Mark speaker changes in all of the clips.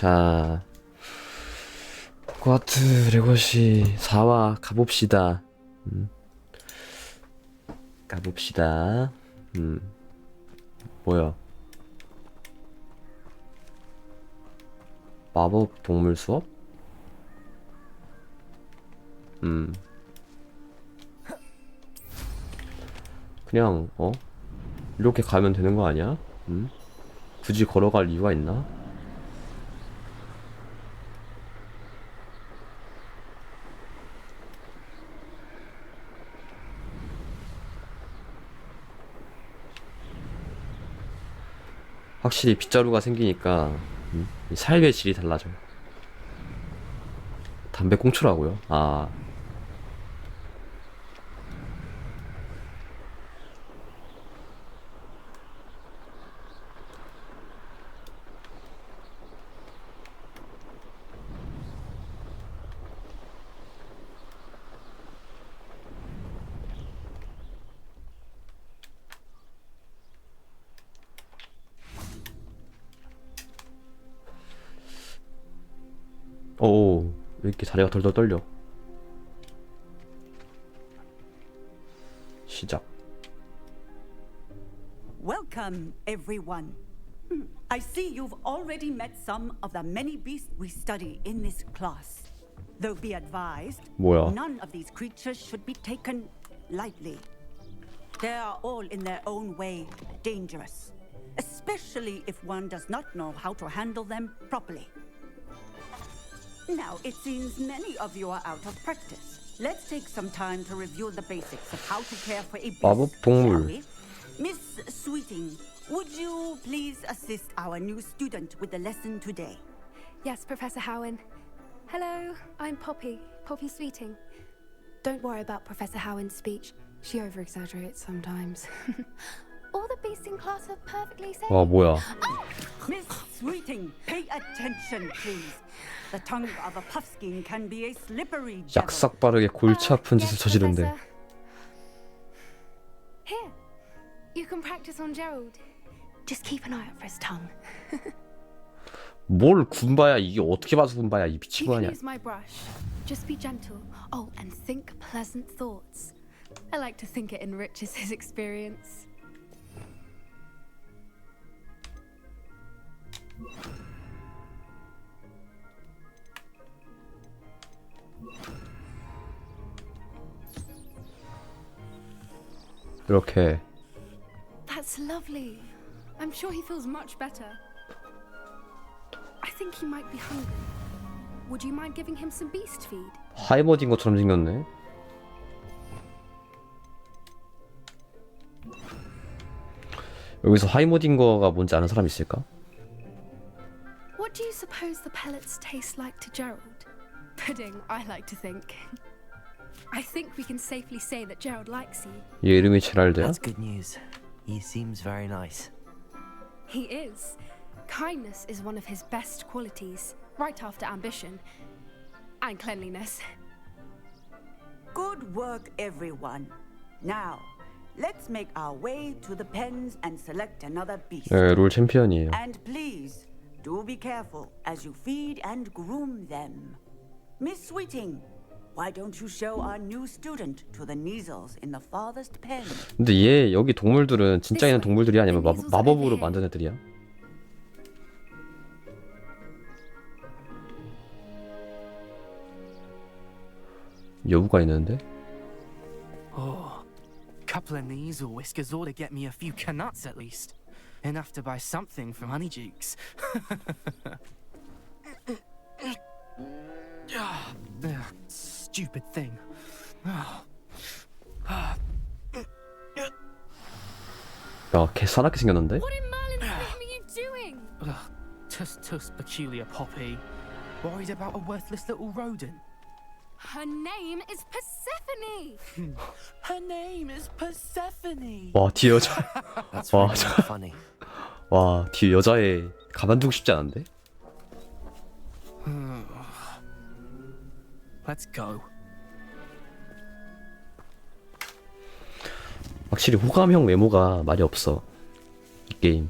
Speaker 1: 자, 호그와트 레거시 4화 가봅시다. 가봅시다. 뭐야? 마법 동물 수업? 그냥 이렇게 가면 되는 거 아니야? 굳이 걸어갈 이유가 있나? 확실히 빗자루가 생기니까 이 삶의 질이 달라져요. 담배 꽁초라고요? 아, 오, 왜 이렇게 자리가 덜덜 떨려? 시작.
Speaker 2: Welcome, everyone. I see you've already met some of the many beasts we study in this class. Though be advised,
Speaker 1: 뭐야?
Speaker 2: none of these creatures should be taken lightly. They are all in their own way dangerous, especially if one does not know how to handle them properly. Now, it seems many of you are out of practice. Let's take some time to review the basics of how to care for a beast,
Speaker 1: 마법
Speaker 2: shall
Speaker 1: 동물.
Speaker 2: we? Miss Sweeting, would you please assist our new student with the lesson today?
Speaker 3: Yes, Professor Howen. Hello, I'm Poppy Sweeting. Don't worry about Professor Howen's speech. She over-exaggerates sometimes. All the beasts in class are perfectly safe.
Speaker 1: 와, 뭐야?
Speaker 2: Miss Sweeting, pay attention, please. The tongue of a puffskein can be a slippery devil.
Speaker 1: 약삭 빠르게 골치 아픈 짓을
Speaker 3: Yes,
Speaker 1: 저지른대.
Speaker 3: Professor. Here, you can practice on Gerald. Just keep an eye out for his tongue.
Speaker 1: 뭘 군바야? 이게 어떻게 봐서 군바야? 이 미친
Speaker 3: You
Speaker 1: 거
Speaker 3: can
Speaker 1: 아니야?
Speaker 3: use my brush. Just be gentle. Oh, and think pleasant thoughts. I like to think it enriches his experience.
Speaker 1: 이렇게.
Speaker 3: That's lovely. I'm sure he feels much better. I think he might be hungry. Would you mind giving him some beast feed?
Speaker 1: 하이머진 것처럼 생겼네. 여기서 하이머딩거가 뭔지 아는 사람 있을까?
Speaker 3: What do you suppose the pellets taste like to Gerald? Pudding, I like to think. I think we can safely say that Gerald likes you.
Speaker 1: 얘 이름이 제랄드야?
Speaker 4: That's good news. He seems very nice.
Speaker 3: He is. Kindness is one of his best qualities, right after ambition and cleanliness.
Speaker 2: Good work, everyone. Now, let's make our way to the pens and select another beast.
Speaker 1: 네, 롤 챔피언이에요.
Speaker 2: And please, do be careful as you feed and groom them. Miss Sweeting, why don't you show our new student to the Neasels in the farthest pen?
Speaker 1: 근데 얘 여기 동물들은 진짜 있는 동물들이 아니면 마법으로 만든 애들이야? 여부가 있는데?
Speaker 4: Oh, couple of knees or whiskers ought to get me a few canuts at least. Enough to buy something from Honeydukes. Stupid thing.
Speaker 1: 야, 개 사납게 생겼는데?
Speaker 3: What in Merlin's name are you doing?
Speaker 4: Tuss, peculiar Poppy. Worried about a worthless little rodent.
Speaker 3: Her name is Persephone.
Speaker 4: Her name is Persephone.
Speaker 1: 와, 뒤에 여자.
Speaker 4: That's
Speaker 1: 와,
Speaker 4: really funny.
Speaker 1: 와, 뒤에 여자애 가만두고 싶지 않은데?
Speaker 4: Let's go.
Speaker 1: 확실히 호감형 외모가 말이 없어. 이 게임.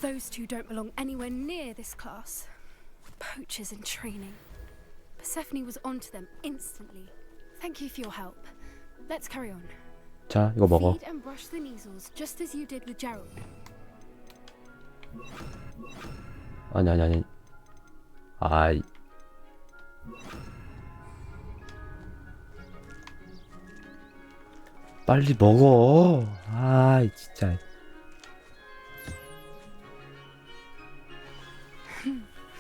Speaker 3: Those two don't belong anywhere near this class. Poachers in training. Persephone was onto them instantly. Thank you for your help. Let's carry on.
Speaker 1: 자, 이거 먹어.
Speaker 3: Feed and brush the measles just as you did with Gerald.
Speaker 1: 아니. 아이. 빨리 먹어. 아이, 진짜.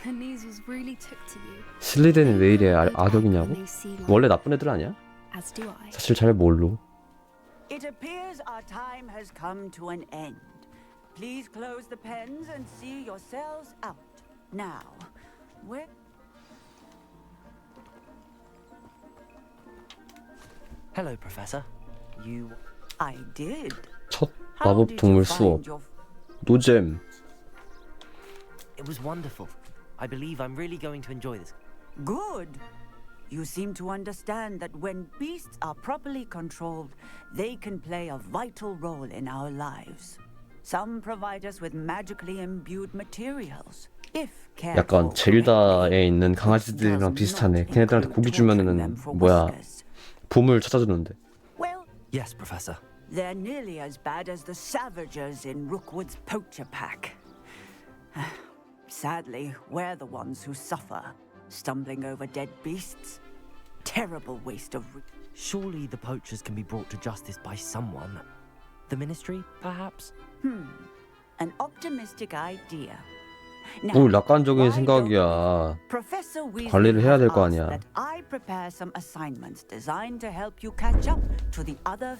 Speaker 3: The measles really took to you.
Speaker 1: 슬리덴이 왜 이래 악역이냐고? 원래 나쁜 애들 아니야?
Speaker 3: As do I.
Speaker 1: 사실 잘 몰라.
Speaker 2: It appears our time has come to an end. Please close the pens and see yourselves out. Now, where...
Speaker 5: Hello, Professor. You...
Speaker 2: I did.
Speaker 1: 첫
Speaker 2: How
Speaker 1: 마법
Speaker 2: did
Speaker 1: 동물
Speaker 2: you
Speaker 1: 수업.
Speaker 2: find your...
Speaker 1: 노잼.
Speaker 5: It was wonderful. I believe I'm really going to enjoy this.
Speaker 2: Good. You seem to understand that when beasts are properly controlled, they can play a vital role in our lives. Some provide us with magically imbued materials. If cared
Speaker 1: 약간
Speaker 2: for
Speaker 1: 젤다에 있는
Speaker 2: correctly,
Speaker 1: 강아지들이랑
Speaker 2: does
Speaker 1: 비슷하네.
Speaker 2: not
Speaker 1: 걔네들한테 고기
Speaker 2: include torturing
Speaker 1: 주면은
Speaker 2: them for
Speaker 1: 뭐야
Speaker 2: whiskers.
Speaker 1: 보물 찾아주는데.
Speaker 2: Well,
Speaker 5: Yes, Professor.
Speaker 2: they're nearly as bad as the Savagers in Rookwood's poacher pack. Sadly, we're the ones who suffer, stumbling over dead beasts. Terrible waste of...
Speaker 5: Surely the poachers can be brought to justice by someone. The Ministry, perhaps?
Speaker 2: An optimistic idea.
Speaker 1: 뭘 낙관적인
Speaker 2: why
Speaker 1: 생각이야.
Speaker 2: don't Professor
Speaker 1: 관리를
Speaker 2: Weasley
Speaker 1: 해야
Speaker 2: has
Speaker 1: 될 거
Speaker 2: asked
Speaker 1: 아니야.
Speaker 2: that I prepare some assignments designed to help you catch up to the other.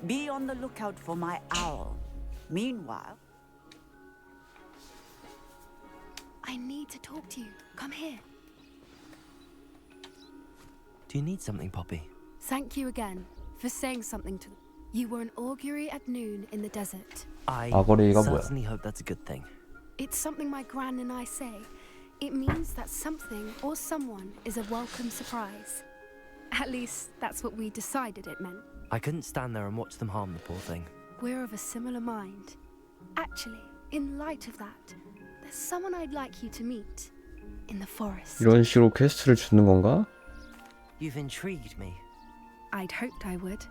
Speaker 2: Be on the lookout for my owl. Meanwhile,
Speaker 3: I need to talk to you. Come here.
Speaker 5: Do you need something, Poppy?
Speaker 3: Thank you again for saying something to them. You were an augury at noon in the desert.
Speaker 5: I
Speaker 1: 아거리가 뭐야?
Speaker 5: certainly hope that's a good thing.
Speaker 3: It's something my gran and I say. It means that something or someone is a welcome surprise. At least that's what we decided it meant.
Speaker 5: I couldn't stand there and watch them harm the poor thing.
Speaker 3: We're of a similar mind. Actually, in light of that, there's someone I'd like you to meet in the forest.
Speaker 1: 이런 식으로 퀘스트를 주는 건가?
Speaker 5: You've intrigued me.
Speaker 3: I'd hoped I would.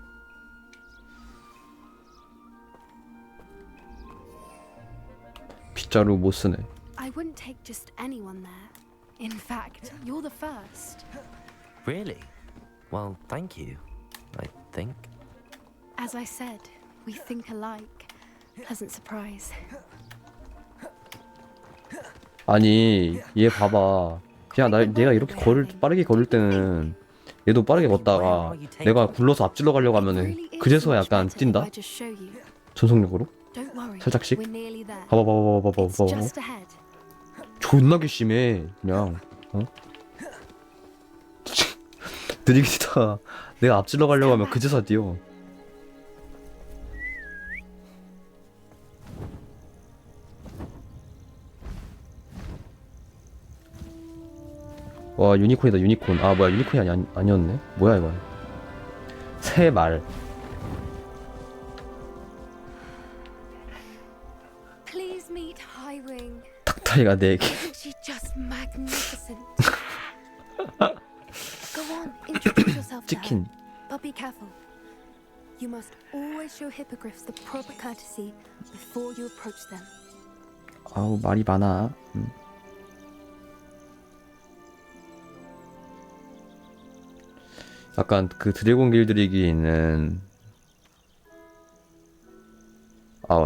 Speaker 1: 빗자루 못 쓰네.
Speaker 3: I wouldn't take just anyone there. In fact, you're the first.
Speaker 5: Really? Well, thank you. I think.
Speaker 3: As I said, we think alike. Pleasant surprise.
Speaker 1: 아니 얘 봐봐. 그냥 내가 이렇게 빠르게 걸을 때는 얘도 빠르게 걷다가 내가 굴러서 앞질러 가려고 하면은 그제서야 약간 뛴다. 전속력으로
Speaker 3: Don't worry.
Speaker 1: 살짝씩.
Speaker 3: We're nearly there.
Speaker 1: 봐봐.
Speaker 3: It's just ahead.
Speaker 1: 존나게 심해 그냥. 느리게 뛰다가 내가 앞질러 가려고 하면 그제서야 뛰어. 와 유니콘이다 유니콘. 아 뭐야 유니콘이 아니었네. 뭐야 이건. 새 말.
Speaker 3: Please meet Highwing.
Speaker 1: 닭다리가 4개.
Speaker 3: Isn't she just magnificent? Go on, introduce yourself to her.
Speaker 1: 치킨.
Speaker 3: But be careful. You must always show hippogriffs the proper courtesy before you approach them.
Speaker 1: 아우 말이 많아. 약간 그 드래곤 길들이기에 있는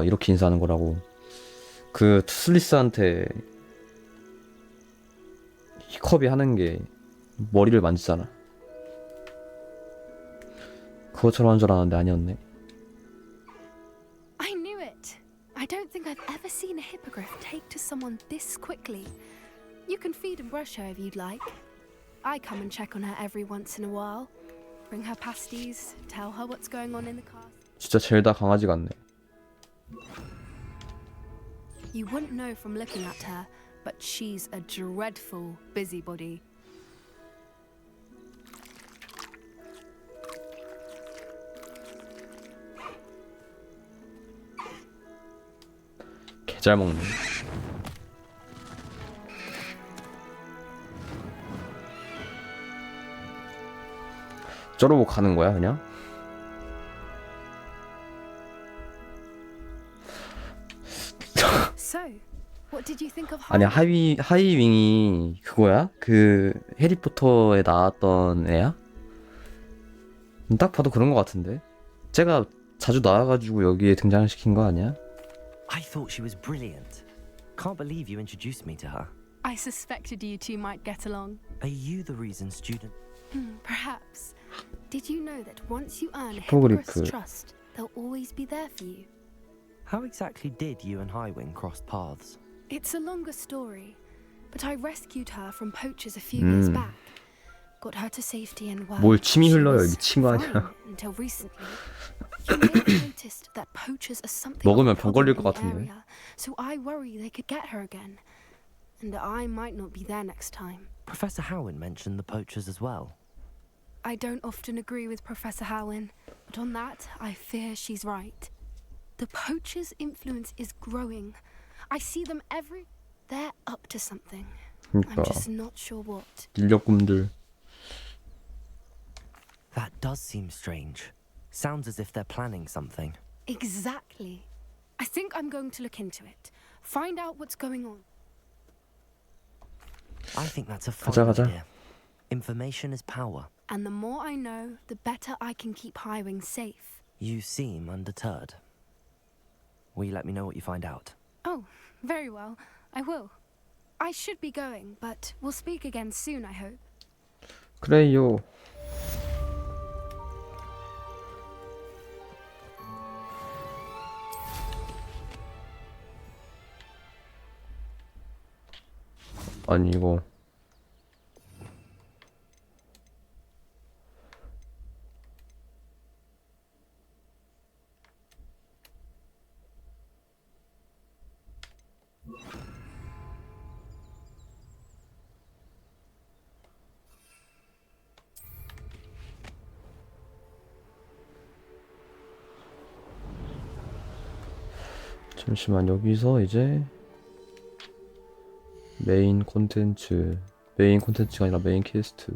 Speaker 1: 이렇게 인사하는 거라고. 그 투슬리스한테 히컵이 하는 게 머리를 만지잖아. 그것처럼 한 줄 알았는데 아니었네.
Speaker 3: I knew it. I don't think I've ever seen a hippogriff take to someone this quickly. You can feed and brush her if you'd like. I come and check on her every once in a while. Bring her pasties, tell her what's going on in the car.
Speaker 1: 진짜 젤다 강아지 같네.
Speaker 3: You wouldn't know from looking at her, but she's a dreadful busybody.
Speaker 1: 개 잘 먹네. 저러고 가는 거야 그냥?
Speaker 3: So, what did you think of
Speaker 1: 아니
Speaker 3: Harvey?
Speaker 1: 하이윙이 그거야? 그 해리포터에 나왔던 애야? 딱 봐도 그런 거 같은데. 쟤가 자주 나와가지고 여기에 등장시킨 거 아니야?
Speaker 5: I thought she was brilliant. Can't believe you introduced me to her.
Speaker 3: I suspected you two might get along.
Speaker 5: Are you the reason student?
Speaker 3: Perhaps. Did you know that once you earn
Speaker 1: 히포그리프.
Speaker 3: Hippogriff's trust, they'll always be there for you?
Speaker 5: How exactly did you and Highwing cross paths?
Speaker 3: It's a longer story, but I rescued her from poachers a few years back. Got her to safety and well.
Speaker 1: 뭘 침이
Speaker 3: she
Speaker 1: 흘러요,
Speaker 3: was
Speaker 1: 미친 거 아니야?
Speaker 3: fine until recently. You may have noticed that poachers are something
Speaker 1: 먹으면
Speaker 3: of a
Speaker 1: 병 걸릴
Speaker 3: problem
Speaker 1: 것
Speaker 3: in the
Speaker 1: 같은데.
Speaker 3: area, so I worry they could get her again. And I might not be there next time.
Speaker 5: Professor Howen mentioned the poachers as well.
Speaker 3: I don't often agree with Professor Howen, but on that, I fear she's right. The poachers' influence is growing. I see them every... They're up to something. I'm
Speaker 1: 그러니까
Speaker 3: just not sure what.
Speaker 1: 인력꿈들.
Speaker 5: That does seem strange. Sounds as if they're planning something.
Speaker 3: Exactly. I think I'm going to look into it. Find out what's going on.
Speaker 5: I think that's a fine
Speaker 1: 가자.
Speaker 5: idea. Information is power.
Speaker 3: And the more I know, the better I can keep Highwing safe.
Speaker 5: You seem undeterred. Will you let me know what you find out?
Speaker 3: Oh, very well. I will. I should be going, but we'll speak again soon, I hope.
Speaker 1: 그래요. 아니 이거 잠시만 여기서 이제 메인 콘텐츠가 아니라 메인 퀘스트.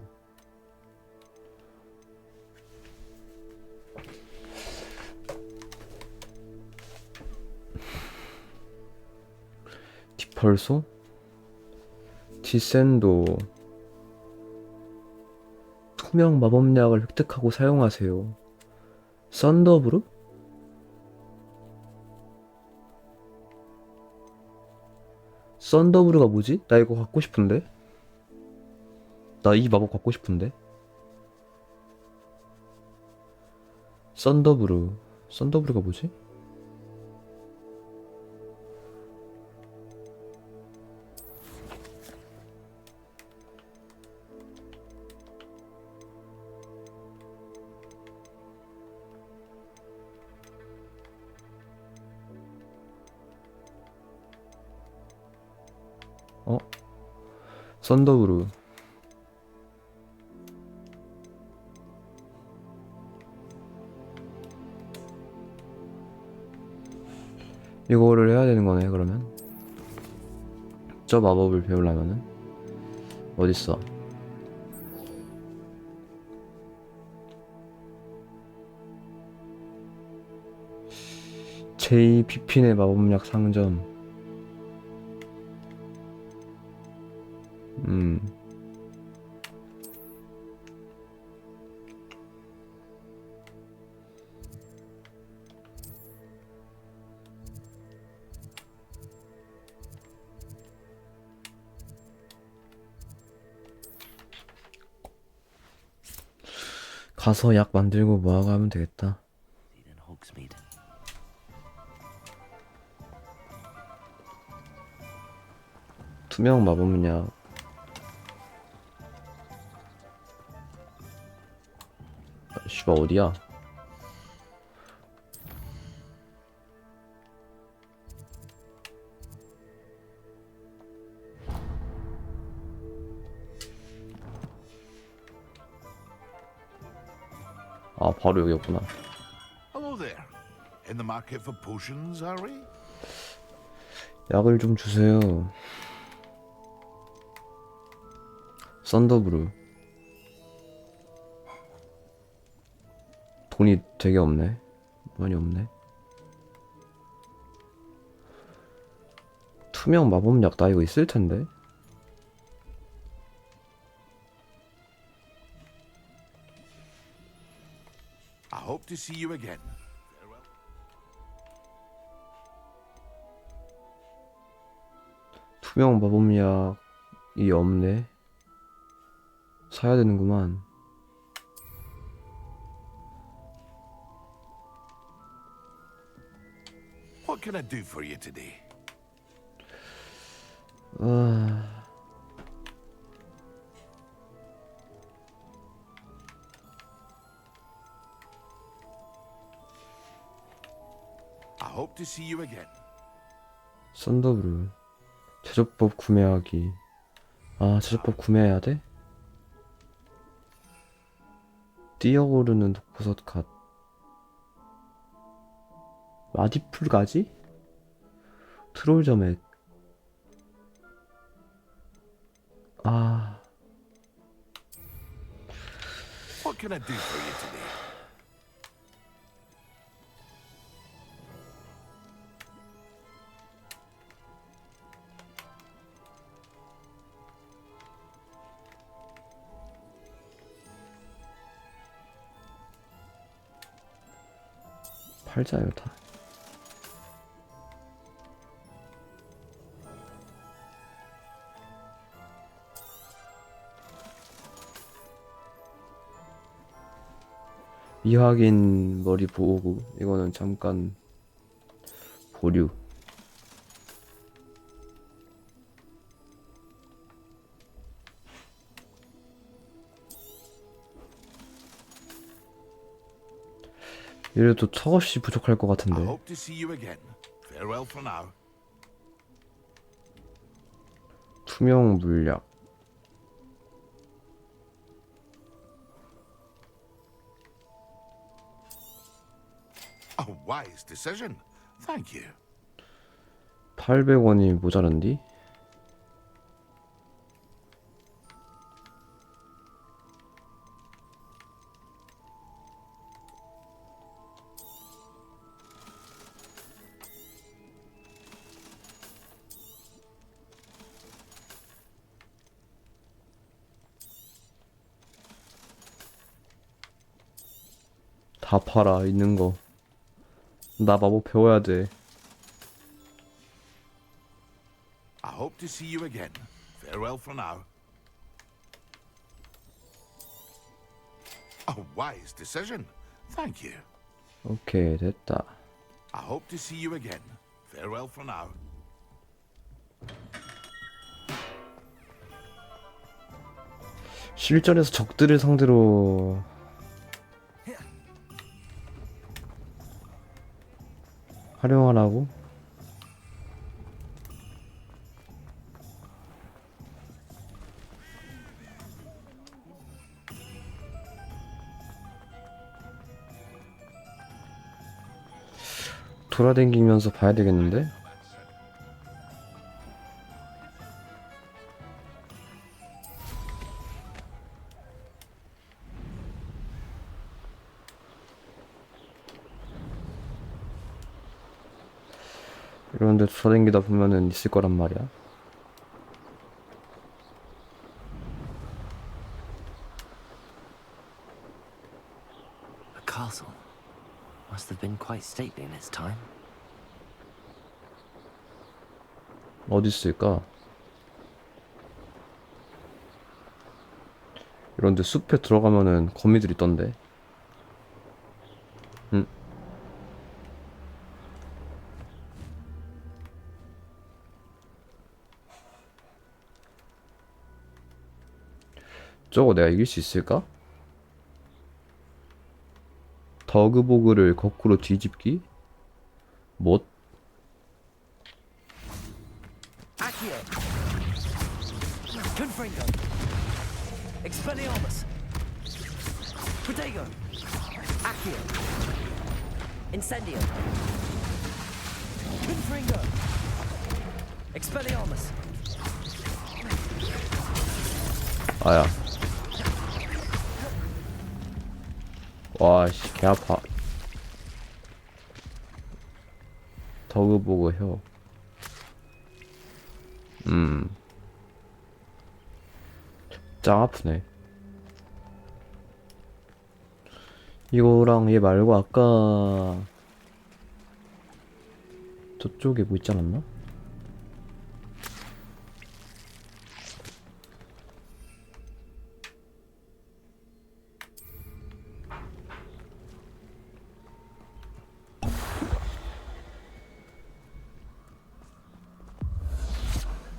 Speaker 1: 디펄소? 디센도. 투명 마법약을 획득하고 사용하세요. 썬더브루? 썬더브루가 뭐지? 나 이거 갖고 싶은데? 나 이 마법 갖고 싶은데? 썬더브루가 뭐지? 썬더브루. 이거를 해야 되는 거네 그러면. 저 마법을 배우려면은 어딨어? 제이 비핀의 마법약 상점. 가서 약 만들고 모아가면 되겠다. 투명 마법약. 씨발 어디야? 아 바로 여기였구나.
Speaker 6: Hello there. In the market for potions, are we?
Speaker 1: 약을 좀 주세요. 썬더브루. 돈이 되게 없네. 많이 없네. 투명 마법약 나 이거 있을 텐데.
Speaker 6: I hope to see you again. Farewell.
Speaker 1: 투명 마법약이 없네. 사야 되는구만.
Speaker 6: What can I do for you today?
Speaker 1: 아...
Speaker 6: I hope to see you again.
Speaker 1: 썬더브루. 제조법 구매하기. 아, 제조법 구매해야 돼? 뛰어오르는 독버섯 갓. 마디풀 가지? 트롤점액. 아,
Speaker 6: What can I do for you today?
Speaker 1: 팔자요 다. 미확인 머리 보호구. 이거는 잠깐 보류. 이래도 턱없이 부족할 것
Speaker 6: I
Speaker 1: 같은데.
Speaker 6: hope to see you again. Farewell for now.
Speaker 1: 투명 물약.
Speaker 6: A wise decision. Thank you.
Speaker 1: 800원이 모자란디? 다 팔아, 있는 거. 나 마법 배워야 돼.
Speaker 6: I hope to see you again. Farewell for now. A wise decision. Thank you.
Speaker 1: 오케이, 됐다.
Speaker 6: I hope to see you again. Farewell for now.
Speaker 1: 실전에서 적들을 상대로 활용하라고? 돌아다니면서 봐야 되겠는데? 이런데 돌아다니다 보면은 있을 거란 말이야.
Speaker 5: A castle. Must have been quite stately in its time.
Speaker 1: 어디 있을까? 이런데 숲에 들어가면은 거미들 있던데. 응? 저거 내가 이길 수 있을까? 더그보그를 거꾸로 뒤집기? 못?
Speaker 5: Accio! Confringo! Expelliarmus! Protego! Accio! Incendio! Confringo! Expelliarmus!
Speaker 1: 아야. 와씨 개 아파. 더그보그 혀. 짱 아프네. 이거랑 얘 말고 아까 저쪽에 뭐 있지 않았나?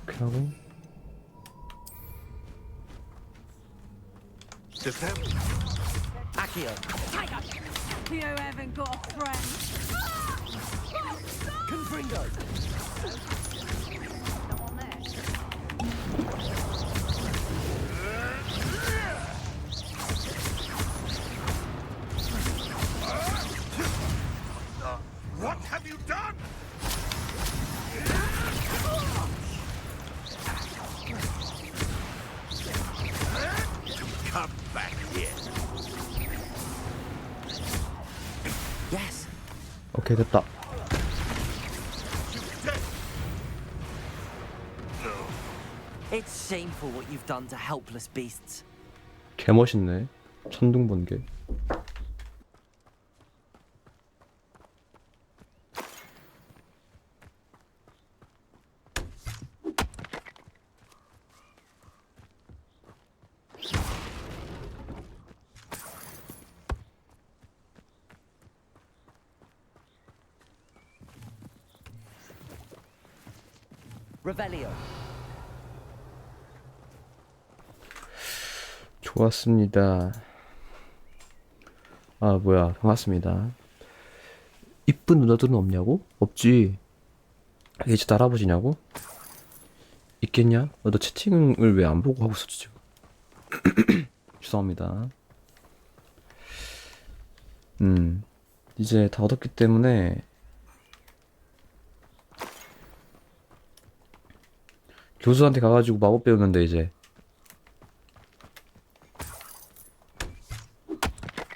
Speaker 1: 이렇게 하고
Speaker 6: Defend.
Speaker 5: Accio.
Speaker 2: You haven't got a friend.
Speaker 5: Confringo.
Speaker 6: What have you done? Come back here.
Speaker 5: Yes.
Speaker 1: 오케이 됐다.
Speaker 5: It's shameful what you've done to helpless beasts.
Speaker 1: 개 멋있네. 천둥 번개.
Speaker 5: Revelio.
Speaker 1: 좋았습니다. 아 뭐야 반갑습니다. 이쁜 누나들은 없냐고? 없지. 이게 진짜 할아버지냐고? 있겠냐? 너 채팅을 왜 안 보고 하고 있었지 지금? 죄송합니다. 이제 다 얻었기 때문에 교수한테 가가지고 마법 배우면 돼 이제.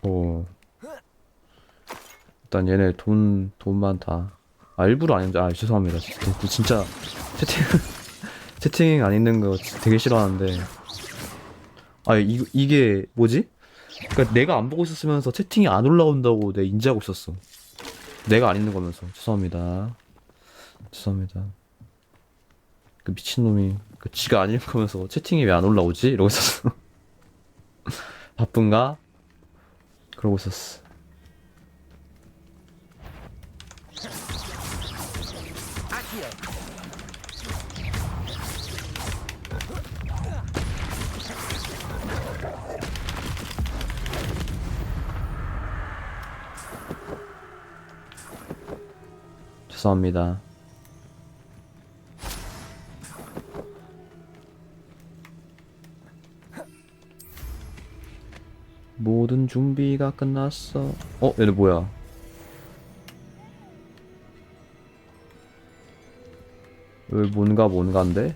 Speaker 1: 오. 일단 얘네 돈 많다. 아 일부러 안 했는데 아 죄송합니다. 진짜 채팅 채팅 안 있는 거 되게 싫어하는데. 아 이게 뭐지? 그러니까 내가 안 보고 있었으면서 채팅이 안 올라온다고 내가 인지하고 있었어. 내가 안 있는 거면서 죄송합니다. 죄송합니다. 그 미친놈이 그 지가 안 읽으면서 채팅이 왜 안 올라오지? 이러고 있었어. 바쁜가? 그러고 있었어.
Speaker 5: Accio.
Speaker 1: 죄송합니다. 모든 준비가 끝났어. 얘네 뭐야? 왜 뭔가인데?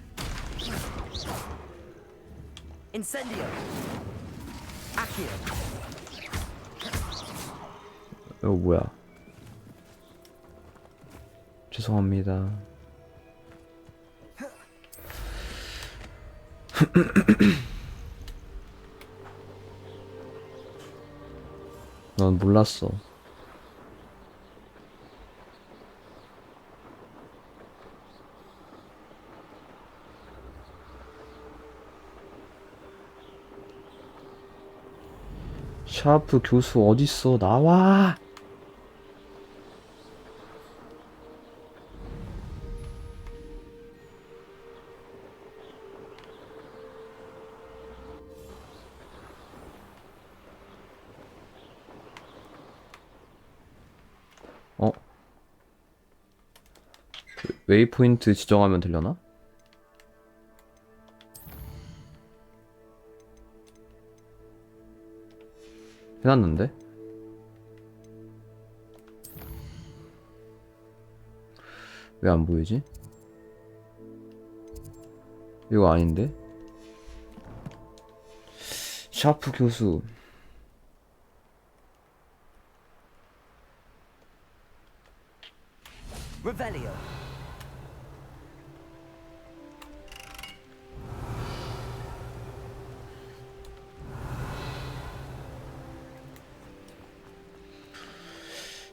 Speaker 5: Incendio. Accio.
Speaker 1: 이거 뭐야? 죄송합니다. 난 몰랐어. 샤프 교수 어딨어? 나와! 웨이포인트 지정하면 되려나? 해놨는데? 왜 안 보이지? 이거 아닌데? 샤프 교수
Speaker 5: Revelio.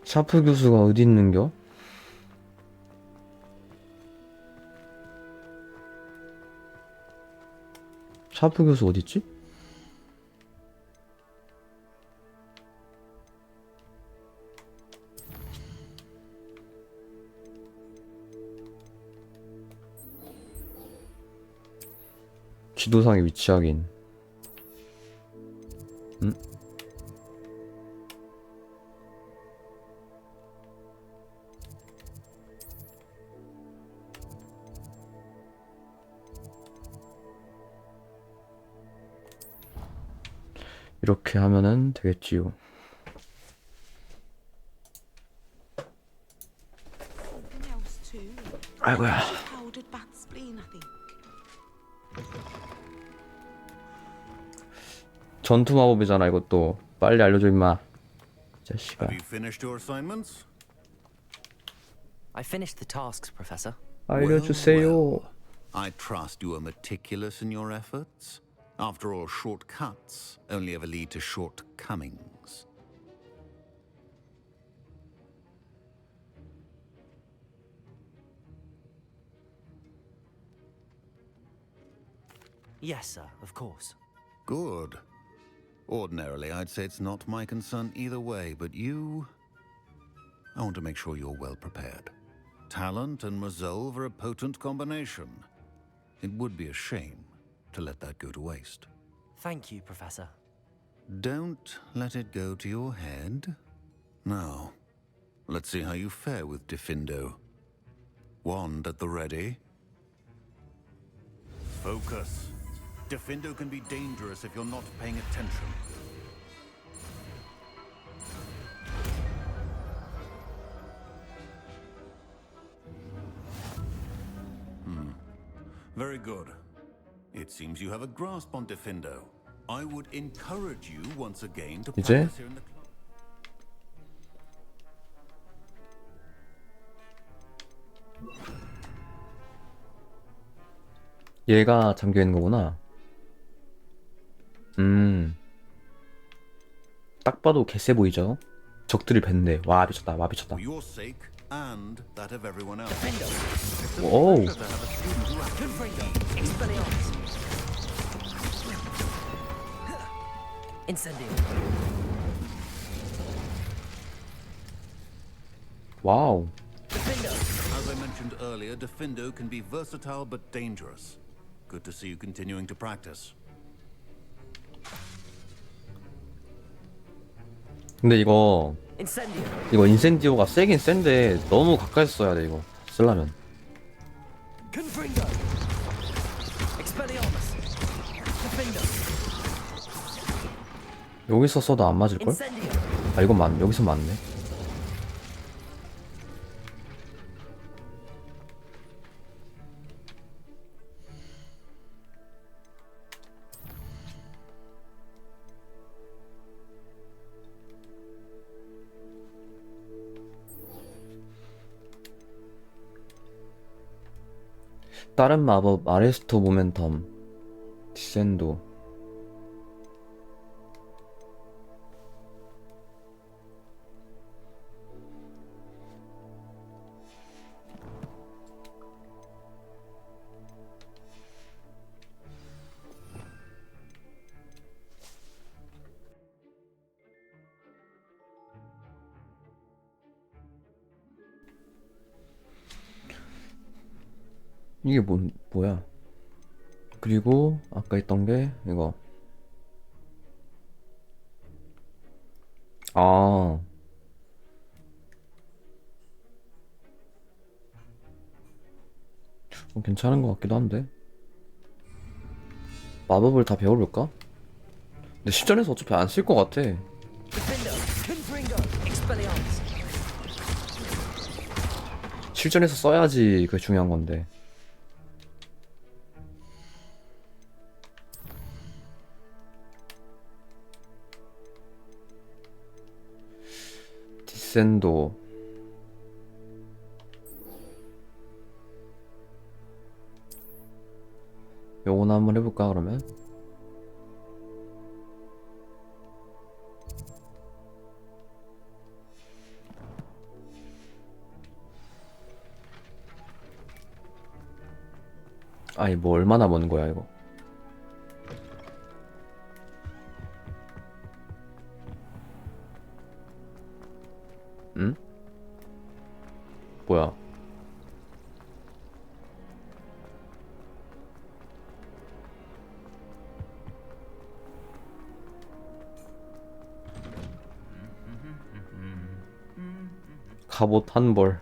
Speaker 1: 샤프 교수가 어디 있는겨? 샤프 교수 어딨지? 지도상의 위치 확인. 이렇게 하면은 되겠지요.
Speaker 7: Something else too.
Speaker 1: 아이고야.
Speaker 7: Powdered bat spleen, I think.
Speaker 1: 전투 마법이잖아 이것도. 빨리 알려줘 임마. 자식아.
Speaker 6: Have you finished your assignments?
Speaker 5: I finished the tasks, Professor.
Speaker 1: 알려주세요.
Speaker 6: Well, I trust you are meticulous in your efforts. After all, shortcuts only ever lead to shortcomings.
Speaker 5: Yes, sir, of course.
Speaker 6: Good. Ordinarily, I'd say it's not my concern either way, but you... I want to make sure you're well prepared. Talent and resolve are a potent combination. It would be a shame to let that go to waste.
Speaker 5: Thank you, Professor.
Speaker 6: Don't let it go to your head. Now, let's see how you fare with Diffindo. Wand at the ready. Focus. Diffindo can be dangerous if you're not paying attention. Very good. It seems you have a grasp on Diffindo. I would encourage you once again to
Speaker 1: 이제?
Speaker 6: practice here in the club.
Speaker 1: 얘가 잠겨 있는 거구나. 딱 봐도 개쎄 보이죠? 적들이 뱉네. 와 미쳤다. 와 미쳤다.
Speaker 6: For your sake and that of everyone else.
Speaker 1: 오우.
Speaker 5: Incendio.
Speaker 1: 와우.
Speaker 6: As I mentioned earlier, Diffindo can be versatile but dangerous. Good to see you continuing to practice.
Speaker 1: 근데 이거
Speaker 5: Incendio.
Speaker 1: 인센디오가 세긴 센데 너무 가까이서 써야 돼 이거 쓰려면.
Speaker 5: Confringo. Expelliarmus. Defendo.
Speaker 1: 여기서 써도 안 맞을걸?
Speaker 5: Incendio.
Speaker 1: 아 이건 여기서 맞네. 다른 마법 아레스토 모멘텀 디센도. 이게 뭐야? 그리고 아까 했던 게 이거. 아. 괜찮은 것 같기도 한데. 마법을 다 배워볼까? 근데 실전에서 어차피 안 쓸 것 같아.
Speaker 5: Defendo. Confringo. Expelliarmus.
Speaker 1: 실전에서 써야지 그게 중요한 건데. 디센도. 요거나 한번 해볼까 그러면? 아니 뭐 얼마나 버는 거야 이거? 응? 뭐야? 갑옷 한 벌.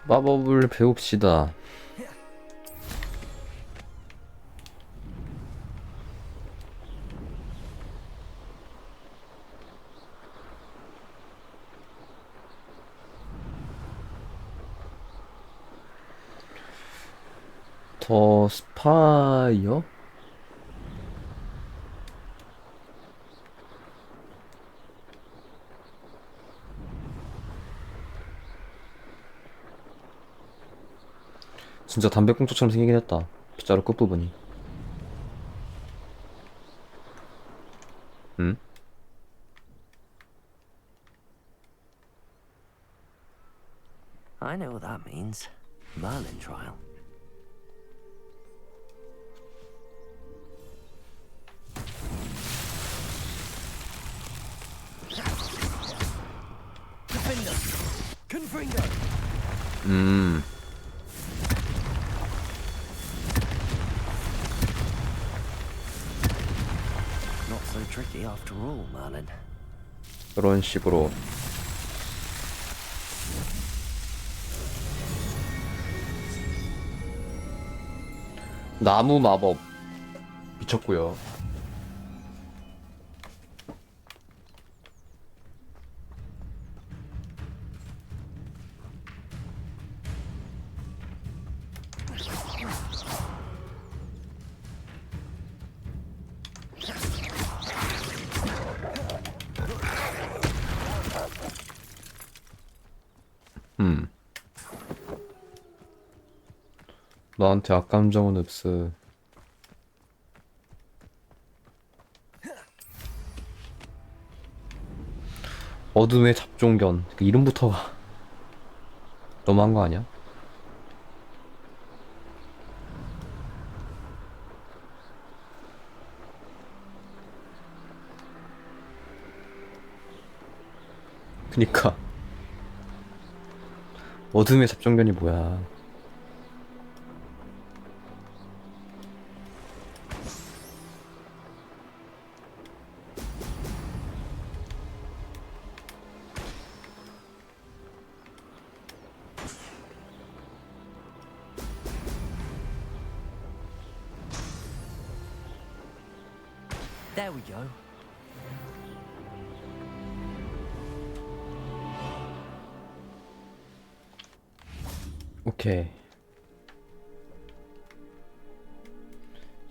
Speaker 1: 마법을 배웁시다. 더 스파이어? 진짜 담배꽁초처럼 생기긴 했다. 빗자루 끝부분이. 응?
Speaker 5: I know what that means. Merlin trial. Confringo! Not so tricky after all, Merlin.
Speaker 1: 그런 식으로. 나무 마법 미쳤고요. 너한테 악감정은 없어. 어둠의 잡종견. 그 이름부터가 너무한 거 아니야? 그니까 어둠의 잡종견이 뭐야?
Speaker 5: There we go.
Speaker 1: 오케이.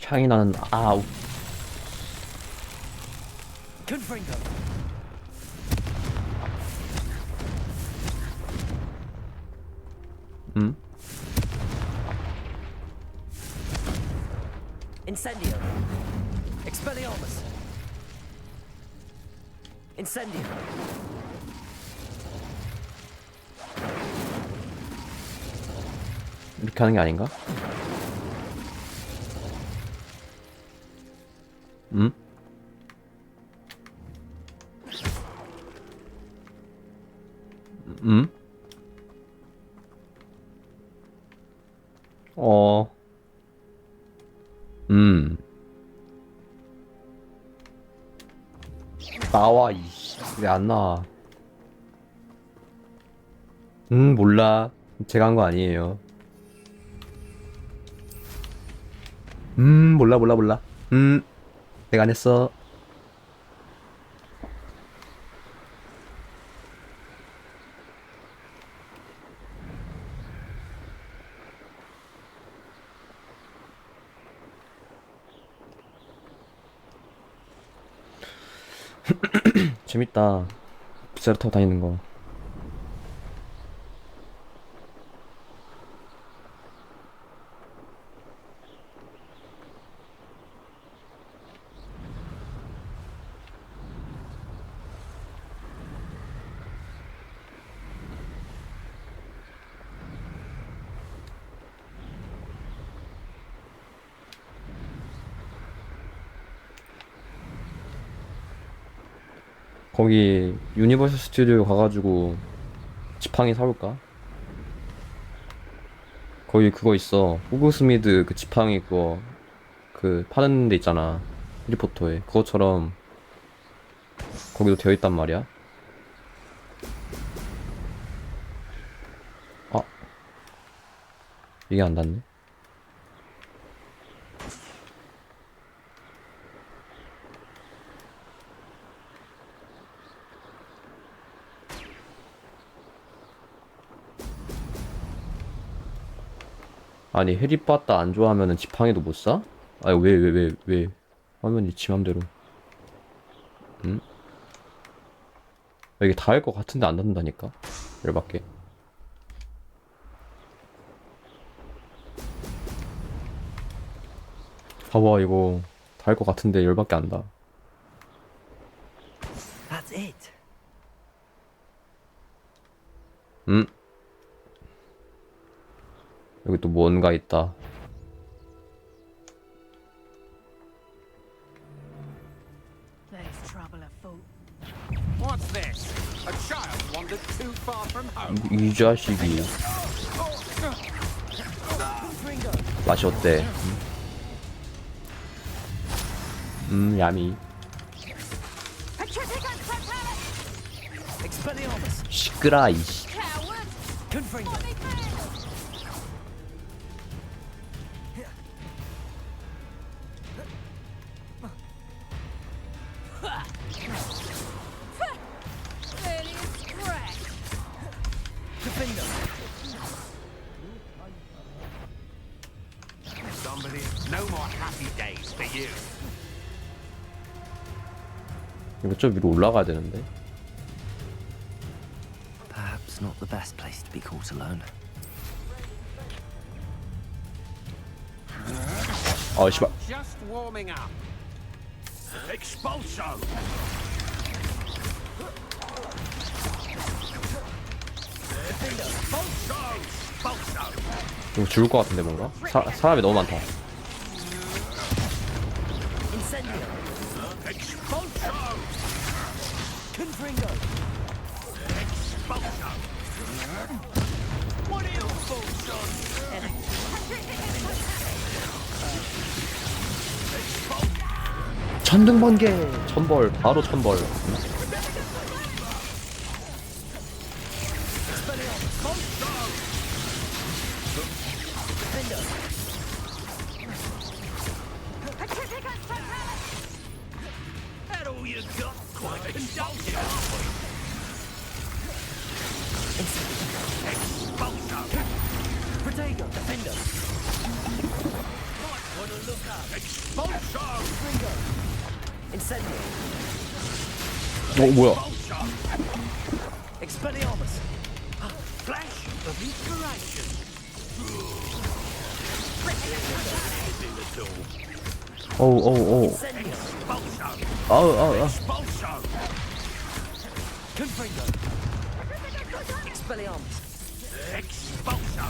Speaker 1: 향이 나는 아우.
Speaker 5: Confringo!
Speaker 1: 응?
Speaker 5: Incendio! Expelliarmus! Incendio!
Speaker 1: 이렇게 하는 게 아닌가? 응? 응? 어. 나와 이씨. 왜 안 나와? 몰라. 제가 한 거 아니에요. 몰라. 내가 안 했어. 재밌다. 엑셀 타고 다니는 거. 거기 유니버설 스튜디오 가가지고 지팡이 사올까? 거기 그거 있어. 호그스미드 그 지팡이 그거 그 파는 데 있잖아. 해리포터에 그것처럼 거기도 되어 있단 말이야. 아, 이게 안 닿네. 아니 해리빠따 안 좋아하면은 지팡이도 못 사? 아니 왜 화면이 지 맘대로. 응? 이게 닿을 것 같은데 안 닿는다니까. 열받게. 봐봐 이거 닿을 것 같은데 열받게 안 닿아.
Speaker 5: That's it.
Speaker 1: 응? 여기 또 뭔가 있다.
Speaker 7: There's trouble afoot.
Speaker 8: What's this? A child wandered too far from home.
Speaker 1: 이 자식이 맛이 어때? 야미.
Speaker 5: Expelliarmus.
Speaker 1: 시끄라 이씨.
Speaker 5: Confringo.
Speaker 8: Somebody, no more happy days for you.
Speaker 1: 이거 좀 위로 올라가야 되는데.
Speaker 5: Perhaps not the best place to be caught alone.
Speaker 1: 아 씨발.
Speaker 8: Just warming up. Expulso.
Speaker 1: 이거 죽을 것 같은데 뭔가? 사람이 너무 많다.
Speaker 5: Incendio.
Speaker 8: Expulso.
Speaker 5: Confringo.
Speaker 8: Expulso. What are you fools on?
Speaker 1: 천둥번개. 천벌. 바로 천벌.
Speaker 8: That all you got? Quite consumptive, aren't we? Expulso.
Speaker 5: Protego. Defender.
Speaker 8: Might want to look up. Expulso.
Speaker 5: Incendio.
Speaker 1: 뭐야?
Speaker 8: Expulso.
Speaker 5: Expelliarmus.
Speaker 8: Flash of inspiration.
Speaker 1: 어우.
Speaker 5: Incendio.
Speaker 8: Expulso.
Speaker 1: 아우.
Speaker 8: Expulso.
Speaker 5: Confringo. Expelliarmus.
Speaker 8: Expulso.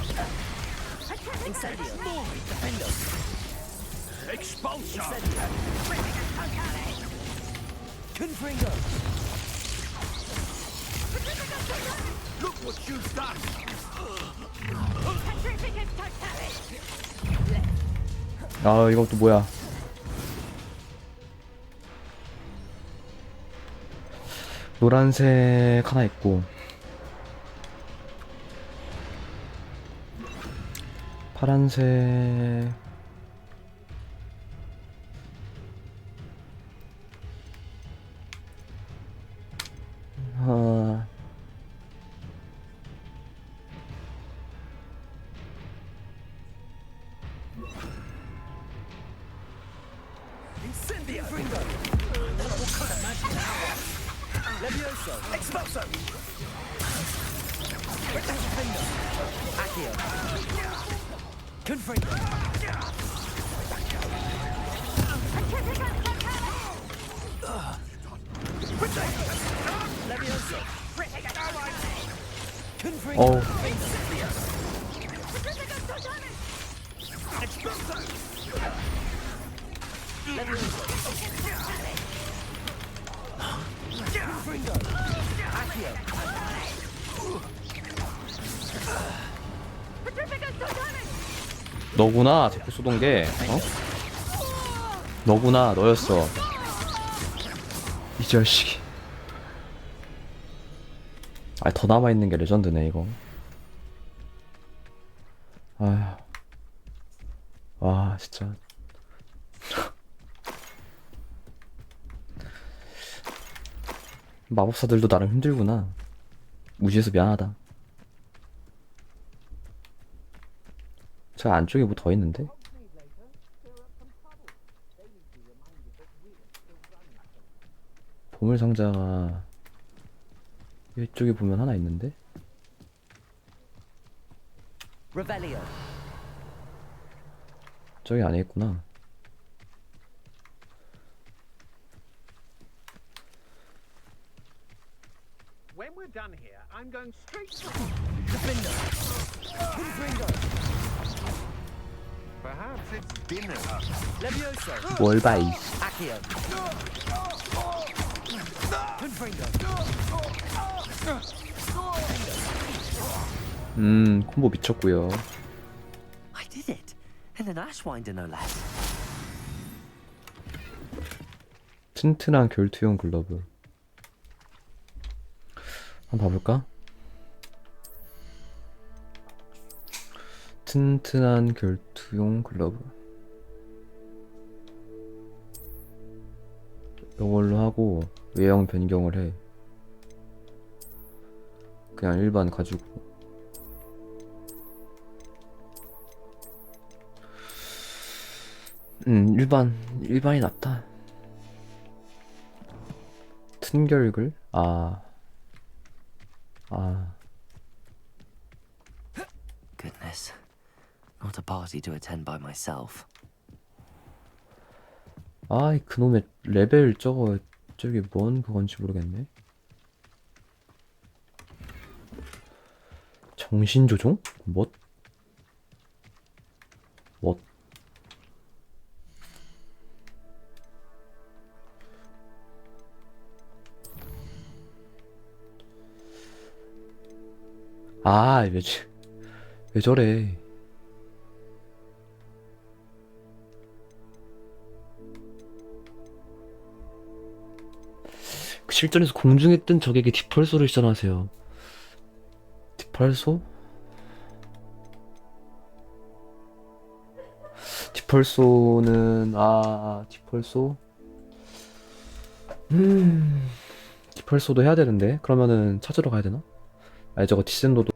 Speaker 5: Incendio. Defender.
Speaker 8: Expulso.
Speaker 5: Incendio. Confringo.
Speaker 8: Look what you've done.
Speaker 1: 아 이것도 뭐야? 노란색 하나 있고 파란색.
Speaker 5: Incendio. Confringo.
Speaker 1: 어우. 너구나 자꾸 쏘던 게. 어? 너구나 너였어 이 자식이. 아, 더 남아있는 게 레전드네 이거. 아휴. 와 진짜. 마법사들도 나름 힘들구나. 무시해서 미안하다. 저 안쪽에 뭐 더 있는데? 보물상자가 이쪽에 보면 하나 있는데? 저기 안에 있구나.
Speaker 8: When we're done here, I'm going straight to Perhaps it's dinner.
Speaker 1: 월바이. 콤보 미쳤고요.
Speaker 5: I did it. And an ashwinder no less.
Speaker 1: 튼튼한 결투용 글러브. 한번 봐볼까? 튼튼한 결투용 글러브. 이걸로 하고 외형 변경을 해. 그냥 일반 가지고. 일반이 낫다. 튼결글?
Speaker 5: Goodness. Not a party to attend by myself.
Speaker 1: 아이 그놈의 레벨 저기 뭔 그건지 모르겠네. 정신조종? 뭐? 왜 저래? 실전에서 공중에 뜬 적에게 디펄소를 시전하세요. 디펄소? 디펄소는 디펄소? 디펄소도 해야 되는데 그러면은 찾으러 가야 되나? 아니 저거 디센도도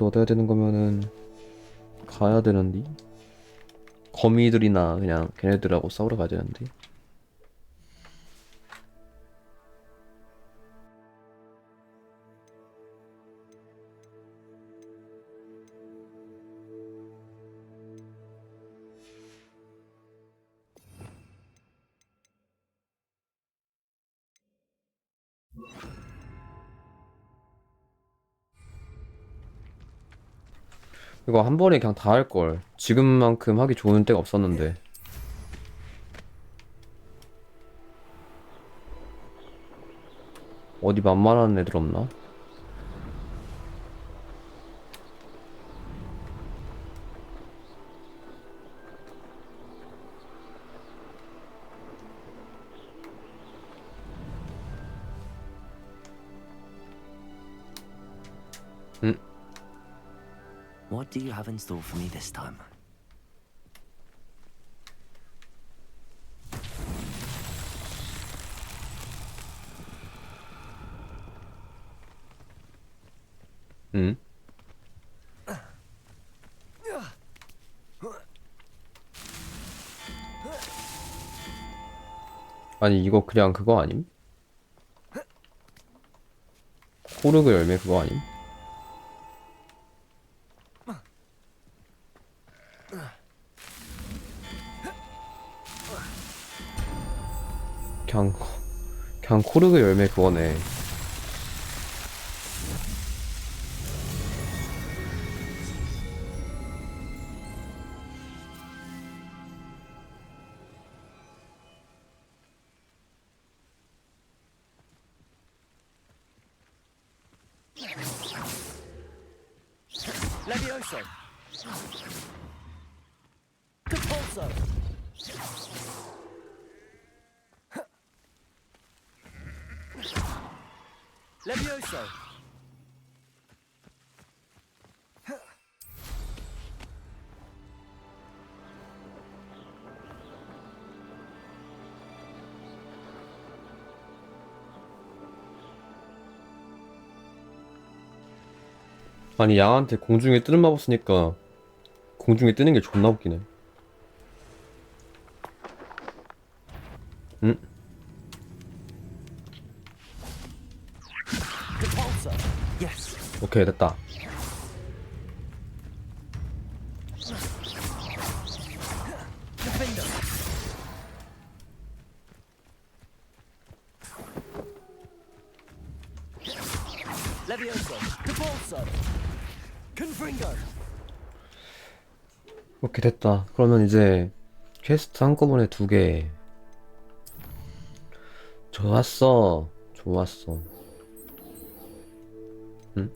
Speaker 1: 얻어야 되는 거면은 가야 되는데 거미들이나 그냥 걔네들하고 싸우러 가야 되는데. 이거 한 번에 그냥 다 할걸. 지금만큼 하기 좋은 때가 없었는데. 어디 만만한 애들 없나?
Speaker 5: What do you have in store for me this time?
Speaker 1: 아니 이거 그냥 그거 아님? 코르그 열매 그거 아님? 그냥 그냥 코르그 열매 그거네.
Speaker 5: Levioso. Capulso. Levioso.
Speaker 1: 아니 양한테 공중에 뜨는 마법 쓰니까 공중에 뜨는 게 존나 웃기네. 응?
Speaker 5: Capulso. Yes.
Speaker 1: 오케이 됐다.
Speaker 5: Defender. Levioso. Capulso. Confringo.
Speaker 1: 오케이 됐다. 그러면 이제 퀘스트 한꺼번에 2개. 좋았어. 좋았어. 응?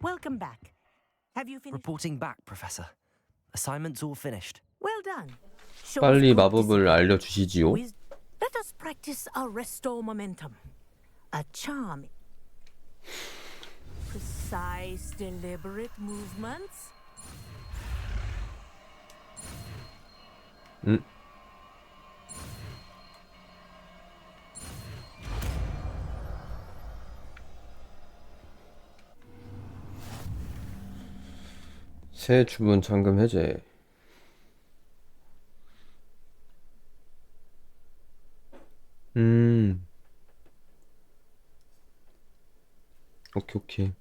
Speaker 9: Welcome back. Have you finished?
Speaker 5: Reporting back, Professor. Assignment's all finished.
Speaker 9: Well done. Show us
Speaker 1: 빨리
Speaker 9: good
Speaker 1: 마법을
Speaker 9: discipline.
Speaker 1: 알려주시지요.
Speaker 9: Let us practice our restore momentum. A charm. Precise, deliberate movements.
Speaker 1: 응? 새 주문 잠금 해제. 음. 오케이, 오케이.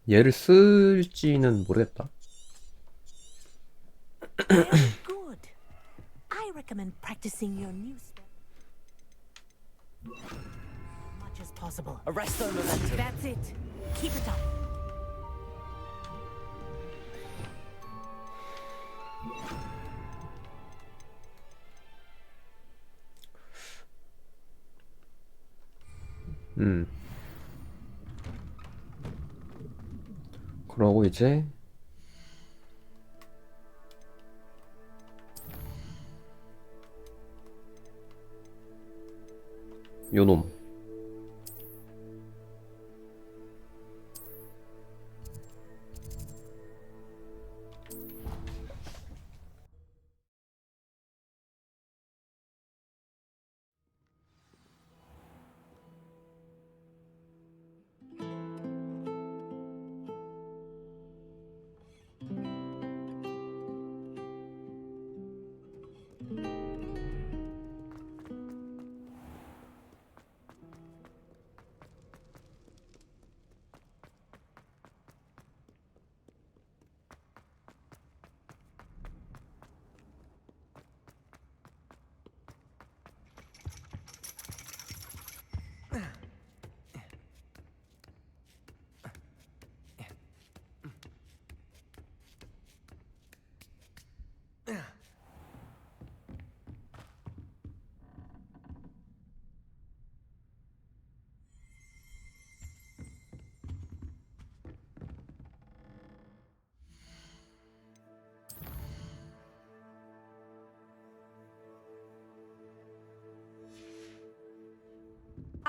Speaker 1: 얘를 쓸지는 모르겠다.
Speaker 9: Very good. I recommend practicing your new spell as much as possible.
Speaker 5: Arresto momentum.
Speaker 9: That's it. Keep it up.
Speaker 1: 그러고 이제 요놈.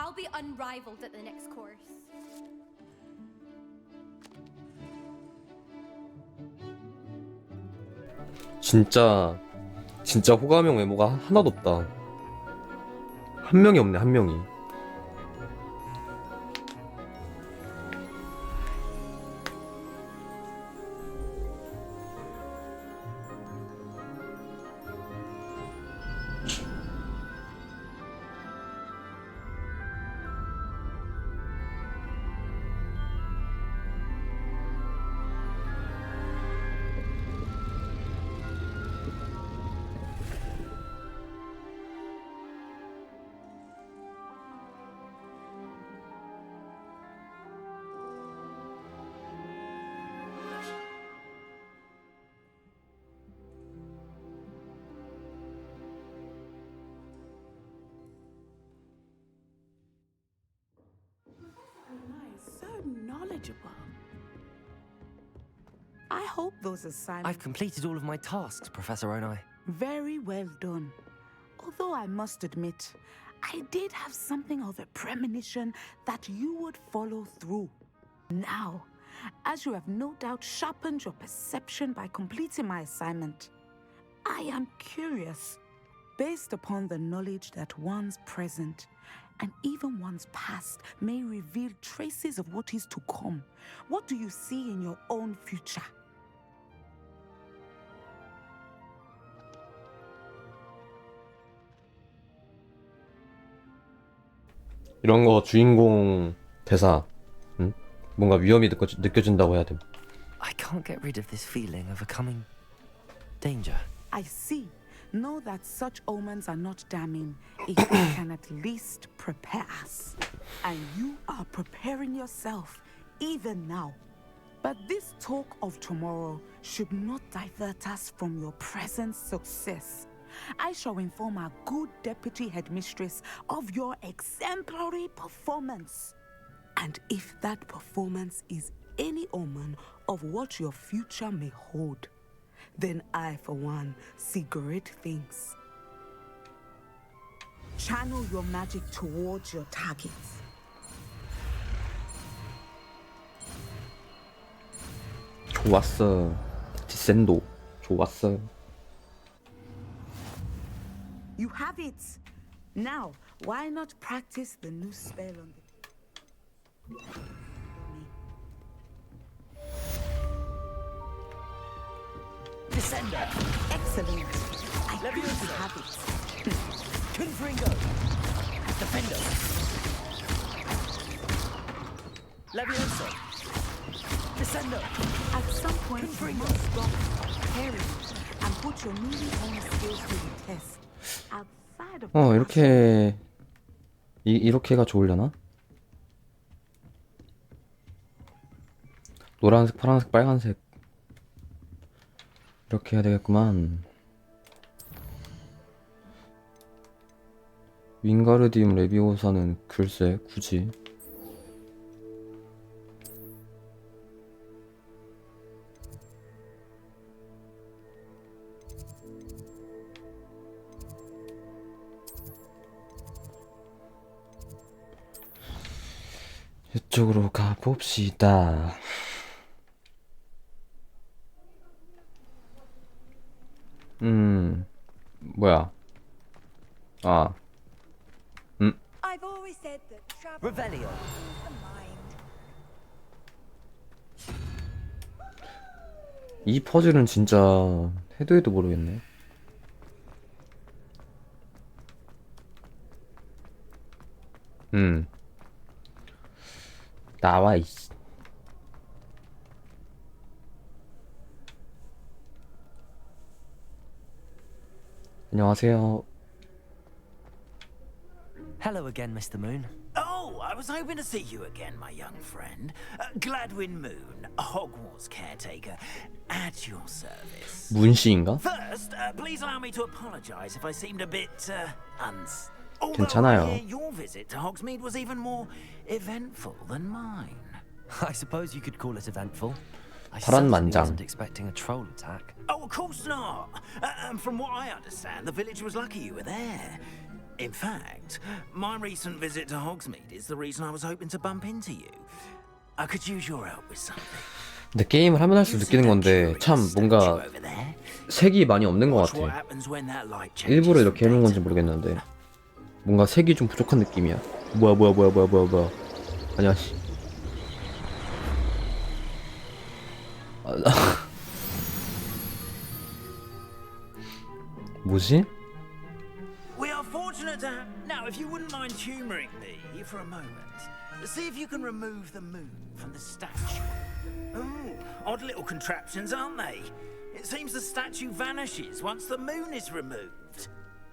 Speaker 3: I'll be unrivaled at the next course.
Speaker 1: 진짜 호감형 외모가 하나도 없다. 한 명이 없네, 한 명이.
Speaker 2: So knowledgeable. I hope those assignments.
Speaker 5: I've completed all of my tasks, Professor Onai.
Speaker 2: Very well done. Although I must admit, I did have something of a premonition that you would follow through. Now, as you have no doubt sharpened your perception by completing my assignment, I am curious, based upon the knowledge that one's present and even one's past may reveal traces of what is to come. What do you see in your own future?
Speaker 1: 이런 거 주인공 대사, 응? 뭔가 위험이 느껴진다고 해야 돼.
Speaker 5: I can't get rid of this feeling of a coming danger.
Speaker 2: I see. Know that such omens are not damning if they can at least prepare us. And you are preparing yourself, even now. But this talk of tomorrow should not divert us from your present success. I shall inform our good deputy headmistress of your exemplary performance. And if that performance is any omen of what your future may hold, then I, for one, see great things. Channel your magic towards your targets.
Speaker 1: 좋았어. 디센도. 좋았어.
Speaker 2: You have it. Now, why not practice the new spell on the...
Speaker 5: Descender!
Speaker 2: Excellent. I think you have it.
Speaker 5: Confringo! Defender! Levioso! Descender!
Speaker 2: At some point, you must stop preparing and put your newly honed skills to the test. Outside of
Speaker 1: 이렇게 이렇게가 좋으려나? 노란색, 파란색, 빨간색 이렇게 해야 되겠구만. 윙가르디움 레비오사는 글쎄 굳이 이쪽으로 가봅시다. 뭐야?
Speaker 3: I've always said that travel
Speaker 5: Revelio!
Speaker 3: is the mind.
Speaker 1: 이 퍼즐은 진짜 해도 모르겠네. 나와 이씨. 안녕하세요.
Speaker 5: Hello again, Mr. Moon.
Speaker 10: Oh, I was hoping to see you again, my young friend. Gladwin Moon, Hogwarts caretaker, at your service.
Speaker 1: 문씨인가?
Speaker 10: First, please allow me to apologize if I seemed a bit,
Speaker 1: 괜찮아요.
Speaker 10: Although I hear your visit to Hogsmeade was even more eventful than mine.
Speaker 5: I suppose you could call it eventful. I
Speaker 1: 파란
Speaker 5: certainly
Speaker 1: 만장.
Speaker 5: wasn't expecting a troll attack.
Speaker 10: Oh, of course not. From what I understand, the village was lucky you were there. In fact, my recent visit to Hogsmeade is the reason I was hoping to bump into you. I could use your help with something.
Speaker 1: 근데 게임을 하면 할수록 느끼는 건데 참 뭔가 색이 많이 없는 것 같아. 일부러 이렇게 해놓은 건지 모르겠는데 뭔가 색이 좀 부족한 느낌이야. 뭐야. 아니야. 뭐지?
Speaker 10: We are fortunate to have... Now, if you wouldn't mind humoring me for a moment, see if you can remove the moon from the statue. Ooh, odd little contraptions, aren't they? It seems the statue vanishes once the moon is removed,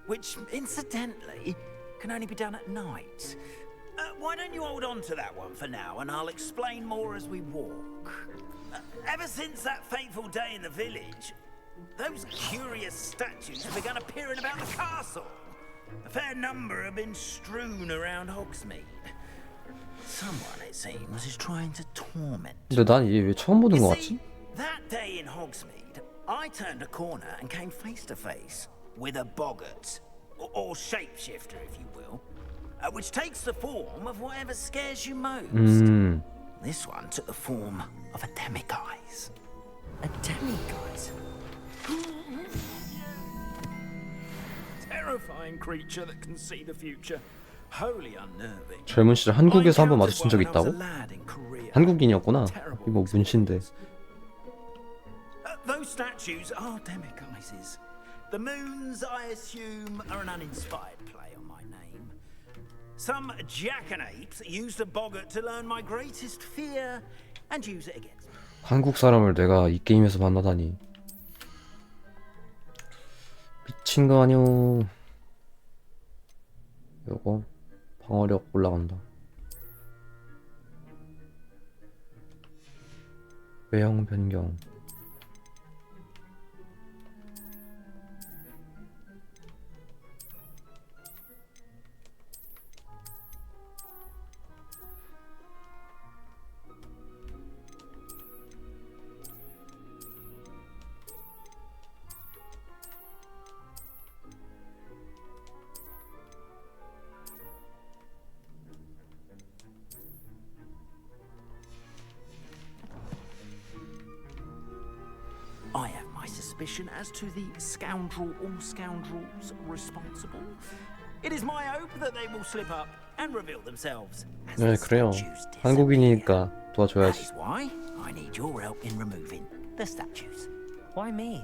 Speaker 10: which, incidentally, can only be done at night. Why don't you hold on to that one for now, and I'll explain more as we walk. Ever since that fateful day in the village, those curious statues have begun appearing about the castle. A fair number have been strewn around Hogsmeade. Someone, it seems, is trying to torment.
Speaker 1: 근데 난 이게 왜 처음 보는 것 같지?
Speaker 10: That day in Hogsmeade, I turned a corner and came face to face with a boggart, or shapeshifter, if you will, which takes the form of whatever scares you most. This one took the form of a demiguise. A demiguise? Terrifying creature that can see the future. Wholly unnerving.
Speaker 1: 젊은 시절 한국에서 한번 마주친 적이 있다고? 한국인이었구나. 이거 문신데.
Speaker 10: Those statues are demiguises. The moons, I assume, are an uninspired play on my name. Some jackanapes used a boggart to learn my greatest fear and use it against me.
Speaker 1: 한국 사람을 내가 이 게임에서 만나다니. 미친 거 아니오. 요거 방어력 올라간다. 외형 변경.
Speaker 10: I have my suspicion as to the scoundrel or scoundrels responsible. It is my hope that they will slip up and reveal themselves as
Speaker 1: 네,
Speaker 10: the
Speaker 1: 그래요.
Speaker 10: statues disappear.
Speaker 1: 한국인이니까
Speaker 10: That
Speaker 1: 도와줘야지.
Speaker 10: is why I need your help in removing the statues.
Speaker 5: Why me?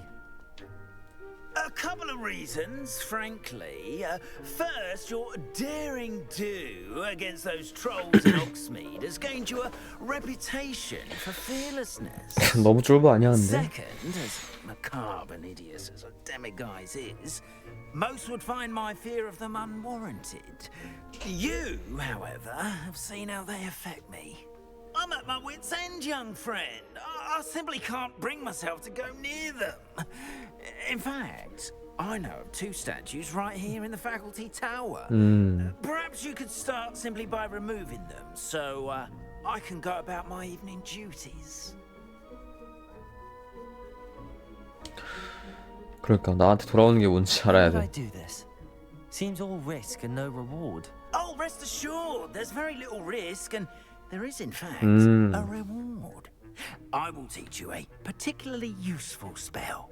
Speaker 10: A couple of reasons, frankly. First, your daring do against those trolls in Hogsmeade has gained you a reputation for fearlessness.
Speaker 1: 너무 쫄보 아니야 근데?
Speaker 10: Second, as macabre and hideous as a demiguise is, most would find my fear of them unwarranted. You, however, have seen how they affect me. I'm at my wit's end, young friend. I simply can't bring myself to go near them. In fact, I know of two statues right here in the faculty tower. Perhaps you could start simply by removing them, so I can go about my evening duties.
Speaker 1: 그러니까 나한테 돌아오는 게 뭔지 알아야
Speaker 5: How do I
Speaker 1: 돼.
Speaker 5: do this? Seems all risk and no reward.
Speaker 10: Oh, rest assured, there's very little risk, and there is, in fact, a reward. I will teach you a particularly useful spell.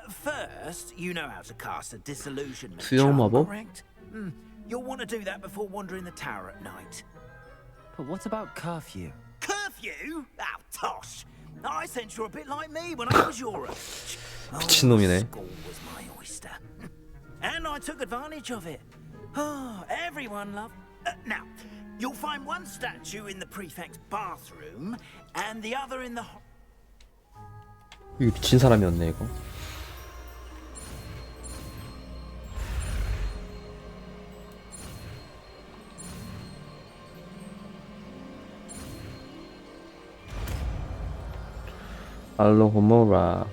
Speaker 10: First, you know how to cast a disillusionment
Speaker 1: 수영
Speaker 10: charm,
Speaker 1: 마법?
Speaker 10: correct? You'll want to do that before wandering the tower at night.
Speaker 5: But what about curfew?
Speaker 10: Curfew? Oh, tosh! I sense you're a bit like me when I was your age.
Speaker 1: 미친놈이네.
Speaker 10: School was my oyster. And I took advantage of it. Oh, everyone loved... now, you'll find one statue in the prefect's bathroom and the other in the...
Speaker 1: 이거 미친 사람이었네 이거. 알로호모라.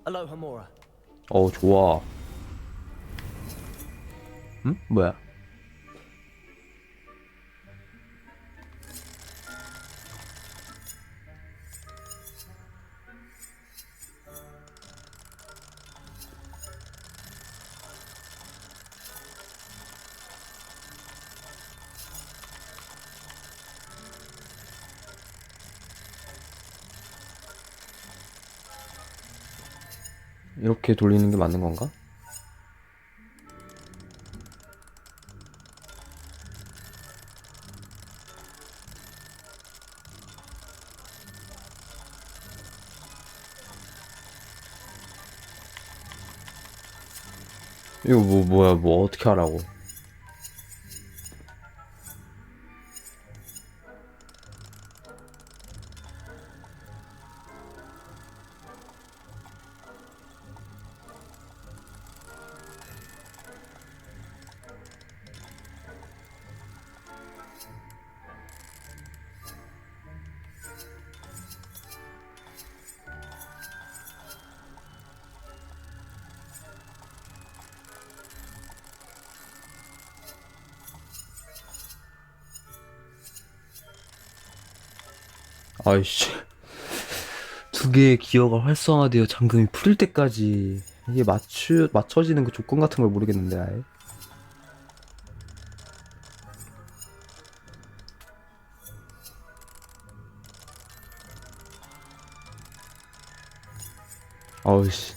Speaker 5: Aloha Mora.
Speaker 1: 어우 좋아. 응? 뭐야? 이렇게 돌리는 게 맞는 건가? 이거 뭐야, 뭐 어떻게 하라고. 아이씨. 두 개의 기어가 활성화되어 잠금이 풀릴 때까지 이게 맞춰지는 그 조건 같은 걸 모르겠는데, 아예. 아우씨.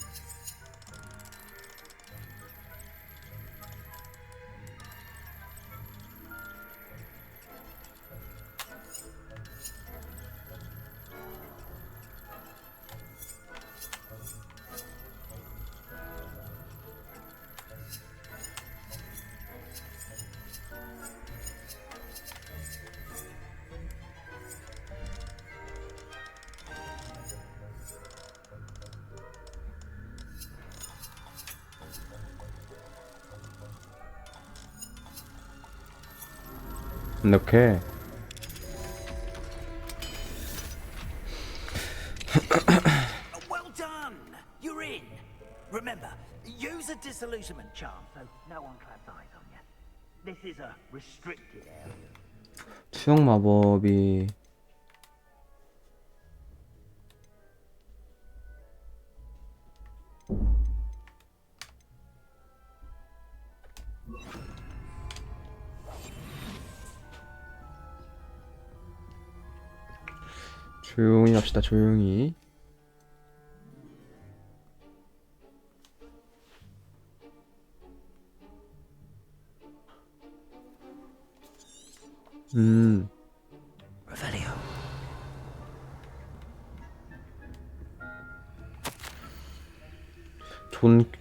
Speaker 1: 이렇게.
Speaker 10: Well done! You're in. Remember, use a disillusionment charm so no one claps eyes on you. This is a restricted area.
Speaker 1: 수영 마법이 조용히 합시다. 조용히.
Speaker 5: Revelio.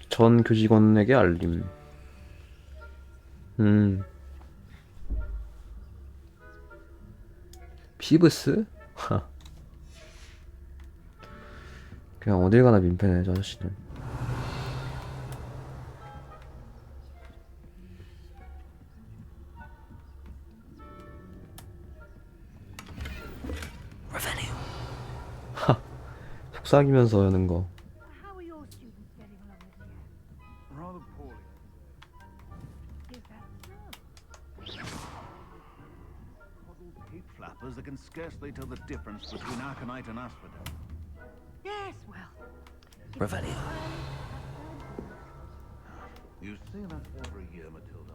Speaker 1: 전 교직원에게 알림. 피브스? 그냥 어딜 가나 민폐네, 저 아저씨는.
Speaker 5: Revelio.
Speaker 1: 속삭이면서 하는 거.
Speaker 7: How are your students getting along with you?
Speaker 8: Rather poorly.
Speaker 7: Is that so?
Speaker 6: Coddled pig flappers that can scarcely tell the difference between aconite and asphodel.
Speaker 7: Yes, well.
Speaker 5: Revelio.
Speaker 6: You say that over a year, Matilda.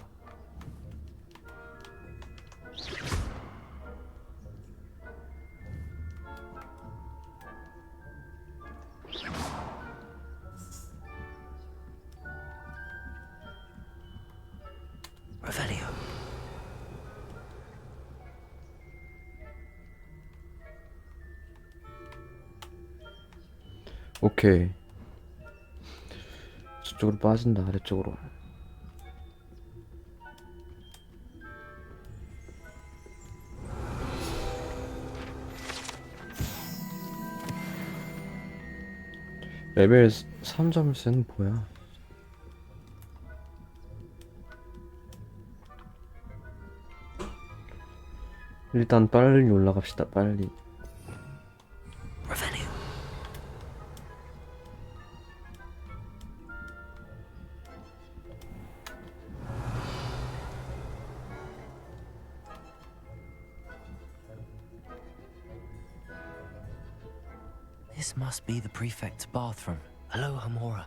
Speaker 5: Revelio.
Speaker 1: 오케이. 저쪽으로 빠진다. 아래쪽으로. 레벨 3점센 뭐야? 일단 빨리 올라갑시다. 빨리.
Speaker 5: Revelio. This must be the prefect's bathroom. Hello, Hamora.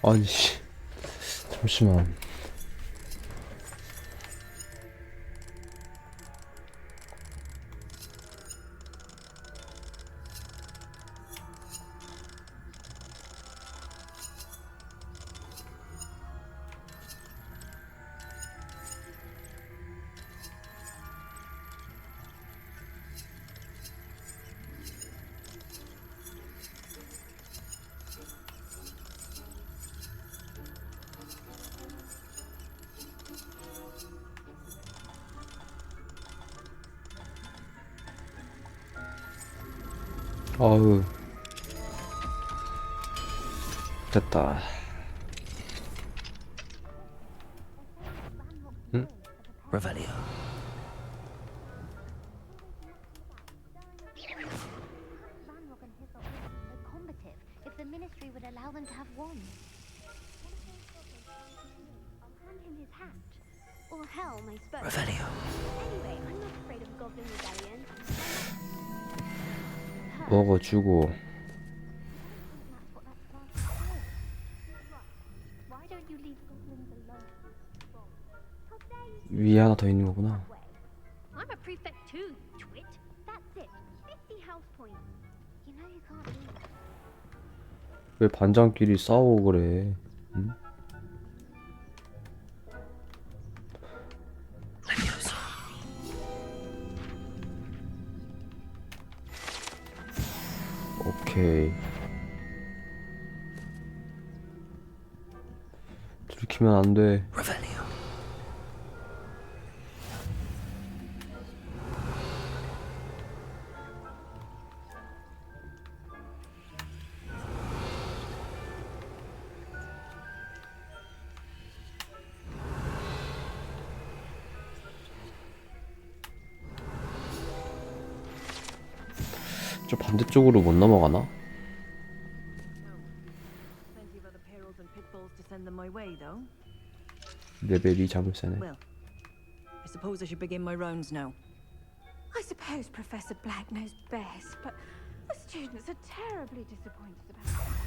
Speaker 1: 아니 씨. 잠시만. 아우 됐다. 응?
Speaker 5: Revelio.
Speaker 7: Ranrock and his officers so combative if the ministry would allow them to have wands. I'll hand him his hat. Or helm, I suppose.
Speaker 5: Revelio.
Speaker 7: Anyway, I'm not afraid of goblin rebellion.
Speaker 1: 먹어주고.
Speaker 7: That's what that class is for. Why don't you leave goblins alone? How dare you
Speaker 1: 위에 하나 더 있는 거구나.
Speaker 7: that way? I'm a prefect too, you twit. That's it. 50 house points. You know you can't do that.
Speaker 1: 왜 반장끼리 싸우고 그래? 응? 오케이. 들키면 안 돼.
Speaker 5: Revelio.
Speaker 1: 저 반대쪽으로 못 넘어가나?
Speaker 11: Plenty of other perils and pitfalls to send them my way, though.
Speaker 1: 레벨이 자물쇠네.
Speaker 11: Well, I suppose I should begin my rounds now.
Speaker 3: I suppose Professor Black knows best, but the students are terribly disappointed about it.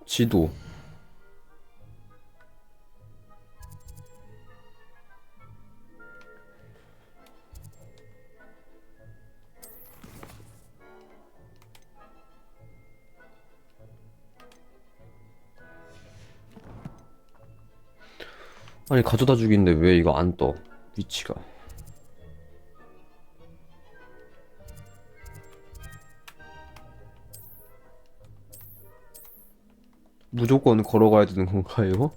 Speaker 1: 지도. 아니 가져다 주기인데 왜 이거 안 떠? 위치가. 무조건 걸어가야 되는 건가요?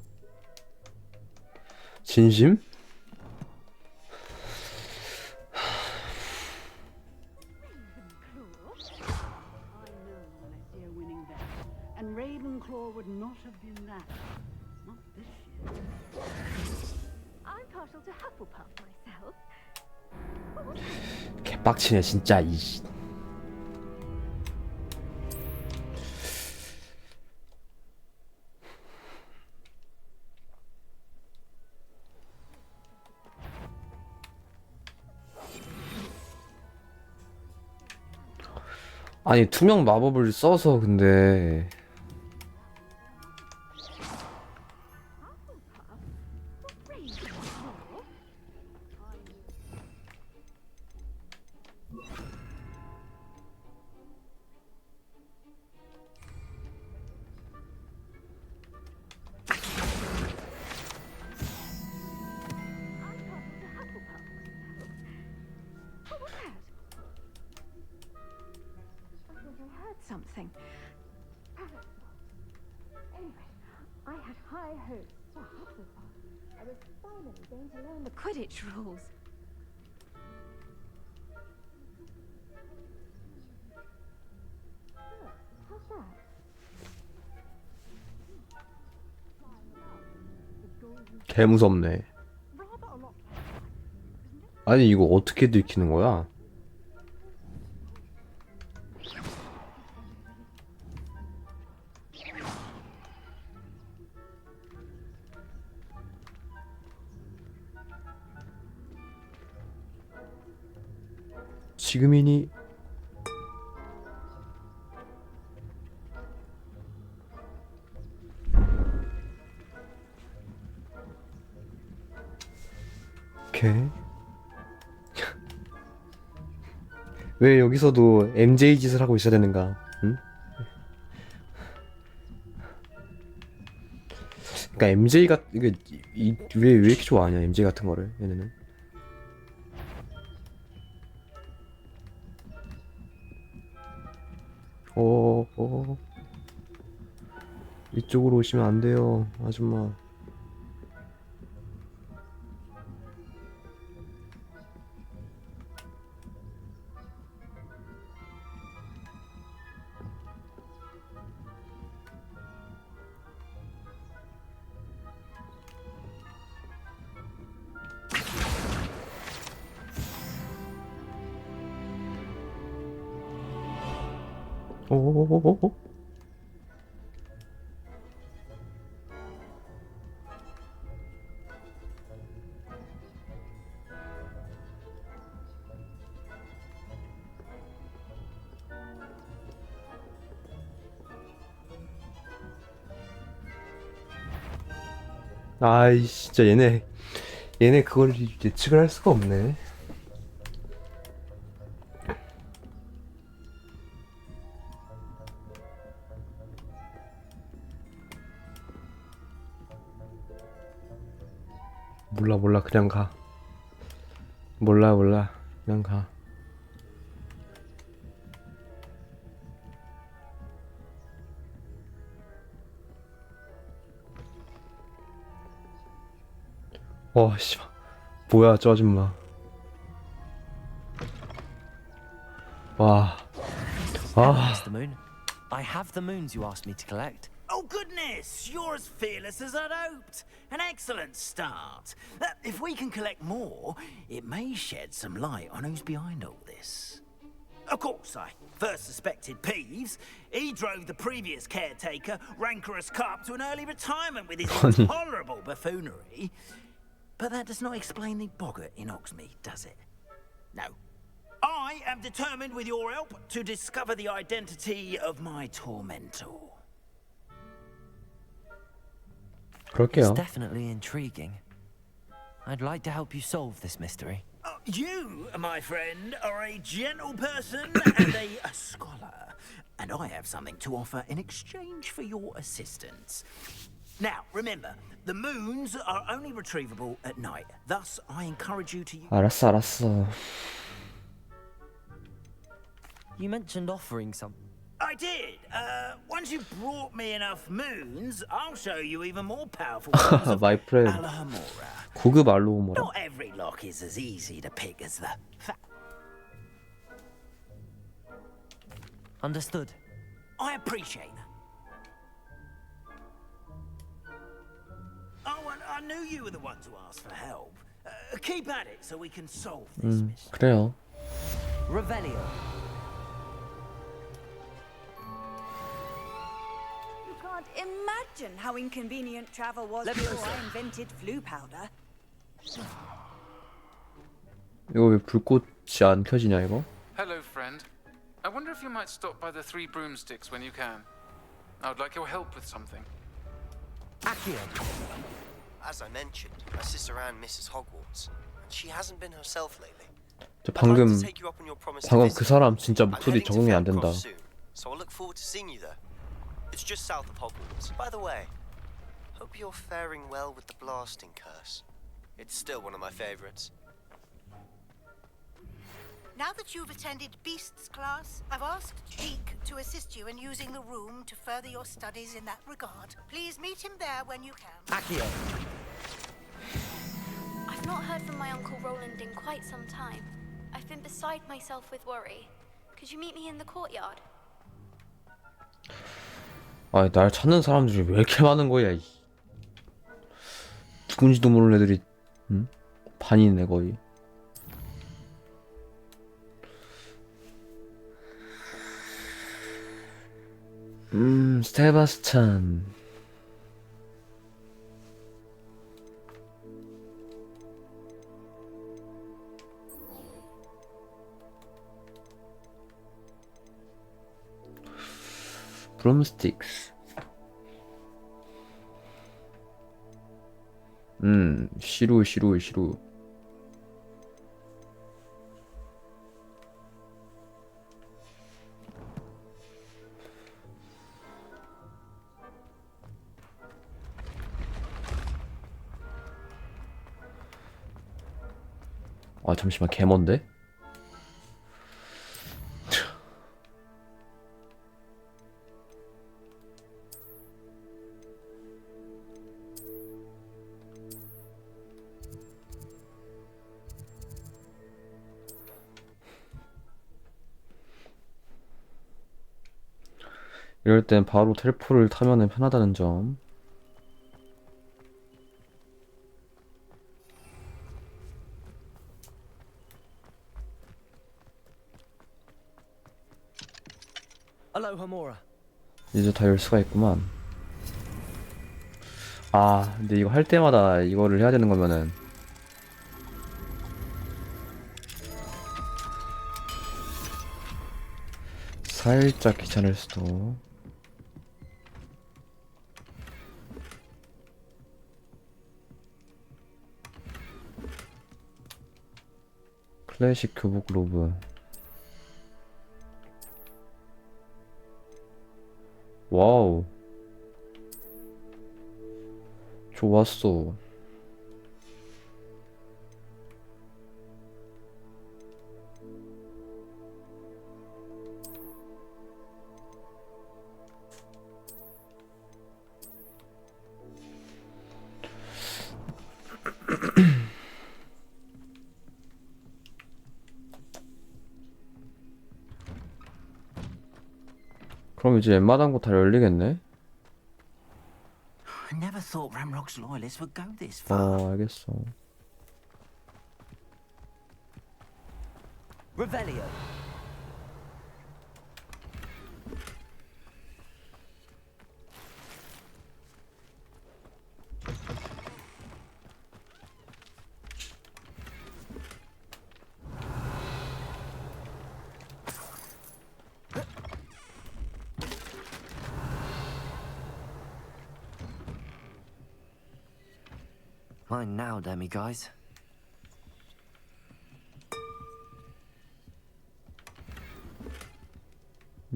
Speaker 1: 진심?
Speaker 2: And Ravenclaw would not have been that. Not this year.
Speaker 7: I'm partial to Hufflepuff myself.
Speaker 1: 개빡치네 진짜 이. 아니 투명 마법을 써서 근데
Speaker 3: Something. Anyway, I had high hopes for Hufflepuff. I was finally going to learn the Quidditch rules. Look, how's that?
Speaker 1: 개 무섭네. 아니 이거 어떻게 들키는 거야? 지금이니. 오케이. 왜 여기서도 MJ 짓을 하고 있어야 되는가? 응? 그러니까 MJ가 이게 왜 이렇게 좋아하냐? MJ 같은 거를 얘네는. 어. 이쪽으로 오시면 안 돼요, 아줌마. 어. 아이 진짜 얘네 그걸 예측을 할 수가 없네. 몰라 그냥 가. 몰라 그냥 가. 씨발 뭐야 저 아줌마. 와.
Speaker 5: Mr. Moon, I have the moons you asked me to collect.
Speaker 10: Oh, goodness! You're as fearless as I'd hoped. An excellent start. If we can collect more, it may shed some light on who's behind all this. Of course, I first suspected Peeves. He drove the previous caretaker, Rancorous Carp, to an early retirement with his intolerable buffoonery. But that does not explain the boggart in Oxmead, does it? No. I am determined, with your help, to discover the identity of my tormentor.
Speaker 5: It's
Speaker 1: 그럴게요.
Speaker 5: definitely intriguing. I'd like to help you solve this mystery.
Speaker 10: You, my friend, are a gentle person and a scholar, and I have something to offer in exchange for your assistance. Now, remember, the moons are only retrievable at night. Thus, I encourage you to use...
Speaker 1: 알았어.
Speaker 5: You mentioned offering some.
Speaker 10: I did. Once you've brought me enough moons, I'll show you even more powerful ones of
Speaker 1: My friend.
Speaker 10: Alhamora.
Speaker 1: 고급 알로모라.
Speaker 10: Not every lock is as easy to pick as the...
Speaker 5: Understood.
Speaker 10: I appreciate that. Oh, and I knew you were the one to ask for help. Keep at it so we can solve this mystery.
Speaker 1: 그래요.
Speaker 5: Revelio.
Speaker 2: You can't imagine how inconvenient travel was before I invented flu powder.
Speaker 1: 이거 왜 불꽃이 안 켜지냐 이거?
Speaker 12: Hello, friend. I wonder if you might stop by the Three Broomsticks when you can. I would like your help with something.
Speaker 5: Accio.
Speaker 13: As I mentioned, my sister Anne misses Hogwarts, and she hasn't been herself lately.
Speaker 1: 저 방금
Speaker 13: 방금
Speaker 1: 그 사람 진짜 목소리 적응이 안 된다.
Speaker 13: So I look forward to seeing you there. It's just south of Hogwarts. By the way, hope you're faring well with the blasting curse. It's still one of my favorites.
Speaker 14: Now that you've attended Beasts class, I've asked Deke to assist you in using the room to further your studies in that regard. Please meet him there when you can.
Speaker 5: Accio.
Speaker 7: I've not heard from my Uncle Roland in quite some time. I've been beside myself with worry. Could you meet me in the courtyard?
Speaker 1: 아, 날 찾는 사람들이 왜 이렇게 많은 거야? 누군지도 모르는 애들이, 응? 반이네 거의. 스테바스찬. 브롬스틱스. 시루. 아, 잠시만, 개먼데? 이럴 땐 바로 텔포를 타면은 편하다는 점.
Speaker 5: Aloha, Mora.
Speaker 1: 이제 다 열 수가 있구만. 아, 근데 이거 할 때마다 이거를 해야 되는 거면은 살짝 귀찮을 수도. 클래식 교복 로브. 와우. 좋았어. 그럼 이제 웬만한 거 다 열리겠네?
Speaker 10: I never thought Ramrock's loyalists would go this far.
Speaker 1: 알겠어.
Speaker 5: Revelio. Mine now, demi guys.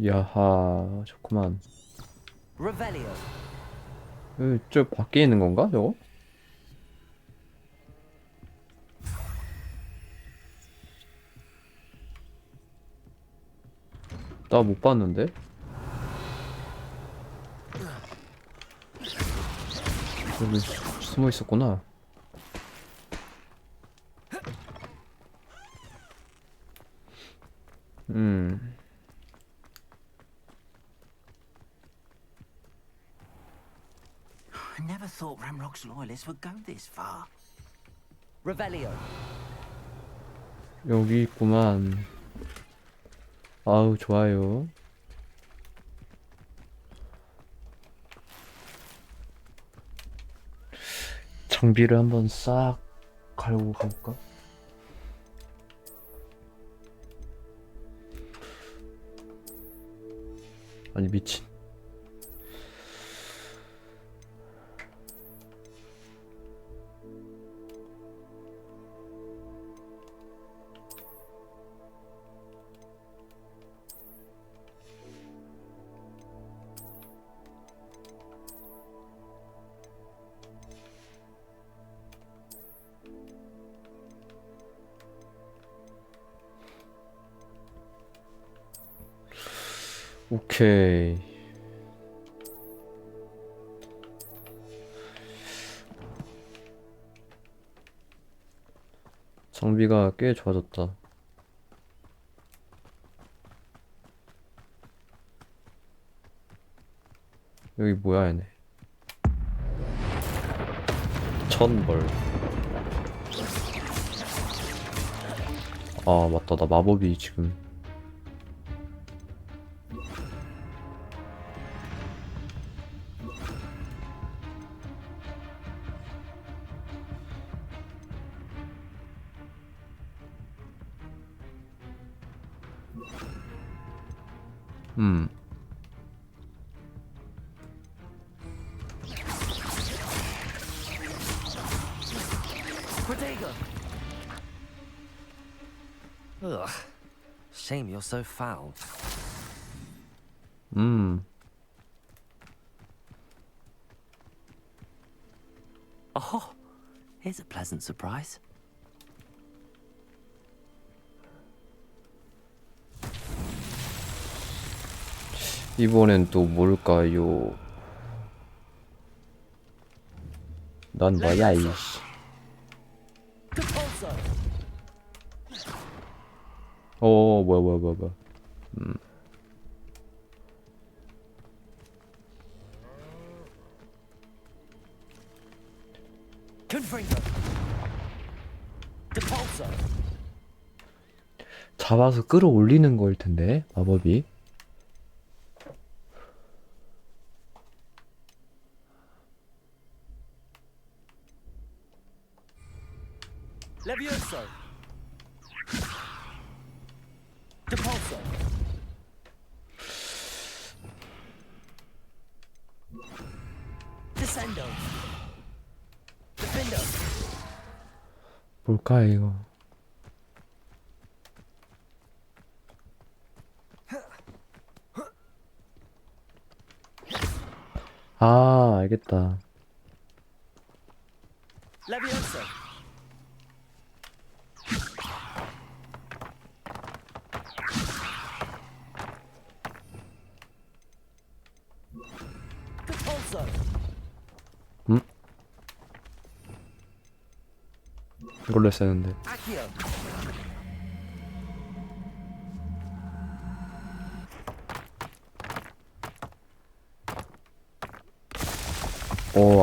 Speaker 1: 야하, 좋구만.
Speaker 5: Revelio.
Speaker 1: 저 밖에 있는 건가, 저거? 나 못 봤는데? 여기 숨어 있었구나.
Speaker 10: I never thought Ramrock's loyalists would go this far.
Speaker 5: Revelio.
Speaker 1: 여기 있구만. 아우, 좋아요. 장비를 한번 싹 갈고 가볼까? 아니, 미친. 오케이. 장비가 꽤 좋아졌다. 여기 뭐야, 얘네. 1000벌. 아, 맞다. 나 마법이 지금.
Speaker 5: Protego! Ugh. Shame you're so foul. Oh, here's a pleasant surprise.
Speaker 1: 이번엔 또 뭘까요? 넌 뭐야 이씨. 뭐야. 잡아서 끌어올리는 거일 텐데 마법이.
Speaker 5: Levioso. Depulso. Descendo. Defendo.
Speaker 1: 뭘까 이거? 아, 알겠다.
Speaker 5: Levioso. Depulso.
Speaker 1: 이걸로 했었는데.
Speaker 5: Accio.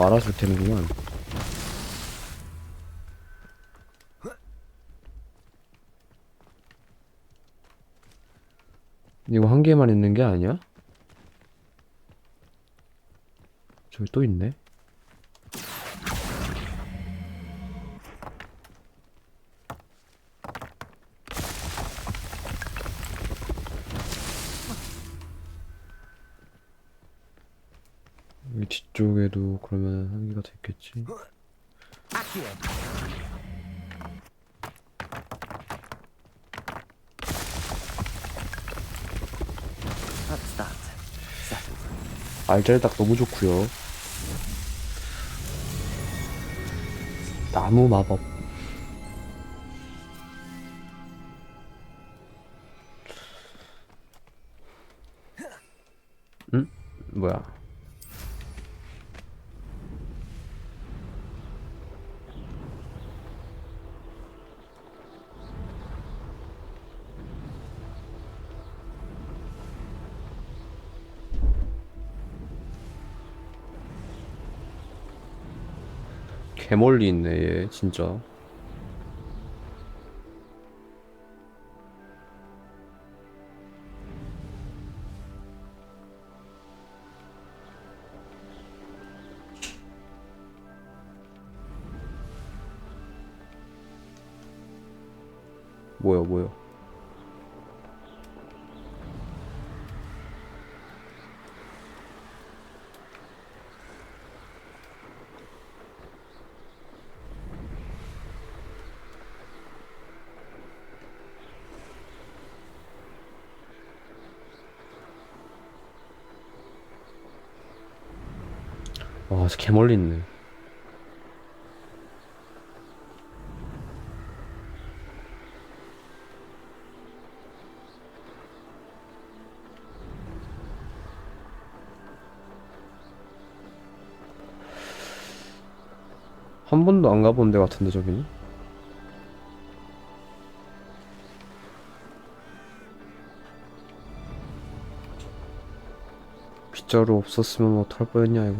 Speaker 1: 알아서 되는구만. 이거 한 개만 있는 게 아니야? 저기 또 있네. 여기 뒤쪽에도 그러면 한 개가 더 있겠지.
Speaker 5: Accio. That's that. Settled.
Speaker 1: 알잘딱 너무 좋구요. 나무 마법. 응? 뭐야? 개멀리 있네 얘 진짜. 뭐야. 와, 진짜 개멀리 있네. 한 번도 안 가본 데 같은데 저기는? 빗자루 없었으면 어떡할 뻔했냐 이거.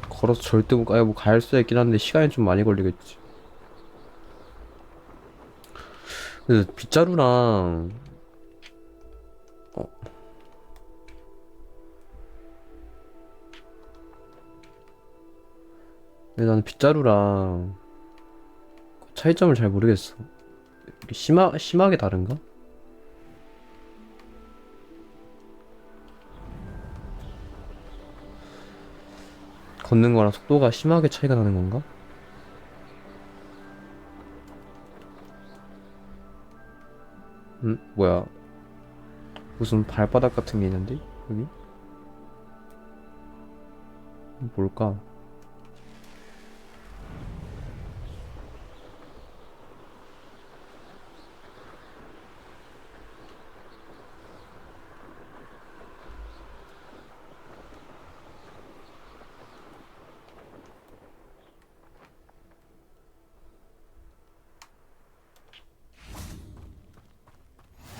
Speaker 1: 걸어서 절대 못 가요. 뭐 갈 수 있긴 한데 시간이 좀 많이 걸리겠지. 근데 빗자루랑 근데 나는 빗자루랑 차이점을 잘 모르겠어. 이게 심하게 다른가? 걷는 거랑 속도가 심하게 차이가 나는 건가? 뭐야? 무슨 발바닥 같은 게 있는데? 여기? 뭘까?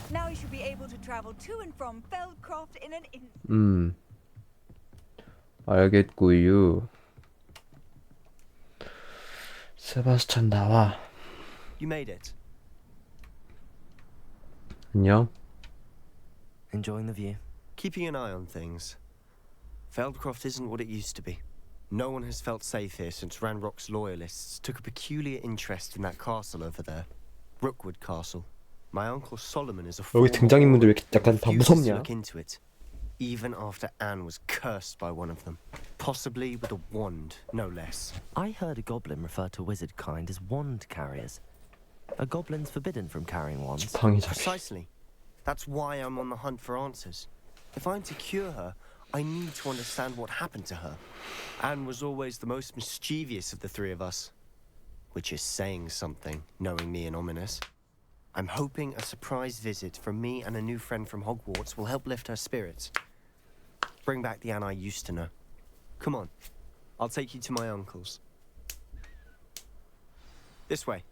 Speaker 15: Now you should be able to travel to and from Feldcroft in an instant.
Speaker 1: 알겠고요. 세바스찬 나와.
Speaker 13: You made it.
Speaker 1: 안녕.
Speaker 5: Enjoying the view?
Speaker 13: Keeping an eye on things. Feldcroft isn't what it used to be. No one has felt safe here since Ranrock's loyalists took a peculiar interest in that castle over there. Rookwood Castle. My uncle Solomon is a
Speaker 1: 여기 등장인물들 왜 이렇게 약간 다
Speaker 13: refuses to
Speaker 1: 무섭냐?
Speaker 13: look into it, even after Anne was cursed by one of them, possibly with a wand, no less.
Speaker 5: I heard a goblin refer to wizard kind as wand carriers. Are goblins forbidden from carrying wands?
Speaker 13: Precisely. That's why I'm on the hunt for answers. If I'm to cure her, I need to understand what happened to her. Anne was always the most mischievous of the three of us, which is saying something, knowing me and ominous. I'm hoping a surprise visit from me and a new friend from Hogwarts will help lift her spirits. Bring back the Anne I used to know. Come on, I'll take you to my uncle's. This way.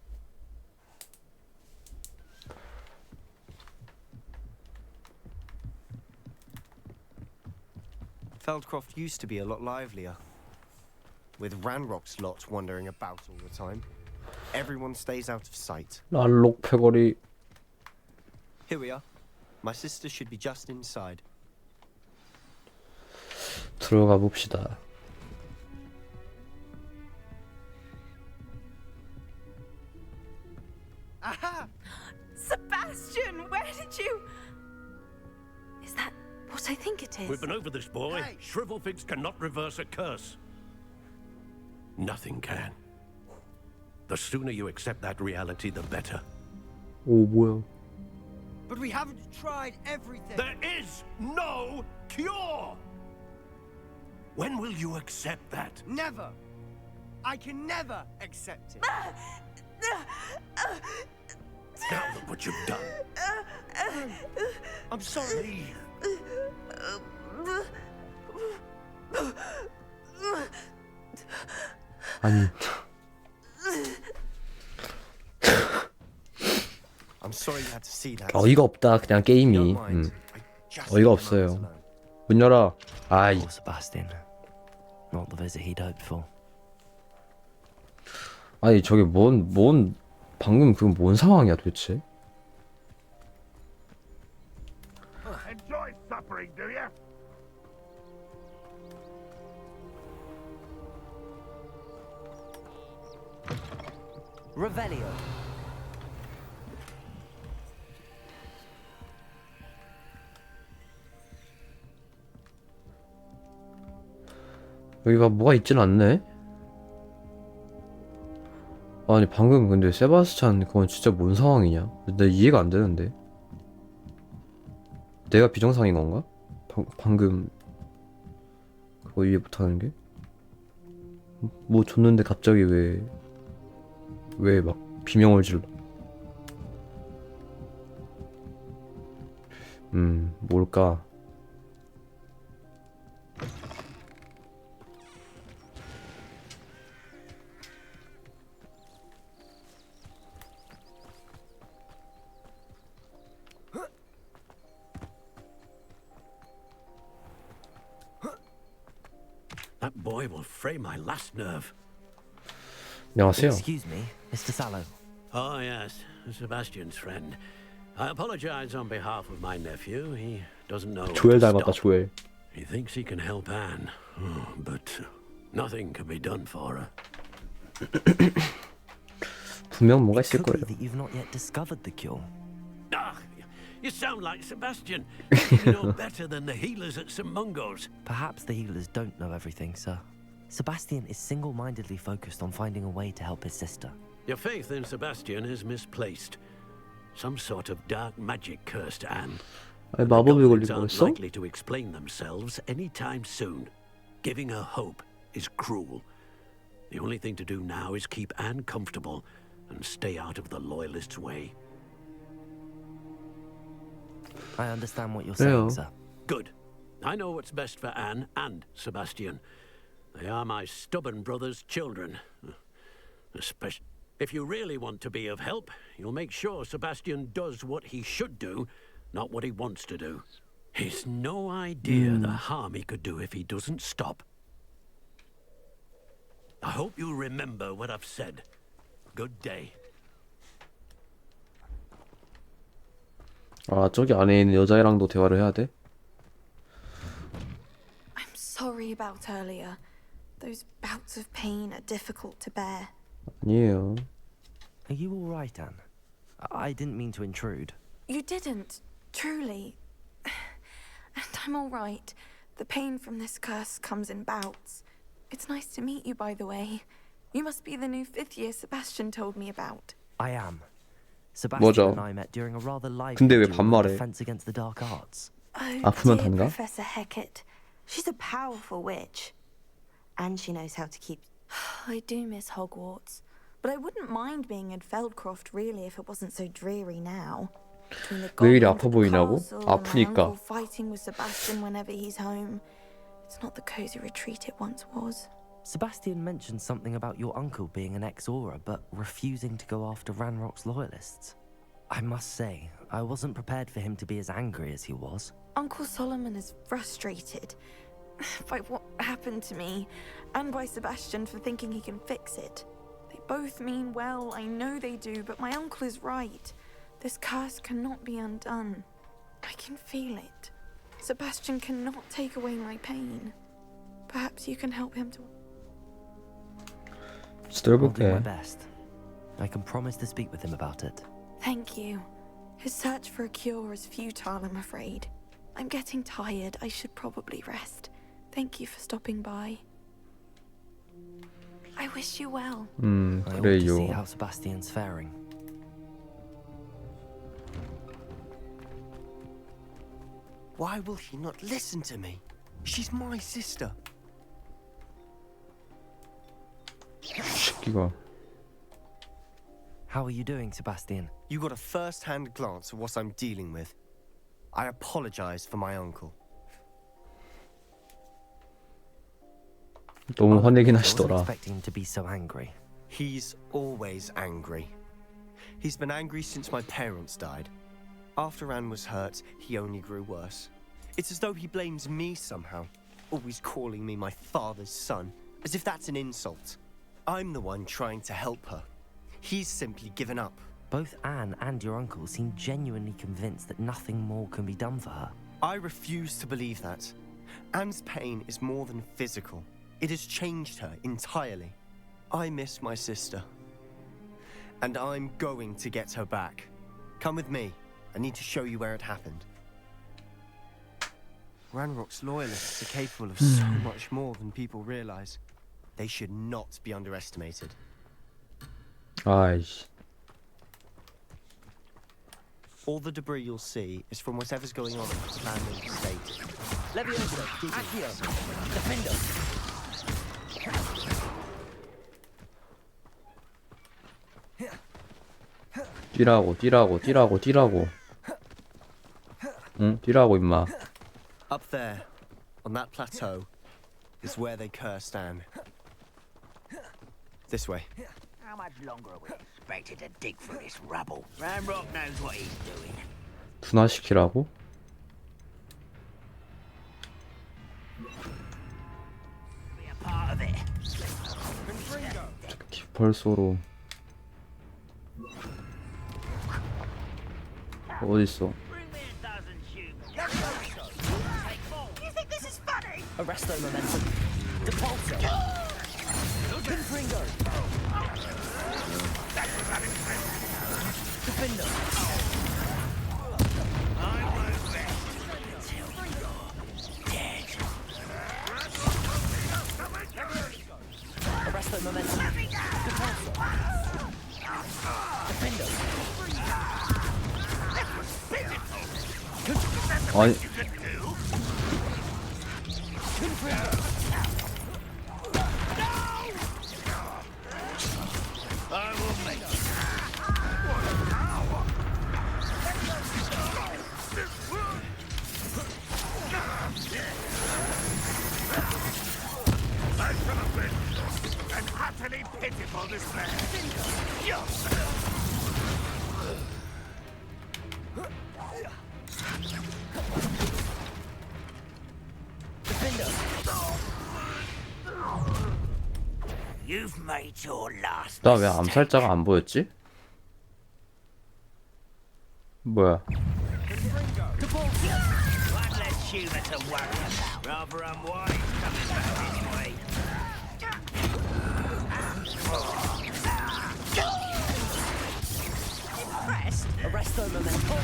Speaker 13: Feldcroft used to be a lot livelier, with Ranrock's lot wandering about all the time. Everyone stays out of sight.
Speaker 1: 알록 패거리.
Speaker 13: Here we are. My sister should be just inside.
Speaker 1: 들어가 봅시다.
Speaker 15: Aha! Sebastian, where did you... Is that what I think it is?
Speaker 16: We've been over this, boy. Shrivelfigs cannot reverse a curse. Nothing can. The sooner you accept that reality, the better.
Speaker 1: 오 뭐야?
Speaker 10: But we haven't tried everything.
Speaker 16: There is no cure! When will you accept that?
Speaker 10: Never. I can never accept it.
Speaker 16: Now look what you've done.
Speaker 10: I'm sorry.
Speaker 1: 아니.
Speaker 13: I'm sorry you had to see that.
Speaker 1: 어이가 없다 그냥 게임이. 어이가 없어요. 문 열어. 아이.
Speaker 5: Poor Sebastian. Not the visit he'd hoped for.
Speaker 1: 아니 저게 뭔 방금 그건 뭔 상황이야 도대체?
Speaker 16: Enjoy suffering, do you?
Speaker 10: Revelio.
Speaker 1: 여기가 뭐가 있진 않네? 아니 방금 근데 세바스찬 그건 진짜 뭔 상황이냐? 나 이해가 안 되는데. 내가 비정상인 건가? 방금 그거 이해 못하는 게? 뭐 줬는데 갑자기 왜 막 비명을 질러? 뭘까?
Speaker 16: That boy will fray my last nerve.
Speaker 1: 안녕하세요.
Speaker 5: Excuse me, Mr. Sallow.
Speaker 16: Oh, yes, Sebastian's friend. I apologize on behalf of my nephew. He doesn't know.
Speaker 1: 조엘 닮았다, 조엘.
Speaker 16: He thinks he can help Anne, but nothing can be done for her.
Speaker 1: 분명 뭔가 있을
Speaker 5: Could be
Speaker 1: 거예요.
Speaker 5: that you've not yet discovered the cure.
Speaker 16: Ah, you sound like Sebastian. You know better than the healers at St. Mungo's.
Speaker 5: Perhaps the healers don't know everything, sir. Sebastian is single-mindedly focused on finding a way to help his sister.
Speaker 16: Your faith in Sebastian is misplaced. Some sort of dark magic cursed Anne.
Speaker 1: 아니, 마법이 걸린
Speaker 16: Goblins aren't
Speaker 1: 거였어?
Speaker 16: likely to explain themselves anytime soon. Giving her hope is cruel. The only thing to do now is keep Anne comfortable and stay out of the Loyalists' way.
Speaker 5: I understand what you're
Speaker 1: 그래요.
Speaker 5: saying, sir.
Speaker 16: Good. I know what's best for Anne and Sebastian. They are my stubborn brother's children. Especially if you really want to be of help, you'll make sure Sebastian does what he should do, not what he wants to do. He's no idea the harm he could do if he doesn't stop. I hope you remember what I've said. Good day.
Speaker 1: 아, 저기 안에 있는 여자애랑도 대화를 해야 돼?
Speaker 15: I'm sorry about earlier. Those bouts of pain are difficult to bear.
Speaker 1: 아니에요.
Speaker 5: Are you all right, Anne? I didn't mean to intrude.
Speaker 15: You didn't, truly. And I'm all right. The pain from this curse comes in bouts. It's nice to meet you, by the way. You must be the new 5th year Sebastian told me about.
Speaker 5: I am. Sebastian
Speaker 1: 뭐죠?
Speaker 5: and I met during a rather lively
Speaker 1: 근데 왜
Speaker 5: duel in
Speaker 1: 반말해?
Speaker 5: defense against the dark arts.
Speaker 15: Oh,
Speaker 1: 아프면
Speaker 17: dear
Speaker 1: 단가?
Speaker 17: Professor Hecat. She's a powerful witch. And she knows how to keep...
Speaker 15: I do miss Hogwarts. But I wouldn't mind being in Feldcroft, really, if it wasn't so dreary now. Between the
Speaker 1: 왜 이리
Speaker 15: goblins
Speaker 1: 아파
Speaker 15: at the
Speaker 1: 보이냐고?
Speaker 15: castle and my
Speaker 1: 아프니까.
Speaker 15: uncle fighting with Sebastian whenever he's home. It's not the cozy retreat it once was.
Speaker 5: Sebastian mentioned something about your uncle being an ex-Auror, but refusing to go after Ranrock's loyalists. I must say, I wasn't prepared for him to be as angry as he was.
Speaker 15: Uncle Solomon is frustrated by what happened to me, and by Sebastian for thinking he can fix it. They both mean well, I know they do, but my uncle is right. This curse cannot be undone. I can feel it. Sebastian cannot take away my pain. Perhaps you can help him to...
Speaker 5: I'll do my
Speaker 1: 들어볼게.
Speaker 5: best. I can promise to speak with him about it.
Speaker 15: Thank you. His search for a cure is futile, I'm afraid. I'm getting tired. I should probably rest. Thank you for stopping by. I wish you well.
Speaker 5: I ought to see
Speaker 1: 그래요.
Speaker 5: how Sebastian's faring.
Speaker 13: Why will he not listen to me? She's my sister.
Speaker 1: 새끼가.
Speaker 5: How are you doing, Sebastian?
Speaker 13: You got a first-hand glance at what I'm dealing with. I apologize for my uncle.
Speaker 1: 너무 화내긴
Speaker 5: I wasn't
Speaker 1: 하시더라.
Speaker 5: expecting him to be so angry.
Speaker 13: He's always angry. He's been angry since my parents died. After Anne was hurt, he only grew worse. It's as though he blames me somehow, always calling me my father's son, as if that's an insult. I'm the one trying to help her. He's simply given up.
Speaker 5: Both Anne and your uncle seem genuinely convinced that nothing more can be done for her.
Speaker 13: I refuse to believe that. Anne's pain is more than physical. It has changed her entirely. I miss my sister. And I'm going to get her back. Come with me. I need to show you where it happened. Ranrock's loyalists are capable of so much more than people realize. They should not be underestimated.
Speaker 1: 아이씨.
Speaker 13: All the debris you'll see is from whatever's going on in the abandoned estate.
Speaker 5: Leviosa, Accio, Defendo.
Speaker 1: 뛰라고. 응? 뛰라고 임마.
Speaker 13: Up there, on that plateau, is where they cursed Anne. This way.
Speaker 10: How much longer are we expected to dig through this rubble? Ranrock knows what he's doing.
Speaker 1: 분화시키라고?
Speaker 10: Be a part of it.
Speaker 1: 벌써로. 어딨어?
Speaker 14: You think this is funny?
Speaker 5: Arresto momentum. Depulso. Confringo. Defendo. Arresto momentum. Defender.
Speaker 1: 아니
Speaker 8: An utterly pitiful display.
Speaker 10: You've made your last.
Speaker 1: 나 왜 암살자가 안 보였지? 뭐야?
Speaker 10: One less humour to worry about. Rather unwise coming back this way.
Speaker 5: Impressed? Arresto momentum.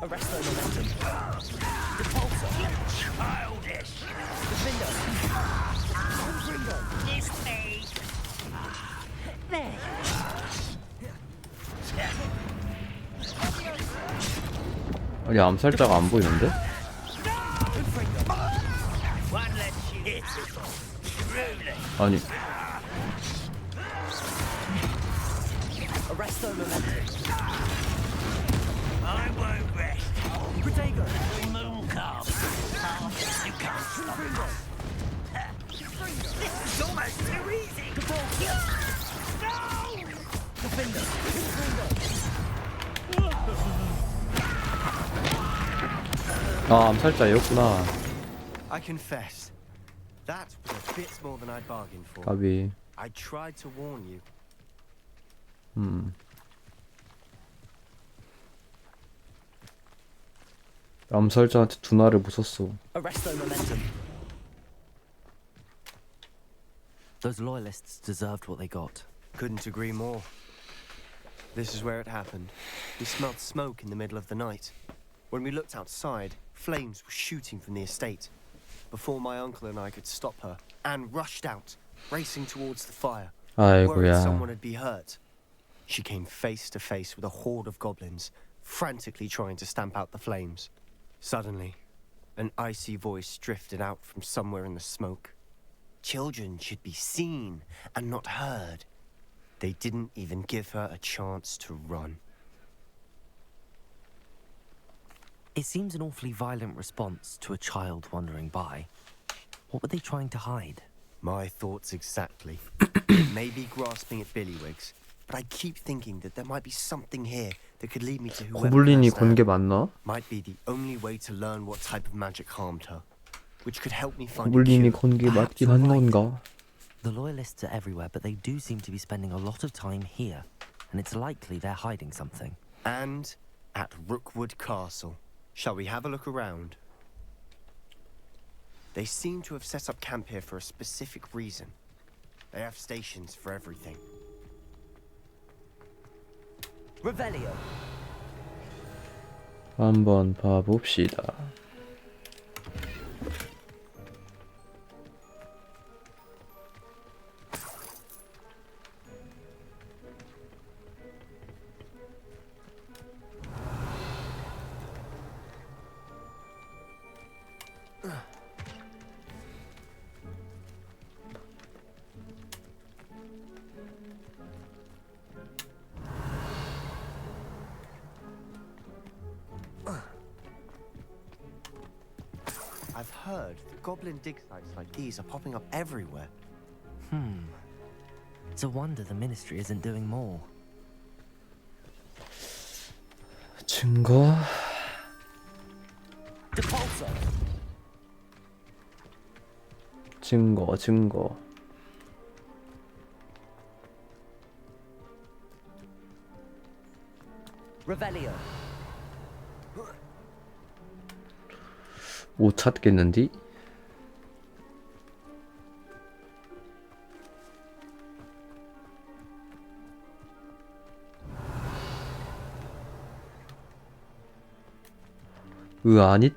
Speaker 5: Arresto momentum. Repulsor.
Speaker 10: Childish.
Speaker 5: Defender.
Speaker 10: It's me.
Speaker 5: There.
Speaker 1: 아니 암살자가 안 보이는데?
Speaker 10: One less hit. Truly.
Speaker 1: 아니
Speaker 5: Arresto momentum.
Speaker 10: I won't rest.
Speaker 5: Protego.
Speaker 10: Moon calf. You can't stop it. This is almost too easy. No!
Speaker 5: Defender.
Speaker 1: 아 암살자였구나.
Speaker 13: I confess, that was a bit more than I'd bargained for.
Speaker 1: 까비.
Speaker 13: I tried to warn you.
Speaker 1: 암살자한테 두나를 부쉈어.
Speaker 5: Arresto momentum. Those loyalists deserved what they got.
Speaker 13: Couldn't agree more. This is where it happened. We smelled smoke in the middle of the night. When we looked outside, flames were shooting from the estate. Before my uncle and I could stop her, Anne rushed out, racing towards the fire. Worried
Speaker 1: 아이고야.
Speaker 13: someone would be hurt. She came face to face with a horde of goblins, frantically trying to stamp out the flames. Suddenly, an icy voice drifted out from somewhere in the smoke. Children should be seen and not heard. They didn't even give her a chance to run.
Speaker 5: It seems an awfully violent response to a child wandering by. What were they trying to hide?
Speaker 13: My thoughts exactly. Maybe grasping at Billywigs, but I keep thinking that there might be something here that could lead me to whoever
Speaker 1: 고블린이
Speaker 13: has
Speaker 1: 건 게
Speaker 13: that.
Speaker 1: 맞나?
Speaker 13: Might be the only way to learn what type of magic harmed her, which could help me find a
Speaker 1: 고블린이
Speaker 13: cure.
Speaker 1: 건 게 맞긴 한 건가?
Speaker 5: The loyalists are everywhere, but they do seem to be spending a lot of time here, and it's likely they're hiding something.
Speaker 13: And at Rookwood Castle. Shall we have a look around? They seem to have set up camp here for a specific reason. They have stations for everything.
Speaker 5: Revelio.
Speaker 1: 한번 봐봅시다.
Speaker 13: I've heard that goblin dig sites like these are popping up everywhere.
Speaker 5: It's a wonder the ministry isn't doing more.
Speaker 1: 증거?
Speaker 5: Depulso.
Speaker 1: 증거.
Speaker 5: Revelio.
Speaker 1: 못 찾겠는디? 아니?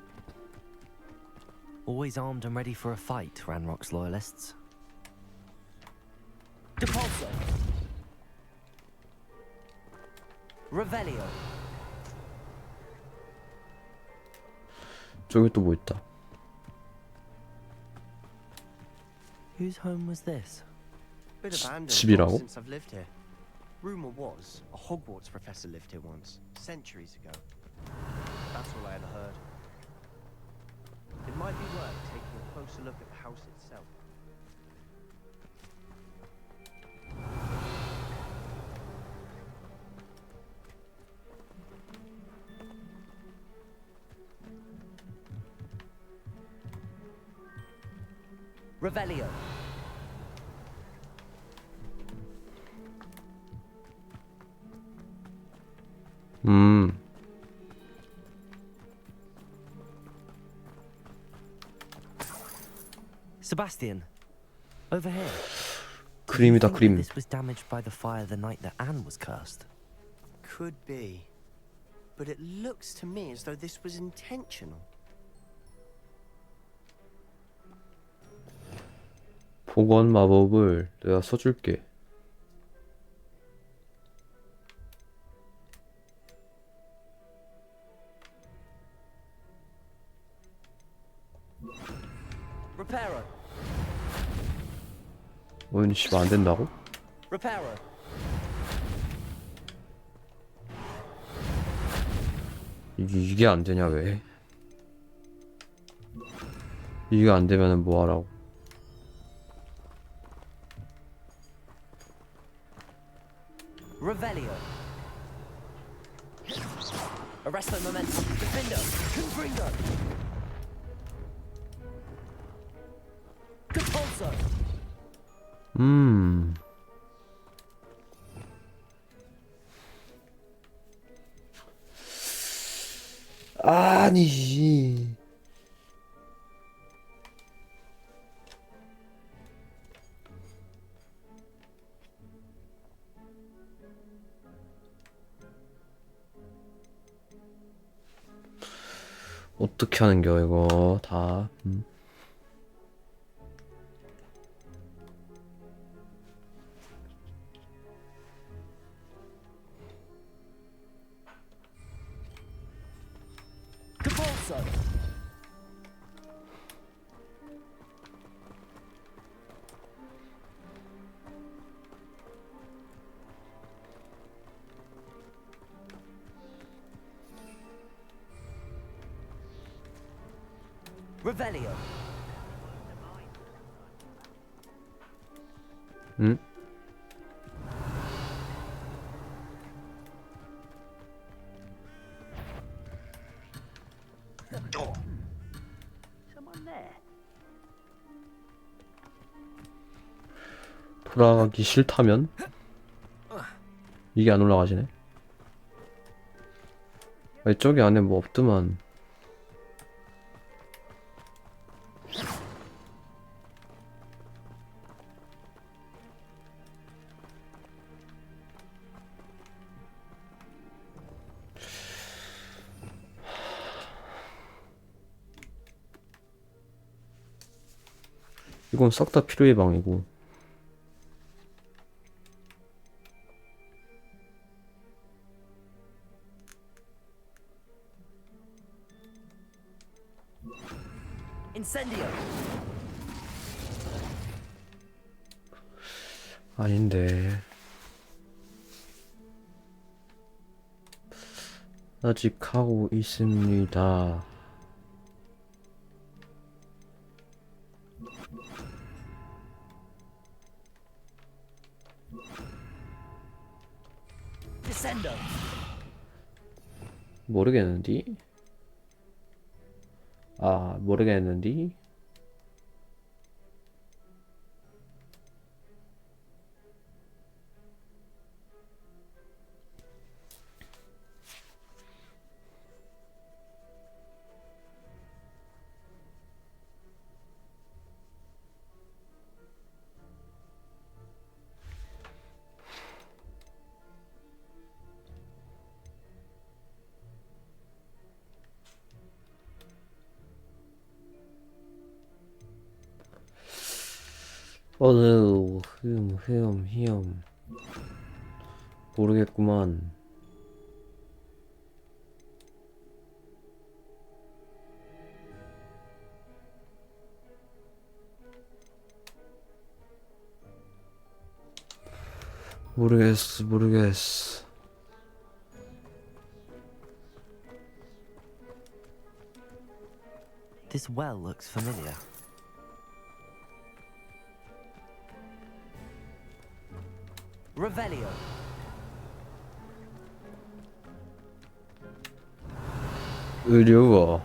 Speaker 5: always armed and ready for a fight, Ranrock's loyalists. Depulso. Revelio.
Speaker 1: 저기 또 뭐 있다.
Speaker 5: Whose home was this?
Speaker 13: Bit abandoned
Speaker 1: 집이라고?
Speaker 13: since I've lived here. Rumor was a Hogwarts professor lived here once, centuries ago. That's all I ever heard. It might be worth taking a closer look at the house itself.
Speaker 5: Revelio. Sebastian, over here.
Speaker 1: 그림이다,
Speaker 5: Do you think
Speaker 1: 그림.
Speaker 5: this was damaged by the fire the night that Anne was cursed?
Speaker 13: Could be. But it looks to me as though this was intentional.
Speaker 1: 복원 마법을 내가 써줄게.
Speaker 5: Reparo.
Speaker 1: 오늘 씨발 안 된다고?
Speaker 5: Reparo.
Speaker 1: 이게 안 되냐 왜? 이게 안 되면은 뭐 하라고?
Speaker 5: Revelio. Arresto momentum. Defender. Confringo. Depulso.
Speaker 1: 아니지. 어떻게 하는겨 이거 다.
Speaker 5: Depulso. Revelio.
Speaker 1: 응?
Speaker 10: Someone there?
Speaker 1: 돌아가기 싫다면? 이게 안 올라가지네. 아니 저기 안에 뭐 없더만. 이건 싹 다 필요해 방이고.
Speaker 5: Incendio.
Speaker 1: 아닌데. 아직 하고 있습니다.
Speaker 5: Descendo.
Speaker 1: 모르겠는디? 아, 모르겠는디? 어우, 히엄. 모르겠구만. 모르겠어.
Speaker 5: This well looks familiar. Revelio.
Speaker 1: 어려워.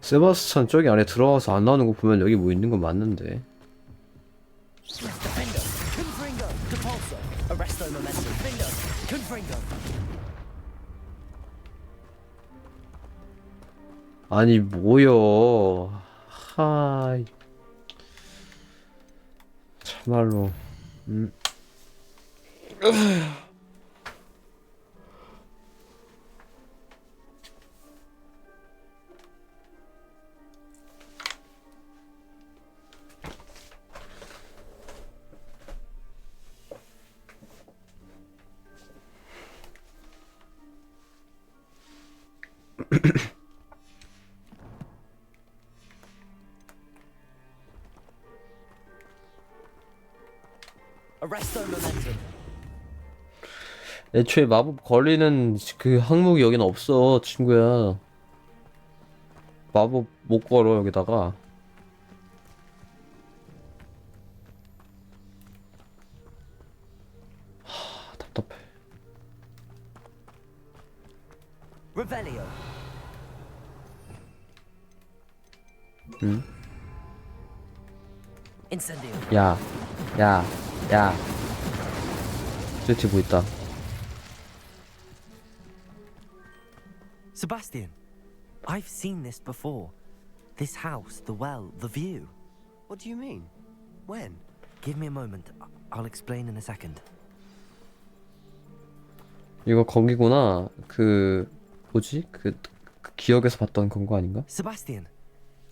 Speaker 1: 세바스찬 저기 안에 들어가서 안 나오는 거 보면 여기 뭐 있는 거 맞는데. 아니 뭐여. 하이. 참말로. 애초에 마법 걸리는 그 항목이 여기는 없어, 친구야. 마법 못 걸어 여기다가. 답답해.
Speaker 5: Revelio.
Speaker 1: 응?
Speaker 5: Incendio.
Speaker 1: 야. 저 뒤에 뭐 있다.
Speaker 5: Sebastian, I've seen this before. This house, the well, the view.
Speaker 13: What do you mean? When?
Speaker 5: Give me a moment. I'll explain in a second.
Speaker 1: 이거 거기구나. 뭐지? 그 기억에서 봤던 거 아닌가?
Speaker 5: Sebastian,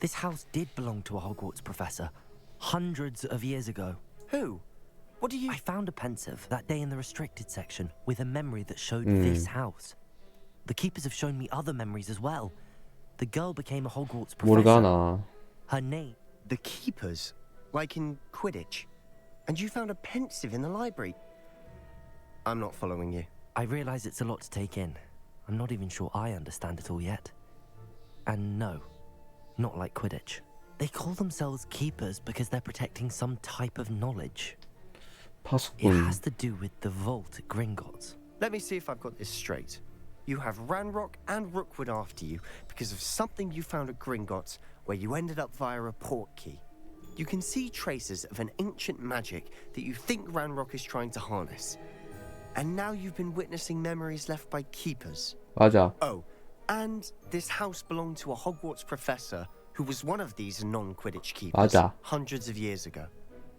Speaker 5: this house did belong to a Hogwarts professor hundreds of years ago.
Speaker 13: Who? What do you...
Speaker 5: I found a pensive that day in the restricted section with a memory that showed this house. The keepers have shown me other memories as well. The girl became a Hogwarts professor.
Speaker 1: 모르가나.
Speaker 5: Her name...
Speaker 13: The keepers? Like in Quidditch? And you found a pensive in the library? I'm not following you.
Speaker 5: I realize it's a lot to take in. I'm not even sure I understand it all yet. And no, not like Quidditch. They call themselves keepers because they're protecting some type of knowledge. It has to do with the vault at Gringotts.
Speaker 13: Let me see if I've got this straight. You have Ranrock and Rookwood after you because of something you found at Gringotts where you ended up via a portkey. You can see traces of an ancient magic that you think Ranrock is trying to harness. And now you've been witnessing memories left by keepers.
Speaker 1: 맞아.
Speaker 13: Oh, and this house belonged to a Hogwarts professor who was one of these non-Quidditch keepers
Speaker 1: 맞아.
Speaker 13: hundreds of years ago.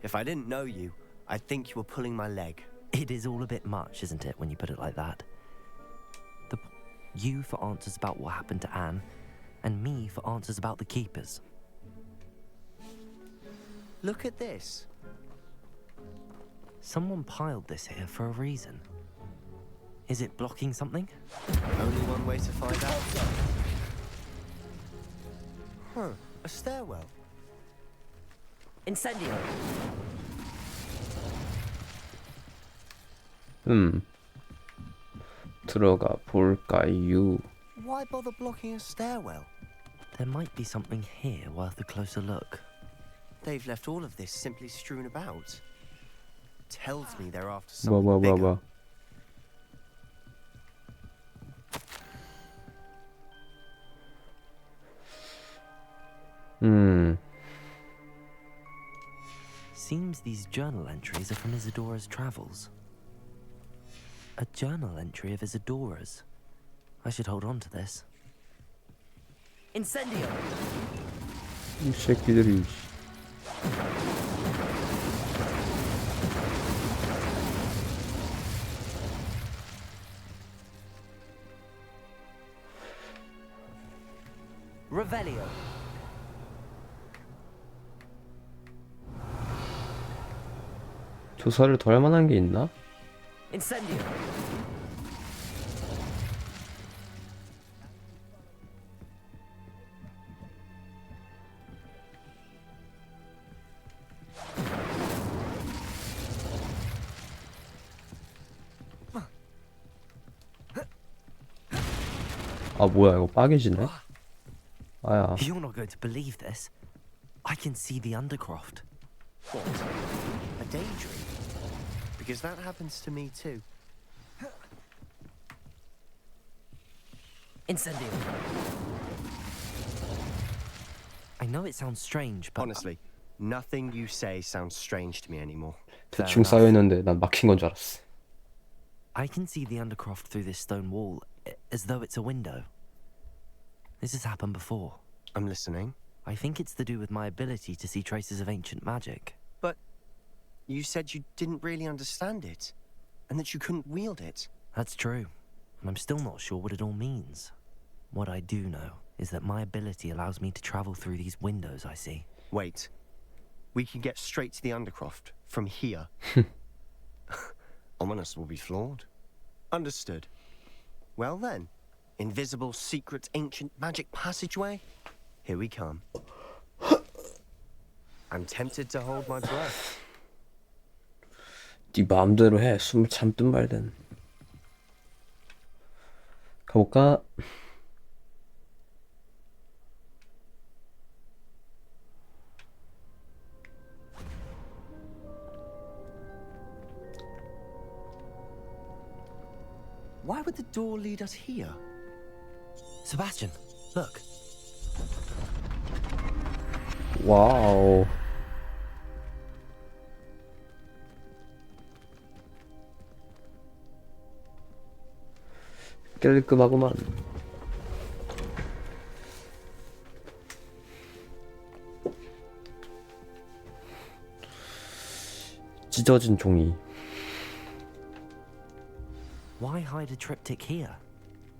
Speaker 13: If I didn't know you, I'd think you were pulling my leg.
Speaker 5: It is all a bit much, isn't it, when you put it like that? You for answers about what happened to Anne, and me for answers about the keepers.
Speaker 13: Look at this.
Speaker 5: Someone piled this here for a reason. Is it blocking something?
Speaker 13: Only one way to find out. Huh, a stairwell.
Speaker 5: Incendio.
Speaker 1: 들어가 볼까요?
Speaker 13: Why bother blocking a stairwell?
Speaker 5: There might be something here worth a closer look.
Speaker 13: They've left all of this simply strewn about. Tells me they're after something bigger.
Speaker 5: Seems these journal entries are from Isadora's travels. A journal entry of Isadora's. I should hold on to this. Incendio!
Speaker 1: 이 새끼들이.
Speaker 5: Revelio.
Speaker 1: 조사를 더 할 만한 게 있나?
Speaker 5: Incendio.
Speaker 1: 아 뭐야 이거 빠개지네? 아야.
Speaker 5: You're not going to believe this. I can see the Undercroft.
Speaker 13: What? A daydream? Because that happens to me too.
Speaker 5: Incendio. I know it sounds strange, but
Speaker 13: honestly, nothing you say sounds strange to me anymore.
Speaker 1: 대충 쌓여있는데 난 막힌 건 줄 알았어.
Speaker 5: I can see the Undercroft through this stone wall, as though it's a window. This has happened before.
Speaker 13: I'm listening.
Speaker 5: I think it's to do with my ability to see traces of ancient magic.
Speaker 13: But you said you didn't really understand it, and that you couldn't wield it.
Speaker 5: That's true, and I'm still not sure what it all means. What I do know is that my ability allows me to travel through these windows I see.
Speaker 13: Wait. We can get straight to the Undercroft from here. Ominous will be flawed. Understood. Well then, invisible, secret, ancient magic passageway? Here we come. I'm tempted to hold my breath.
Speaker 1: 네 마음대로 해. 숨을 참든 말든. 가볼까?
Speaker 13: Why would the door lead us here?
Speaker 5: Sebastian, look.
Speaker 1: 와우. 깔끔하구만. 찢어진 종이.
Speaker 5: Why hide a triptych here?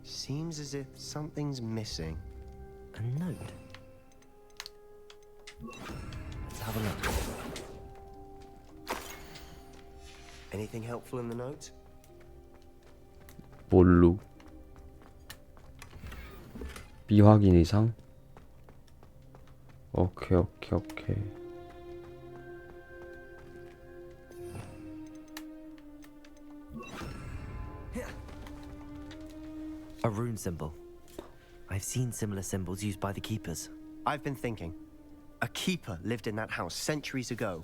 Speaker 13: Seems as if something's missing.
Speaker 5: A note. Let's have a look.
Speaker 13: Anything helpful in the note?
Speaker 1: 뭘로? 미확인 이상? 오케이.
Speaker 5: A rune symbol. I've seen similar symbols used by the keepers.
Speaker 13: I've been thinking. A keeper lived in that house centuries ago,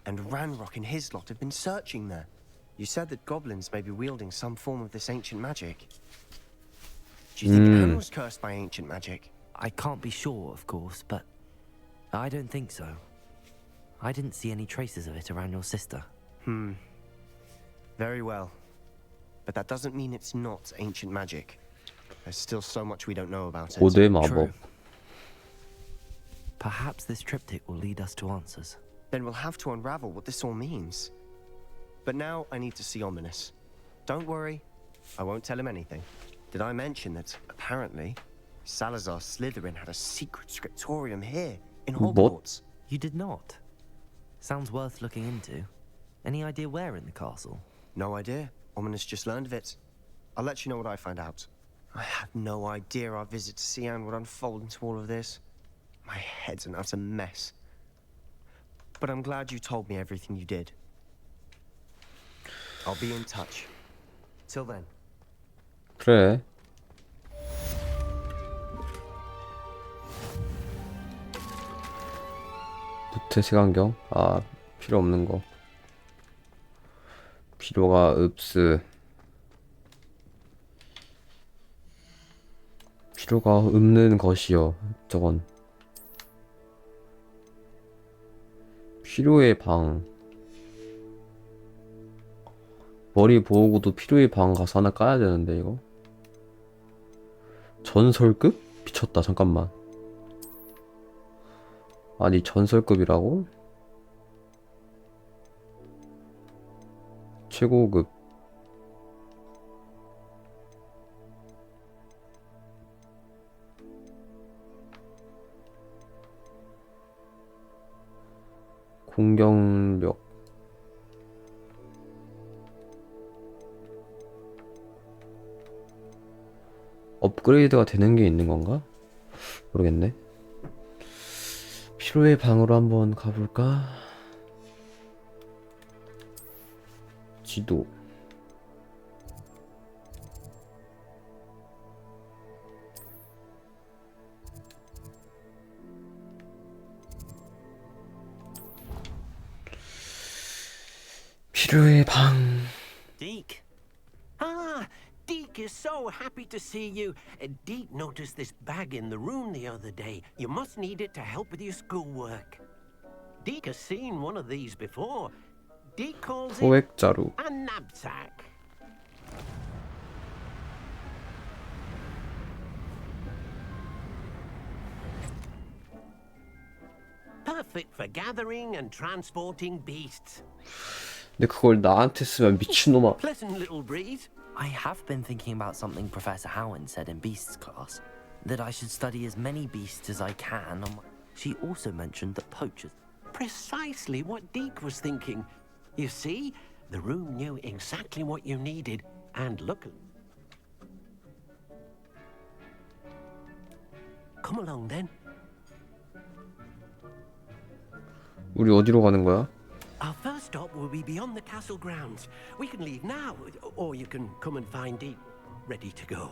Speaker 13: and Ranrock and his lot have been searching there. You said that goblins may be wielding some form of this ancient magic. Do you think Anne was cursed by ancient magic?
Speaker 5: I can't be sure, of course, but I don't think so. I didn't see any traces of it around your sister.
Speaker 13: Very well. But that doesn't mean it's not ancient magic. There's still so much we don't know about it.
Speaker 1: 고대 마법.
Speaker 5: True. Perhaps this triptych will lead us to answers.
Speaker 13: Then we'll have to unravel what this all means. But now I need to see Ominous. Don't worry, I won't tell him anything. Did I mention that, apparently, Salazar Slytherin had a secret scriptorium here, in Hogwarts?
Speaker 5: You did not? Sounds worth looking into. Any idea where in the castle?
Speaker 13: No idea. Ominous just learned of it. I'll let you know what I find out. I had no idea our visit to Cian would unfold into all of this. My head's an utter mess. But I'm glad you told me everything you did. I'll be in touch. Till then.
Speaker 1: 그래. 무태 색안경? 아, 필요 없는 거. 필요가 없으. 필요가 없는 것이요. 저건. 필요의 방. 머리 보호구도 필요의 방 가서 하나 까야 되는데 이거. 전설급? 미쳤다. 잠깐만. 아니 전설급이라고? 최고급. 공격력. 업그레이드가 되는 게 있는 건가? 모르겠네. 피로의 방으로 한번 가볼까? 지도. 피로의 방.
Speaker 18: Deke. Ah, Deke is so happy to see you. Deke noticed this bag in the room the other day. You must need it to help with your schoolwork. Deke has seen one of these before. Deke calls it
Speaker 1: 소액자루.
Speaker 18: a knapsack. Perfect for gathering and transporting beasts.
Speaker 1: 근데 그걸 나한테 쓰면 미친놈아.
Speaker 18: Pleasant little breeze.
Speaker 5: I have been thinking about something Professor Howen said in Beasts class, that I should study as many beasts as I can. She also mentioned that poachers...
Speaker 18: Precisely what Deke was thinking. You see, the room knew exactly what you needed, and look. Come along then.
Speaker 1: 우리 어디로 가는 거야?
Speaker 18: Our first stop will be beyond the castle grounds. We can leave now, or you can come and find Deke ready to go.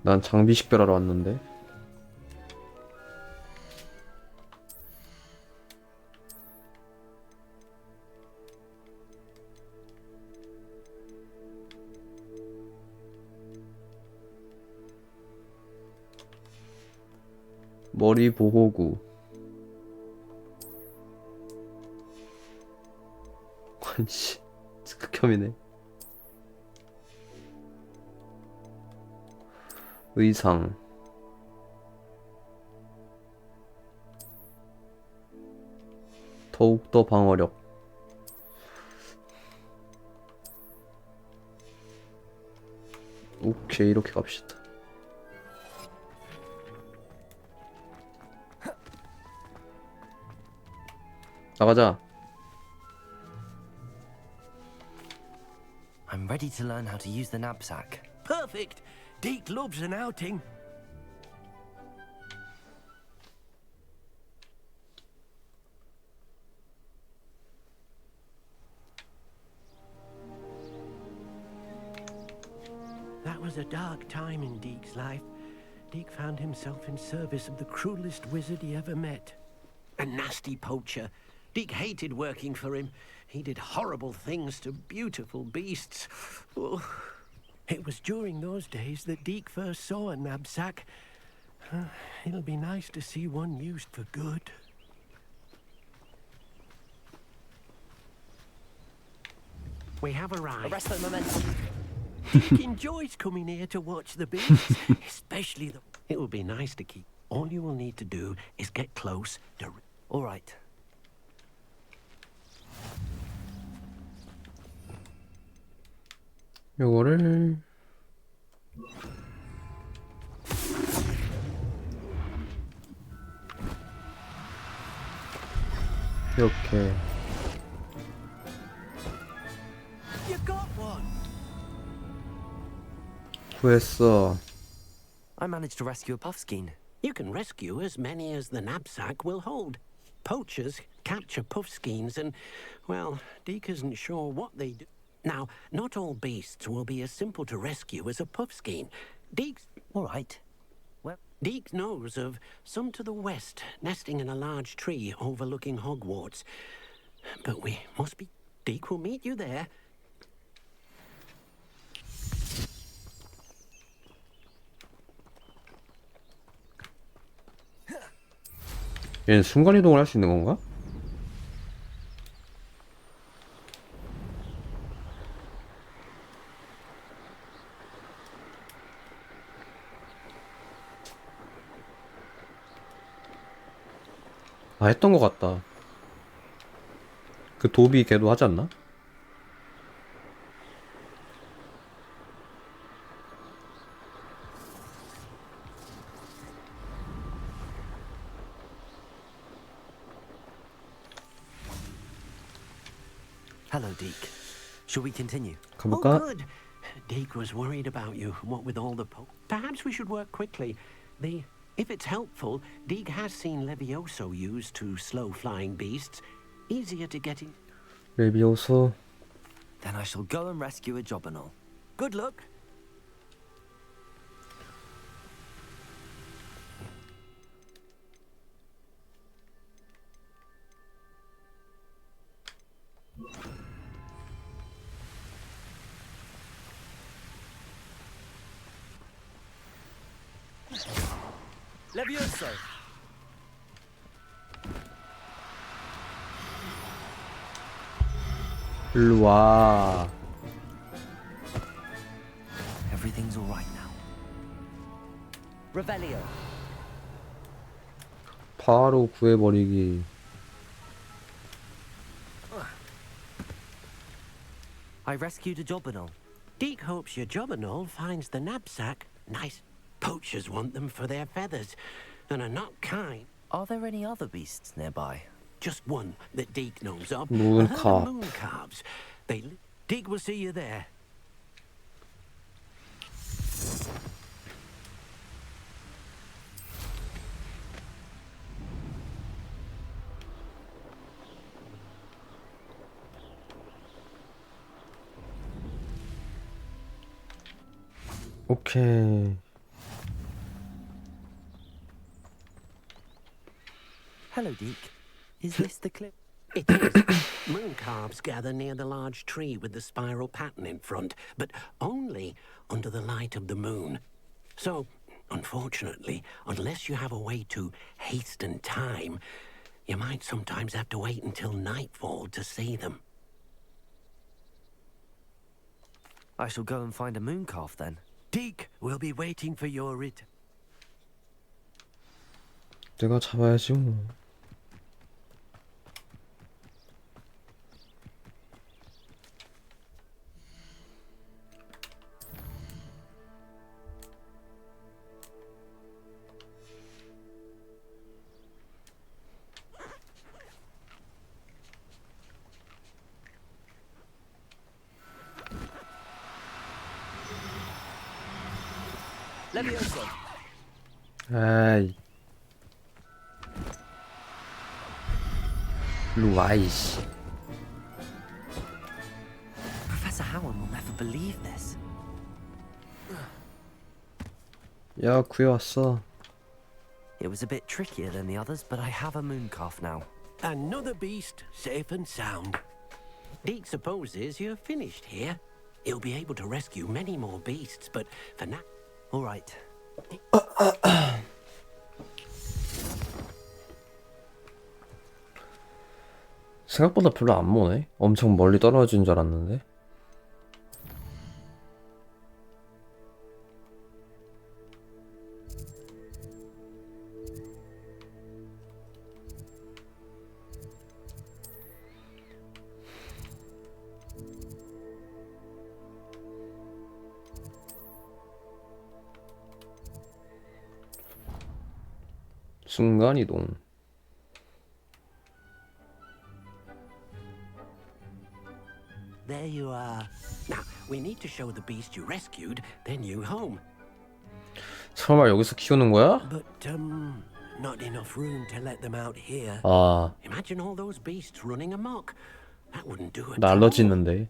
Speaker 1: 난 장비 식별하러 왔는데. 머리 보호구. 관시 극혐이네. 의상. 더욱더 방어력. 오케이, 이렇게 갑시다. 나가자.
Speaker 5: I'm ready to learn how to use the knapsack.
Speaker 18: Perfect. Deke loves an outing. That was a dark time in Deke's life. Deke found himself in service of the cruelest wizard he ever met. A nasty poacher. Deke hated working for him. He did horrible things to beautiful beasts. Oh. It was during those days that Deke first saw a knapsack. It'll be nice to see one used for good. We have arrived.
Speaker 5: Arresto momentum.
Speaker 18: Deke enjoys coming here to watch the beasts, especially the... It will be nice to keep. All you will need to do is get close to...
Speaker 5: All right.
Speaker 1: 요거를 이렇게.
Speaker 18: You got one.
Speaker 1: 구했어.
Speaker 5: I managed to rescue a puffskein.
Speaker 18: You can rescue as many as the knapsack will hold. Poachers capture puffskeins and, well, Deke isn't sure what they do. Now, not all beasts will be as simple to rescue as a puffskein. Deke's...
Speaker 5: All right.
Speaker 18: Well, Deke knows of some to the west, nesting in a large tree overlooking Hogwarts. But we must be... Deke will meet you there.
Speaker 1: 얘는 순간이동을 할 수 있는 건가? 아, 했던 것 같다. 그 도비 걔도 하지 않나?
Speaker 5: Hello, Deke. Shall we continue?
Speaker 1: 가볼까?
Speaker 18: Oh, good. Deke was worried about you, what with all the Perhaps we should work quickly. If it's helpful, Deke has seen Levioso used to slow flying beasts. Easier to get in.
Speaker 1: 레비오소.
Speaker 5: Then I shall go and rescue a Jobberknoll. Good luck. Levioso.
Speaker 1: 일로 와.
Speaker 5: Everything's all right now. Revelio.
Speaker 1: 바로 구해버리기.
Speaker 5: I rescued a Jobberknoll.
Speaker 18: Deke hopes your Jobberknoll finds the knapsack. Nice. Poachers want them for their feathers, and are not kind.
Speaker 5: Are there any other beasts nearby?
Speaker 18: Just one that Deke knows of.
Speaker 1: Moon
Speaker 18: A herd
Speaker 1: calf.
Speaker 18: of moon calves. Deke will see you there.
Speaker 1: 오케이.
Speaker 5: Hello, Deke. Is this the clip?
Speaker 18: It is. Moon calves gather near the large tree with the spiral pattern in front, but only under the light of the moon. So, unfortunately, unless you have a way to hasten time, you might sometimes have to wait until nightfall to see them.
Speaker 5: I shall go and find a moon calf then.
Speaker 18: Deke will be waiting for your return.
Speaker 1: 내가 잡아야지 뭐.
Speaker 5: Levioso.
Speaker 1: 아이. 일로 와 이씨.
Speaker 5: Professor Howard will never believe this.
Speaker 1: 야 구해왔어.
Speaker 5: It was a bit trickier than the others, but I have a moon calf now.
Speaker 18: Another beast, safe and sound. Deke supposes you're finished here. He'll be able to rescue many more beasts, but for now...
Speaker 5: All right.
Speaker 1: 생각보다 별로 안 머네. 엄청 멀리 떨어진 줄 알았는데. 순간이동.
Speaker 18: There you are. Now, we need to show the beast you rescued their new home.
Speaker 1: 설마 여기서 키우는 거야?
Speaker 18: But, not enough room to let them out here.
Speaker 1: 아,
Speaker 18: Imagine all those beasts running amok. That wouldn't do it.
Speaker 1: 나 알러지 있는데.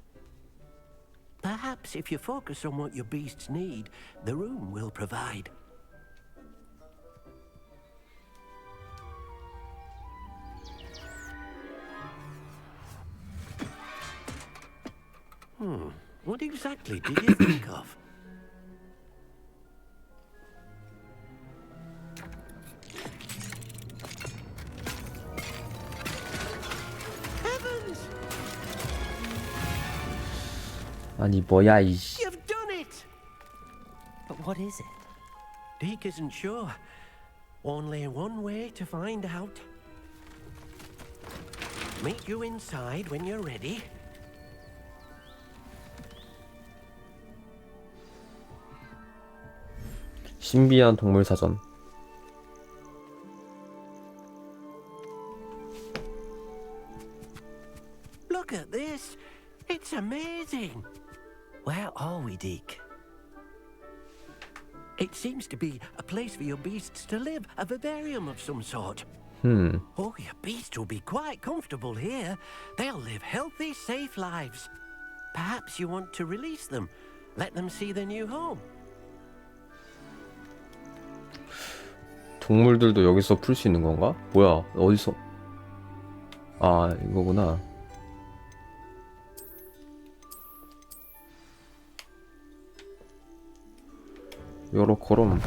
Speaker 18: Perhaps if you focus on what your beasts need, the room will provide. What exactly did you think of? Heavens!
Speaker 1: 아니 뭐야 이씨.
Speaker 18: You've done it!
Speaker 5: But what is it?
Speaker 18: Deke isn't sure. Only one way to find out. Meet you inside when you're ready.
Speaker 1: 신비한 동물 사전.
Speaker 18: Look at this. It's amazing.
Speaker 5: Where are we, Deke?
Speaker 18: It seems to be a place for your beasts to live, a vivarium of some sort. Oh, your beasts will be quite comfortable here. They'll live healthy, safe lives. Perhaps you want to release them, let them see their new home.
Speaker 1: 동물들도 여기서 풀 수 있는 건가? 뭐야? 어디서? 아, 이거구나. 요렇게럼.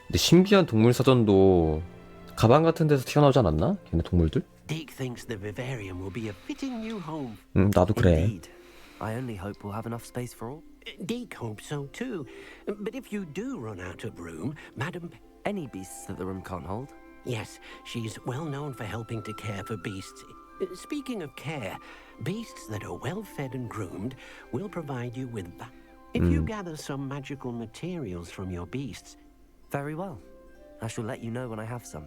Speaker 1: 근데 신비한 동물 사전도 가방 같은 데서 튀어나오지 않았나? 걔네 동물들?
Speaker 18: Deke thinks the vivarium will be a fitting new home.
Speaker 1: 나도 그래.
Speaker 5: Indeed. I only hope we'll have enough space for all.
Speaker 18: Deke hopes so too. But if you do run out of room, Madam...
Speaker 5: Any beasts that the room can't hold?
Speaker 18: Yes, she's well known for helping to care for beasts. Speaking of care, beasts that are well fed and groomed will provide you with... If you gather some magical materials from your beasts...
Speaker 5: Very well. I shall let you know when I have some.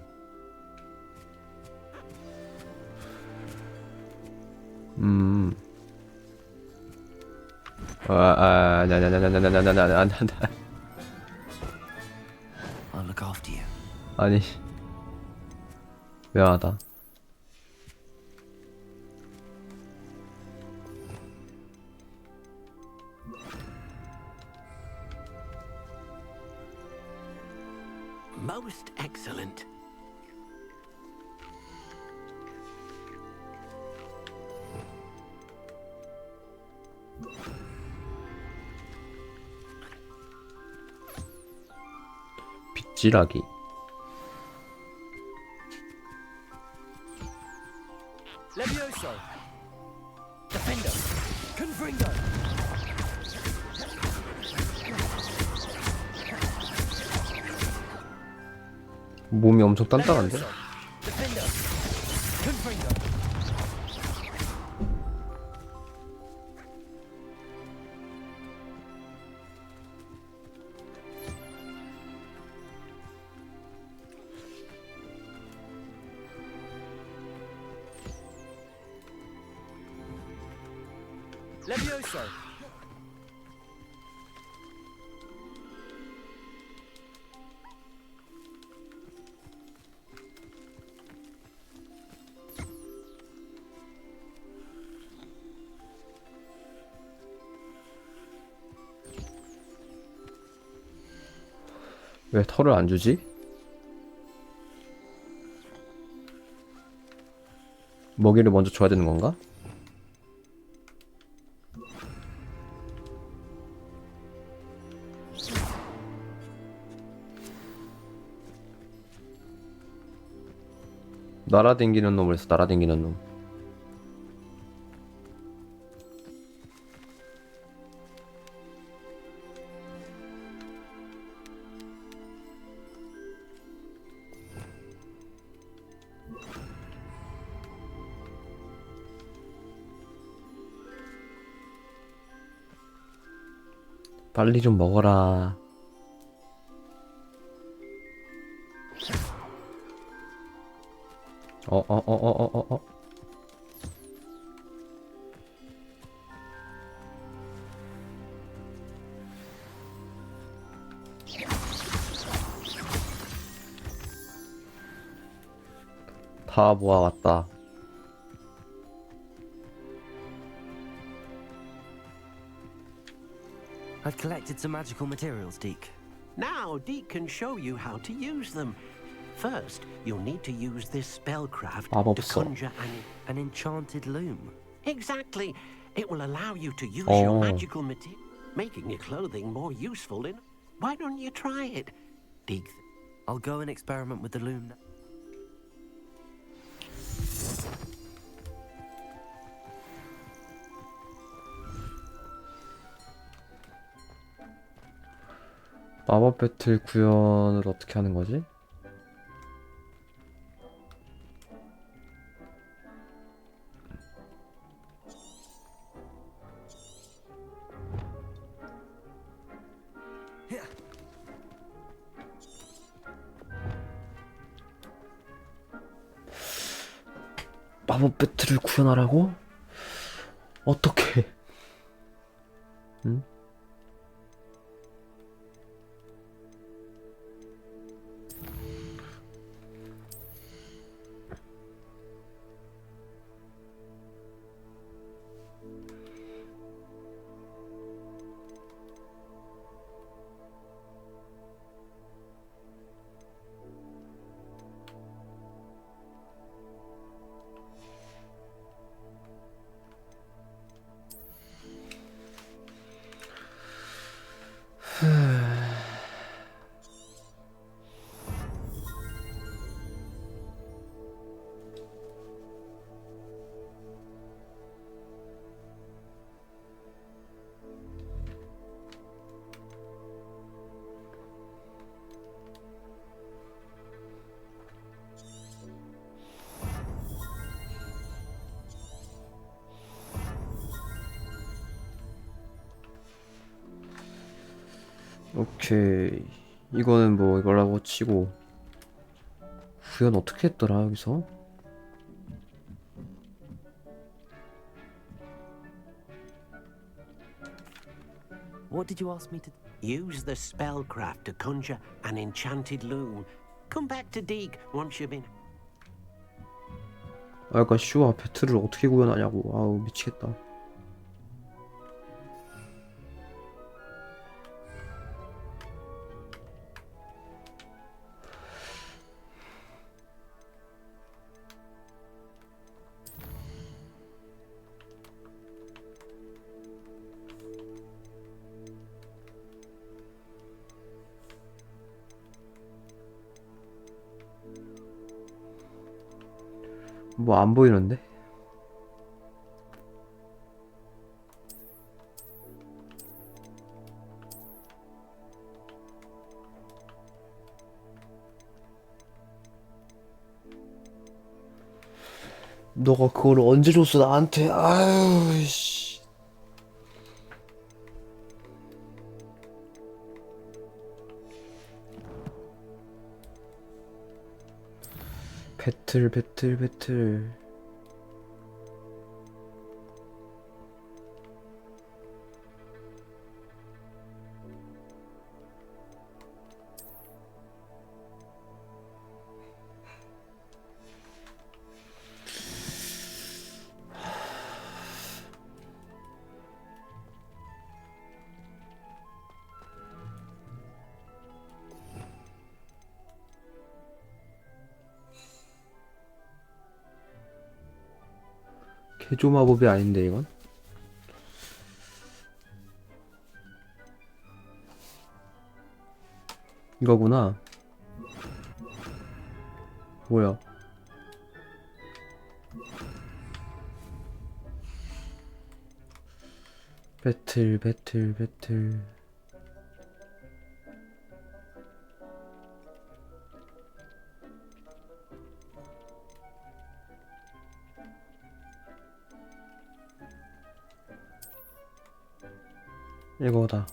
Speaker 5: I'll look after you.
Speaker 1: 아니, 미안하다.
Speaker 18: Most excellent.
Speaker 1: 빗질하기.
Speaker 13: Levioso. Defender. Confringo.
Speaker 1: 몸이 엄청 단단한데?
Speaker 13: Defender. Confringo. Levioso.
Speaker 1: 왜 털을 안 주지? 먹이를 먼저 줘야 되는 건가? 날아댕기는 놈을 해서 날아댕기는 놈. 빨리 좀 먹어라. 어. 다 모아왔다.
Speaker 5: I've collected some magical materials, Deke.
Speaker 18: Now, Deke can show you how to use them. First, you'll need to use this spellcraft to
Speaker 1: 마법서.
Speaker 18: conjure
Speaker 5: An enchanted loom.
Speaker 18: Exactly. It will allow you to use
Speaker 1: Oh.
Speaker 18: your magical material, making your clothing more useful in... Why don't you try it? Deke...
Speaker 5: I'll go and experiment with the loom now.
Speaker 1: 마법 배틀 구현을 어떻게 하는 거지? 마법 배틀을 구현하라고? 어떻게? 응? 오케이. 이거는 뭐 이거라고 치고 구현 어떻게 했더라 여기서?
Speaker 18: What did you ask me to... Use the spellcraft to conjure an enchanted loom. Come back to Deke once you've been...
Speaker 1: 아까 슈와 배틀을 어떻게 구현하냐고. 아우 미치겠다. 뭐 안 보이는데? 너가 그걸 언제 줬어 나한테? 아유 씨. 배틀. 개조 마법이 아닌데 이건? 이거구나. 뭐야? 배틀. 이거다.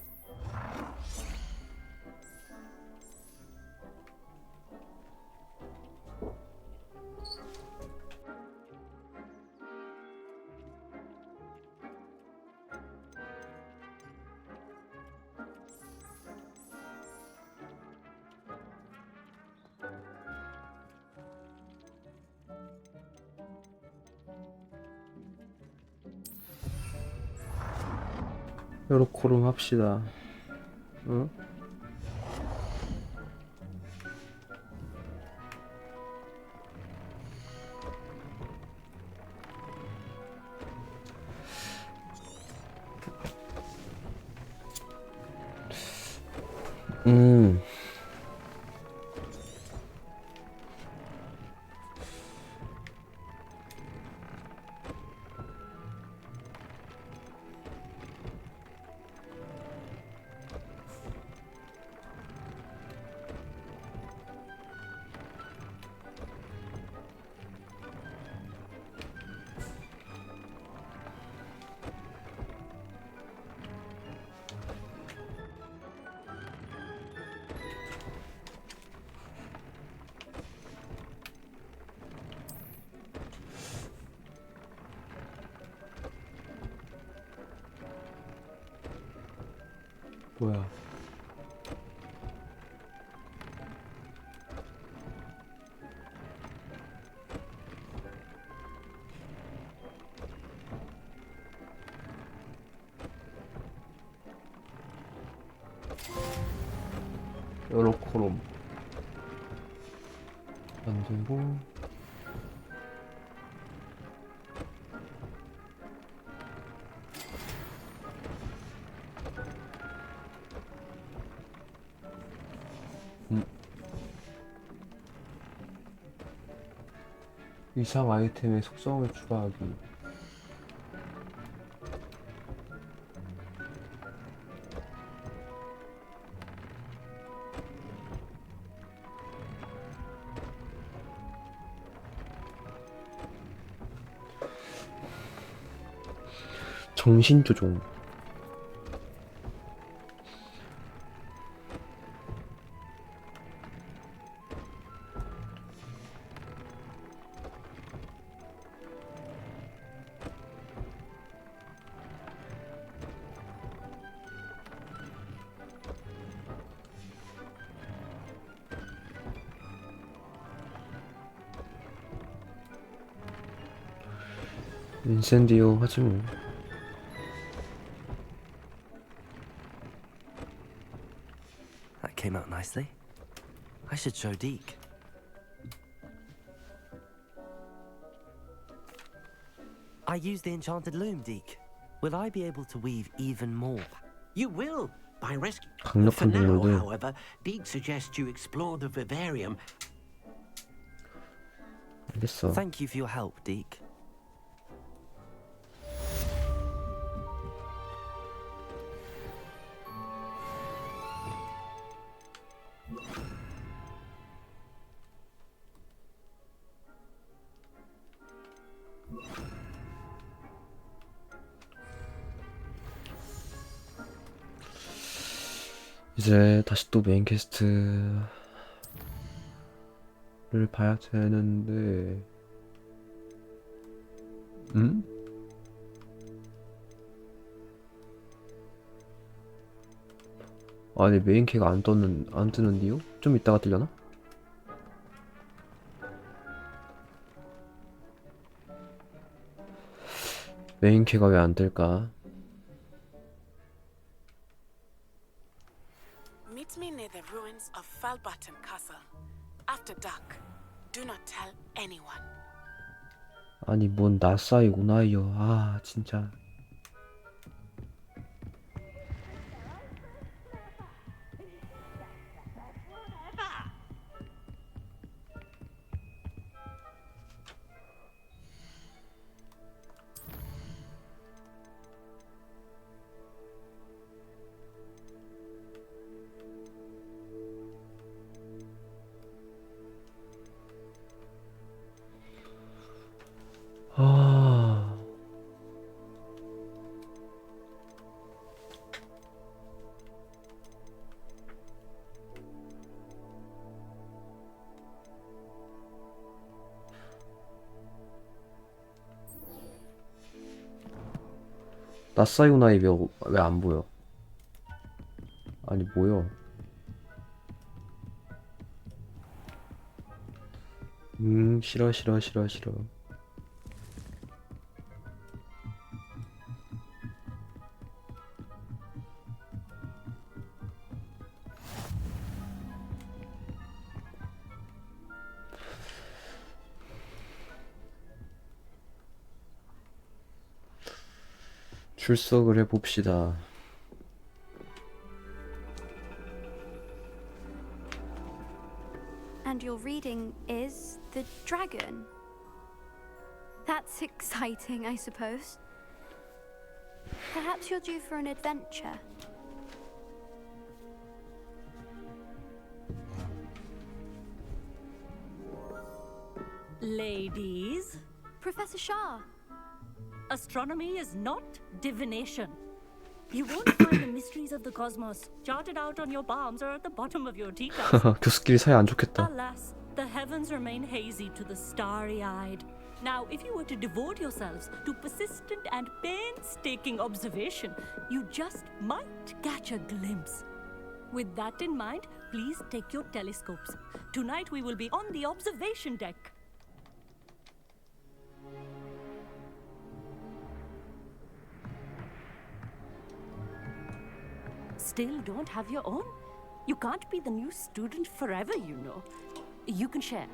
Speaker 1: 요렇게로 합시다. 응? 뭐야? 요로코롬 만들고 이상 아이템의 속성을 추가하기. 정신조종. 인센디오 하지 뭐.
Speaker 5: That came out nicely. I should show Deke. I used the enchanted loom, Deke. Will I be able to weave even more?
Speaker 18: You will, by rescue. For
Speaker 1: 강력한
Speaker 18: now,
Speaker 1: 동물들.
Speaker 18: however, Deke suggests you explore the vivarium.
Speaker 1: 알겠어.
Speaker 5: Thank you for your help, Deke.
Speaker 1: 이제 다시 또 메인 퀘스트를 봐야 되는데, 아니 메인 캐가 안 뜨는데요? 좀 이따가 뜨려나? 메인 캐가 왜 안 뜰까?
Speaker 19: Meet me near the ruins of Falbutton Castle. After dark. Do not tell anyone.
Speaker 1: 아니 뭔 나사이 오나이요. 아 진짜. 아... 나사이오나이 왜 안 보여? 아니 뭐야? 싫어. 출석을 해봅시다.
Speaker 3: And your reading is The Dragon. That's exciting, I suppose. Perhaps you're due for an adventure.
Speaker 20: Ladies,
Speaker 3: Professor Shah.
Speaker 20: astronomy is not divination. You won't find the mysteries of the cosmos charted out on your palms or at the bottom of your teacups.
Speaker 1: 교수끼리 사이 안 좋겠다.
Speaker 20: Alas, the heavens remain hazy to the starry-eyed. Now, if you were to devote yourselves to persistent and painstaking observation, you just might catch a glimpse. With that in mind, please take your telescopes. Tonight we will be on the observation deck. Still don't have your own? You can't be the new student forever, you know. You can share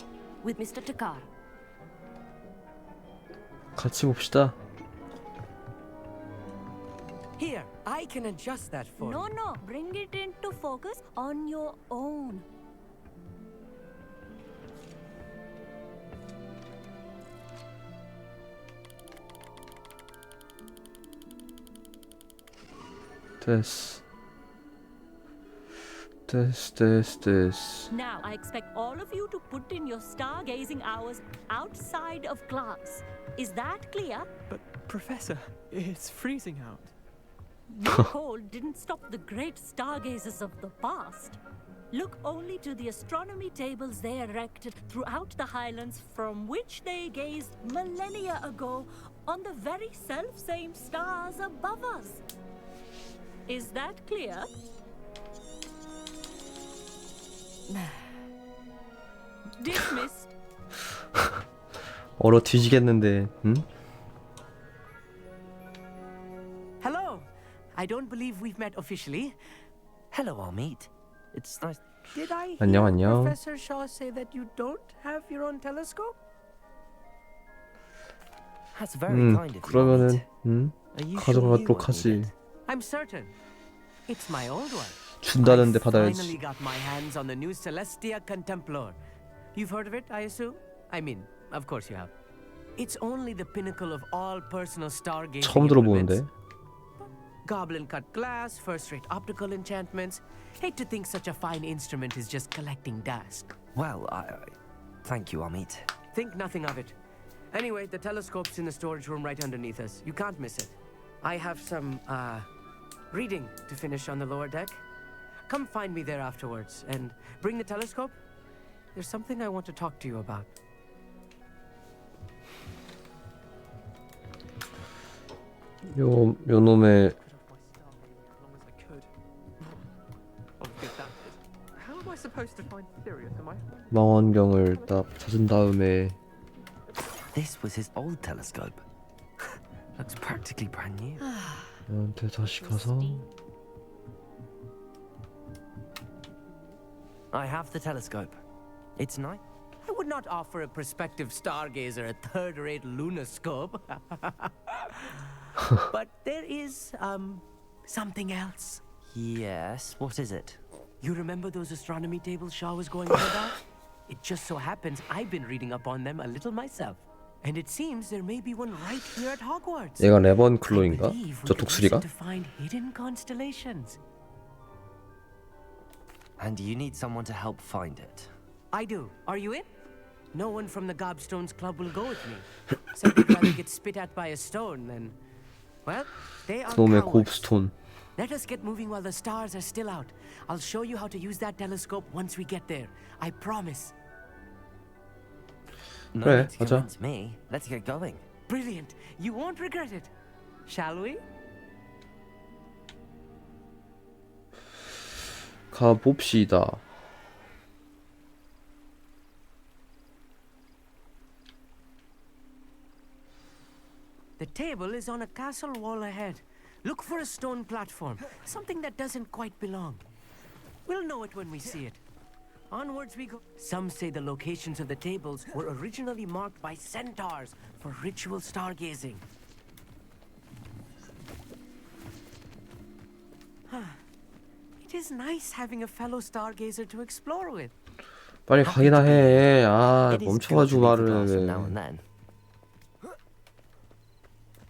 Speaker 20: with Mr. Takar.
Speaker 1: 같이 봅시다.
Speaker 21: Here, I can adjust that for you.
Speaker 20: No, bring it into focus on your own.
Speaker 1: 됐어.
Speaker 20: Now, I expect all of you to put in your stargazing hours outside of class. Is that clear?
Speaker 22: But, Professor, it's freezing out.
Speaker 20: The cold didn't stop the great stargazers of the past. Look only to the astronomy tables they erected throughout the highlands from which they gazed millennia ago on the very self-same stars above us. Is that clear? Dismissed.
Speaker 1: 얼어 뒤지겠는데, 응?
Speaker 21: Hello. I don't believe we've met officially.
Speaker 5: Hello, Amit. It's nice.
Speaker 21: Did I hear
Speaker 1: 안녕.
Speaker 21: Professor Shaw say that you don't have your own telescope?
Speaker 5: That's very kind of you,
Speaker 1: 그러면은,
Speaker 5: Amit. Are you sure you
Speaker 1: 가져가도록
Speaker 5: won't
Speaker 1: 하지.
Speaker 5: need it?
Speaker 21: I'm certain. It's my old one.
Speaker 1: 준다는데
Speaker 21: I
Speaker 1: 받아야지.
Speaker 21: finally got my hands on the new Celestia Contemplar. You've heard of it, I assume? I mean, of course you have. It's only the pinnacle of all personal stargazing
Speaker 1: 처음 들어보는데.
Speaker 21: Goblin-cut glass, first-rate optical enchantments. Hate to think such a fine instrument is just collecting dust.
Speaker 5: Well, thank you, Amit.
Speaker 21: Think nothing of it. Anyway, the telescope's in the storage room right underneath us. You can't miss it. I have some, reading to finish on the lower deck. Come find me there afterwards, and bring the telescope. There's something I want to talk to you about.
Speaker 1: 요 놈의
Speaker 22: How am I supposed to find Sirius? Am I?
Speaker 1: 망원경을 딱 찾은 다음에
Speaker 5: This was his old telescope. Looks practically brand new.
Speaker 1: 얘한테 다시 가서
Speaker 5: I have the telescope. It's nice.
Speaker 21: I would not offer a prospective stargazer a third-rate lunoscope. But there is, something else.
Speaker 5: Yes, what is it?
Speaker 21: You remember those astronomy tables Shaw was going on about? It just so happens I've been reading up on them a little myself. And it seems there may be one right here at Hogwarts.
Speaker 1: 얘가 레번클로인가? 저 독수리가?
Speaker 21: To find hidden constellations.
Speaker 5: And you need someone to help find it.
Speaker 21: I do. Are you in? No one from the Gobstones Club will go with me. Some would rather get spit at by a stone than... Well, they are
Speaker 1: 그놈의
Speaker 21: cowards.
Speaker 1: 곱스톤.
Speaker 21: Let us get moving while the stars are still out. I'll show you how to use that telescope once we get there. I promise.
Speaker 5: No
Speaker 1: 그래,
Speaker 5: need to
Speaker 1: 가자.
Speaker 5: convince me. Let's get going.
Speaker 21: Brilliant. You won't regret it. Shall we?
Speaker 1: 가봅시다.
Speaker 21: The table is on a castle wall ahead. Look for a stone platform, something that doesn't quite belong. We'll know it when we see it. Onwards we go. Some say the locations of the tables were originally marked by centaurs for ritual stargazing. It is nice having a fellow stargazer to explore with.
Speaker 1: 빨리 가기나 해. 아,
Speaker 5: It is
Speaker 1: 멈춰가지고
Speaker 5: good to leave the class
Speaker 1: 말을
Speaker 5: now and
Speaker 1: 해.
Speaker 5: then.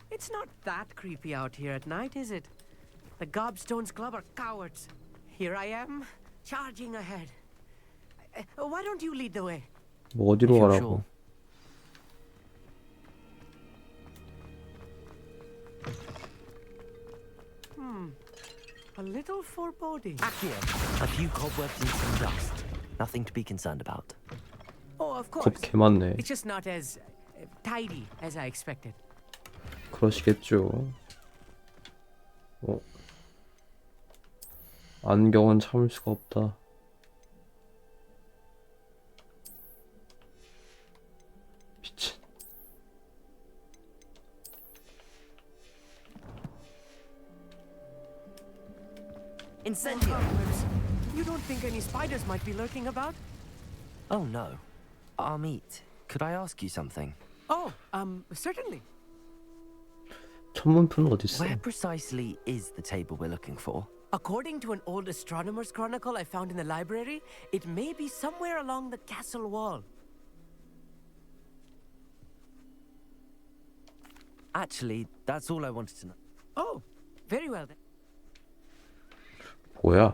Speaker 21: It's not that creepy out here at night, is it? The Gobstones Club are cowards. Here I am, charging ahead. Why don't you lead the way?
Speaker 1: 뭐 어디로
Speaker 5: If you're
Speaker 1: 가라고?
Speaker 21: A little foreboding.
Speaker 5: Accio, a few cobwebs and some dust. Nothing to be concerned about.
Speaker 21: Oh, of course.
Speaker 1: 겁 개 많네.
Speaker 21: It's just not as tidy as I expected.
Speaker 1: 그러시겠죠. 안경은 참을 수가 없다. 미친.
Speaker 21: Incendio. You don't think any spiders might be lurking about?
Speaker 5: Oh no. Amit, could I ask you something?
Speaker 21: Oh, certainly.
Speaker 1: 천문표는 어디 있어?
Speaker 5: Where precisely is the table we're looking for?
Speaker 21: According to an old astronomer's chronicle I found in the library, it may be somewhere along the castle wall.
Speaker 5: Actually, that's all I wanted to know.
Speaker 21: Oh, very well then.
Speaker 1: 뭐야?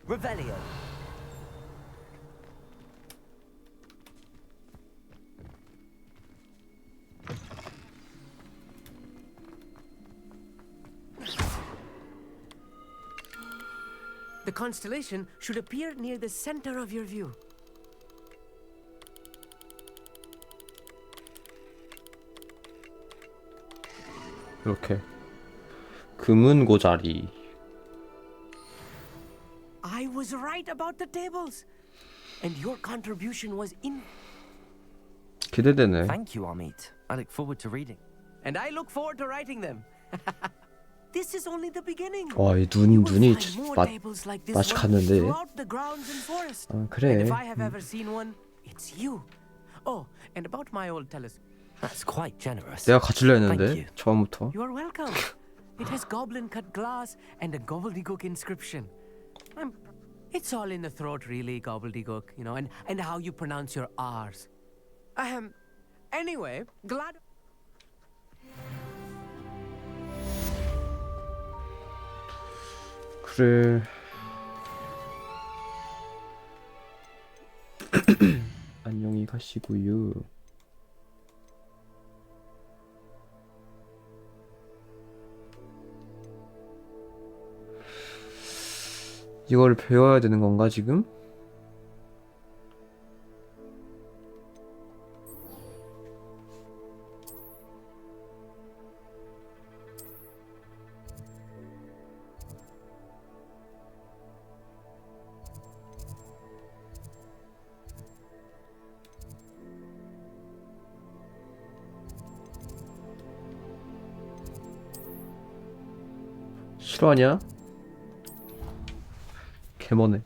Speaker 5: Revelio.
Speaker 21: The constellation should appear near the center of your view.
Speaker 1: 이렇게 금은고자리.
Speaker 21: I was right about the tables. And your contribution was
Speaker 1: 기대되네.
Speaker 5: Thank you, Amit. I look forward to reading.
Speaker 21: And I look forward to writing them. This is only the beginning.
Speaker 1: 와, 이 눈이 맛이 갔는데.
Speaker 21: Throughout the grounds and forest.
Speaker 1: 아, 그래.
Speaker 21: And if I have ever seen one, it's you. Oh, and about my old telescope.
Speaker 5: That's quite generous.
Speaker 1: 내가 가지려 했는데 처음부터.
Speaker 21: You are welcome. It has goblin cut glass and a gobbledygook inscription. It's all in the throat, really, gobbledygook, you know, and how you pronounce your R's. Anyway, glad.
Speaker 1: 그래. 안녕히 가시고요. 이걸 배워야 되는 건가 지금? 실화냐? 개머네.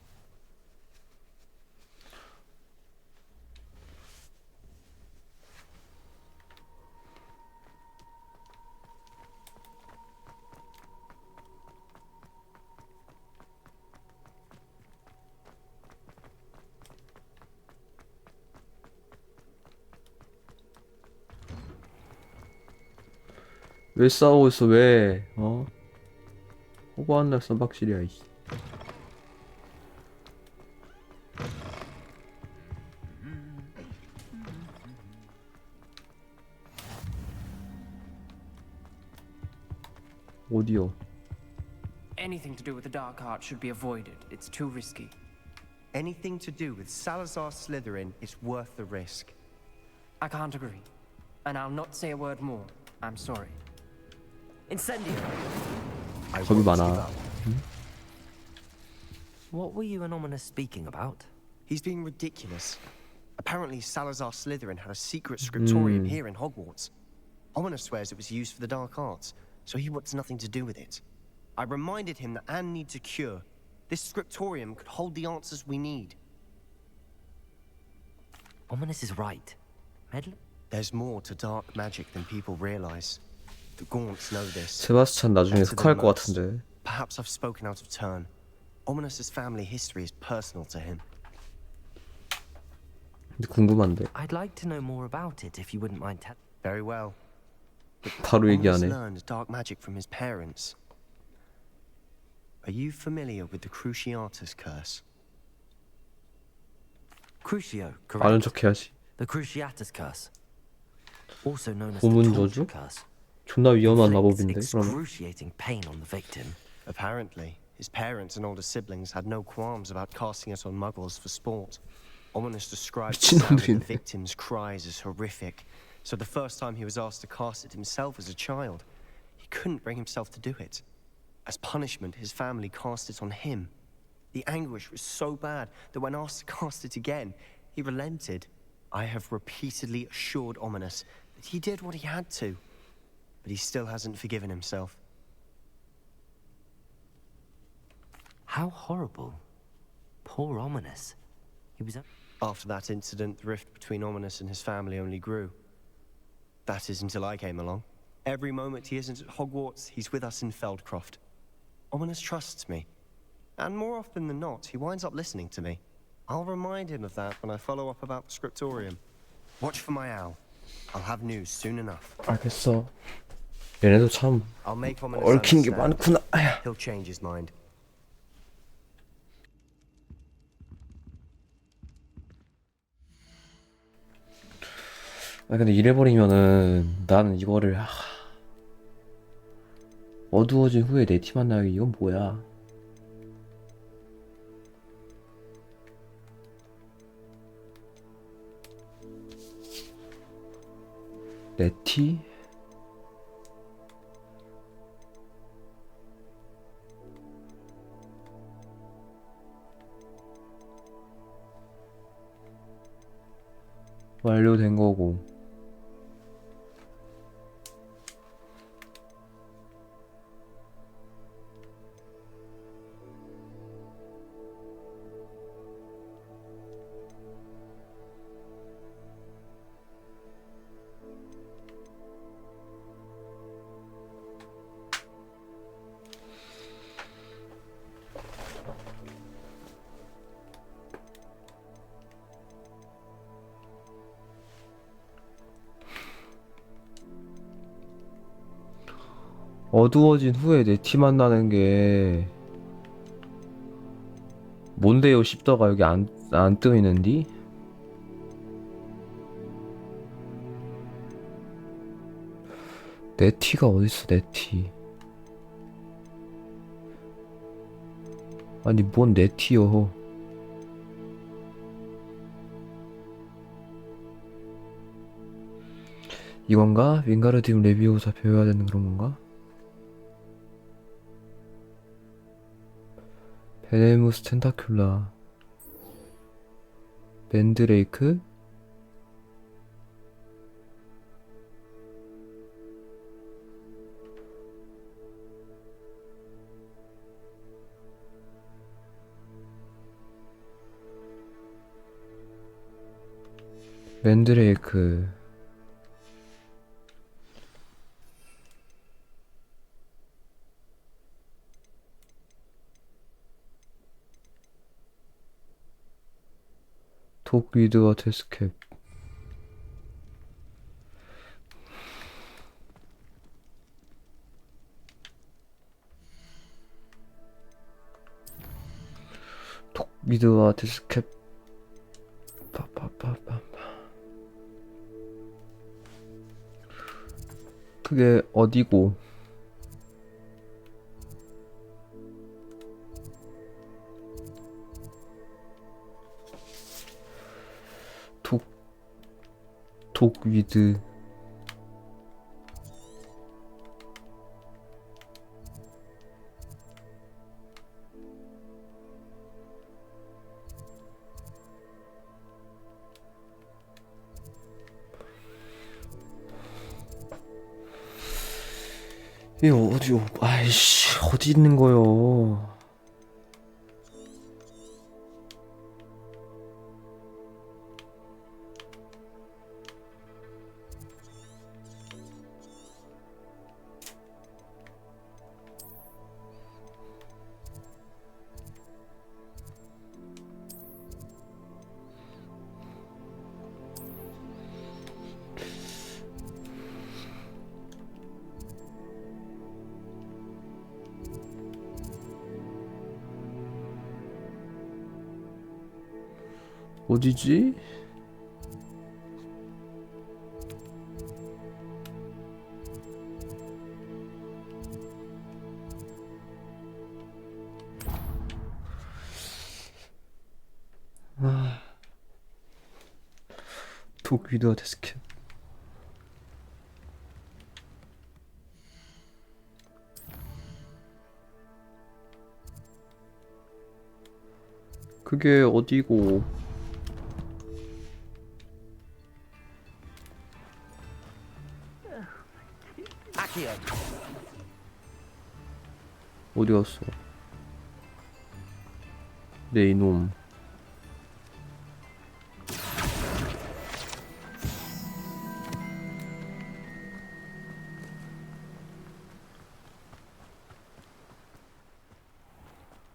Speaker 1: 왜 싸우고 있어? 왜? 호그와트 선박실이야. 이씨. 어디요?
Speaker 21: Anything to do with the dark art should be avoided. It's too risky.
Speaker 13: Anything to do with Salazar Slytherin is worth the risk.
Speaker 21: I can't agree. And I'll not say a word more. I'm sorry. Incendio.
Speaker 1: 겁이 많아.
Speaker 5: What were you and Ominous speaking about?
Speaker 13: He's being ridiculous. Apparently Salazar Slytherin had a secret scriptorium here in Hogwarts. Ominous swears it was used for the dark arts, so he wants nothing to do with it. I reminded him that Anne needs a cure. This scriptorium could hold the answers we need.
Speaker 5: Ominous is right.
Speaker 13: There's more to dark magic than people realize. The Gaunts know this.
Speaker 1: 세바스찬 나중에 흑화할 것 같은데.
Speaker 13: Perhaps I've spoken out of turn. Ominous's family history is personal to him.
Speaker 1: 근데 궁금한데.
Speaker 5: I'd like to know more about it if you wouldn't mind telling.
Speaker 13: Very well.
Speaker 1: 바로 얘기하네.
Speaker 13: Ominous learned dark magic from his parents. Are you familiar with the Cruciatus curse?
Speaker 5: Crucio, correct.
Speaker 1: 아는 척 해야지.
Speaker 5: The Cruciatus curse. Also known as
Speaker 1: 고문
Speaker 5: the
Speaker 1: 저주?
Speaker 5: torture curse.
Speaker 1: 존나 위험한 마법인데. 그러면.
Speaker 5: Excruciating pain on the victim.
Speaker 13: Apparently, his parents and older siblings had no qualms about casting it on muggles for sport. Ominous described the sound of the
Speaker 1: 미친놈들이네.
Speaker 13: victim's cries as horrific. So the first time he was asked to cast it himself as a child, he couldn't bring himself to do it. As punishment, his family cast it on him. The anguish was so bad that when asked to cast it again, he relented. I have repeatedly assured Ominous that he did what he had to, but he still hasn't forgiven himself.
Speaker 5: How horrible. Poor Ominous. He was...
Speaker 13: After that incident, the rift between Ominous and his family only grew. That is until I came along. Every moment he isn't at Hogwarts, he's with us in Feldcroft. Ominous trusts me. And more often than not, he winds up listening to me. I'll remind him of that when I follow up about the scriptorium. Watch for my owl. I'll have news soon enough.
Speaker 1: 알겠어. 얘네도 참
Speaker 13: I'll make Ominous
Speaker 1: 얽힌 게
Speaker 13: understand.
Speaker 1: 많구나. 아야.
Speaker 13: He'll change his mind.
Speaker 1: 아 근데 이래버리면은 나는 이거를 어두워진 후에 내 팀 만나기 이건 뭐야? 내 티? 완료된 거고. 어두워진 후에 내 팀 만나는 게 뭔데요 싶다가 여기 안 뜨이는디? 내 티가 어딨어 내 티. 아니 뭔 내 티요. 이건가? 윙가르디움 레비오사 배워야 되는 그런 건가? 베네무스 텐타큘라 맨드레이크 맨드레이크 독 위드와트 스캡 독 위드와트 스캡 빠빠빠빠 그게 어디고 독 위드 이게 어디요? 아이씨 어디 있는 거요? 어디지? 독 위드와 데스켓. 그게 어디고? 어디 갔어? 네 이놈.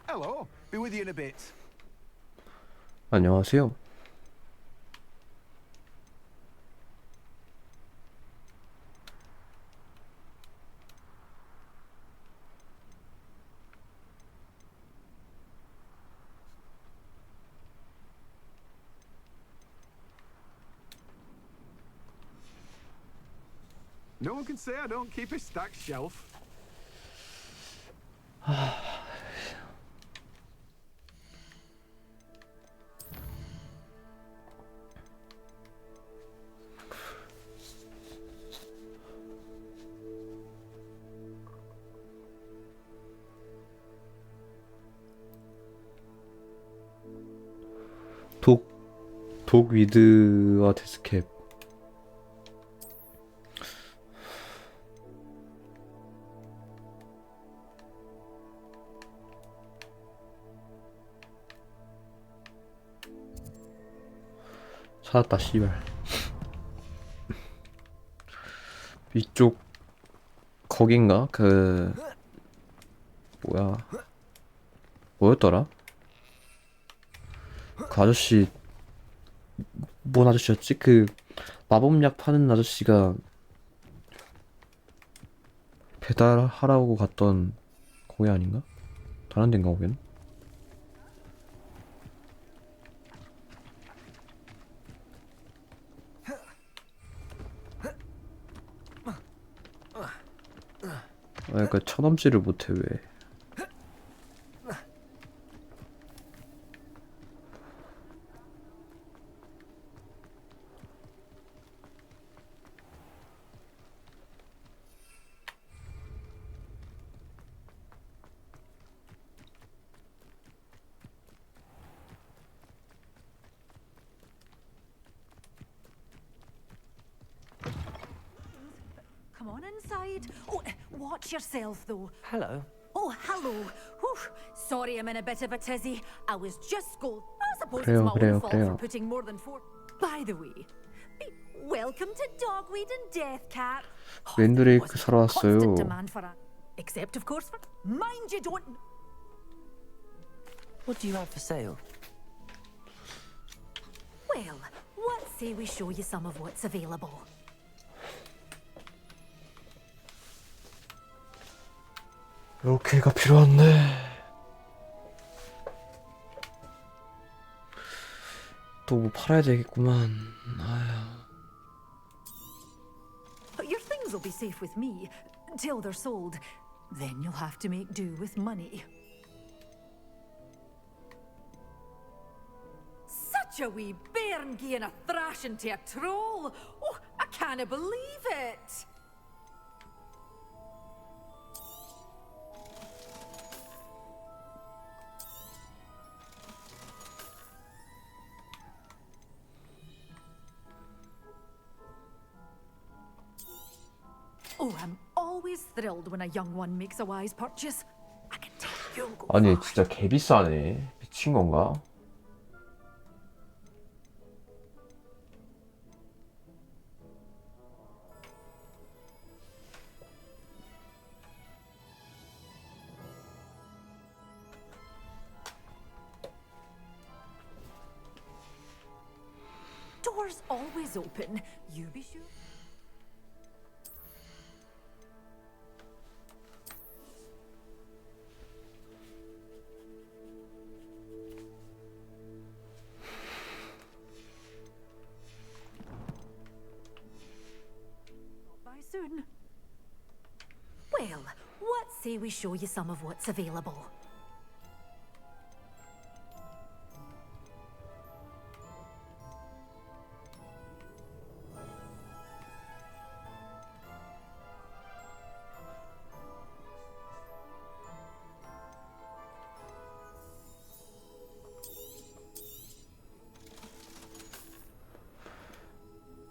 Speaker 4: Hello. Be with you in a bit.
Speaker 1: 안녕하세요.
Speaker 4: No one can say I don't keep a stacked shelf.
Speaker 1: 독 위드와 데스캡. 찾았다 씨발. 위쪽 거긴가? 그 뭐야 뭐였더라? 그 아저씨 뭔 아저씨였지? 그 마법약 파는 아저씨가 배달하라고 갔던 거기 아닌가? 다른 데인가 거긴? 아, 그 쳐넘지를 못해 왜?
Speaker 9: Come on inside. Oh, watch yourself, though.
Speaker 5: Hello.
Speaker 9: Oh, hello. Whew. Sorry I'm in a bit of a tizzy. I was just scolded. I suppose
Speaker 1: 그래요,
Speaker 9: it's my
Speaker 1: 그래요,
Speaker 9: own fault
Speaker 1: 그래요.
Speaker 9: for putting more than 4. By the way, welcome to Dogweed and Deathcat.
Speaker 1: 랜드레이크 사러 왔어요.
Speaker 9: Constant demand for a... Except, of course, for... Mind you don't...
Speaker 5: What do you have for sale?
Speaker 9: Well, what say we show you some of what's available?
Speaker 1: 로케가 필요한데 또 뭐 팔아야 되겠구만. 아휴.
Speaker 9: Your things will be safe with me till they're sold. Then you'll have to make do with money. Such a wee bairn gieing a thrashing to a troll. Oh, I can't believe it. Oh, I'm always thrilled when a young one makes a wise purchase. I can tell you'll go
Speaker 1: 아니
Speaker 9: far.
Speaker 1: 진짜 개 비싸네. 미친 건가?
Speaker 9: Doors always open. You be sure. By soon. Well, what say we show you some of what's available?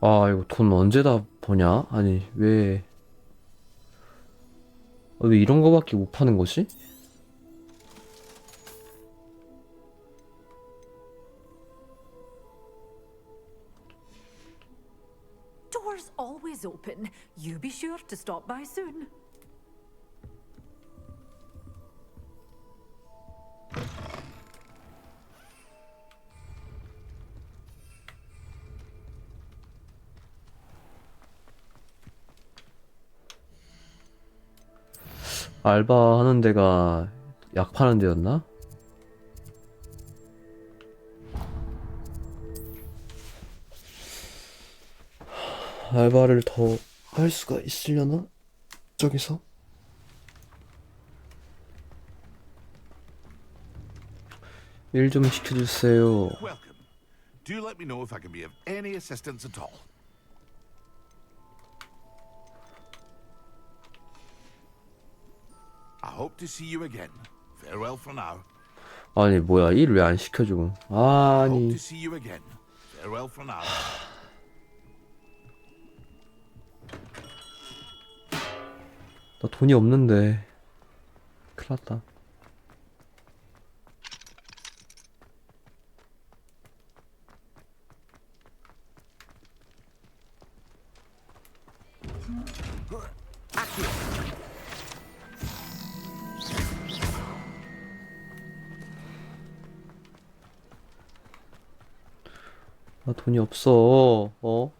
Speaker 1: 아, 이거 돈 언제 다 버냐? 아니, 왜 이런 거밖에 못 파는 거지?
Speaker 9: Doors always open. You be sure to stop by soon.
Speaker 1: 알바 하는 데가 약 파는 데였나? 알바를 더 할 수가 있으려나? 저기서? 일 좀 시켜주세요.
Speaker 6: Welcome. Do let me know if I can be of any assistance at all. I hope to see you again. Farewell for now.
Speaker 1: 아니 뭐야, 일 왜 안 시켜줘?
Speaker 6: Hope
Speaker 1: 아니
Speaker 6: to see you again. Farewell for now.
Speaker 1: 나 돈이 없는데 큰일 났다. 나 돈이 없어. 어?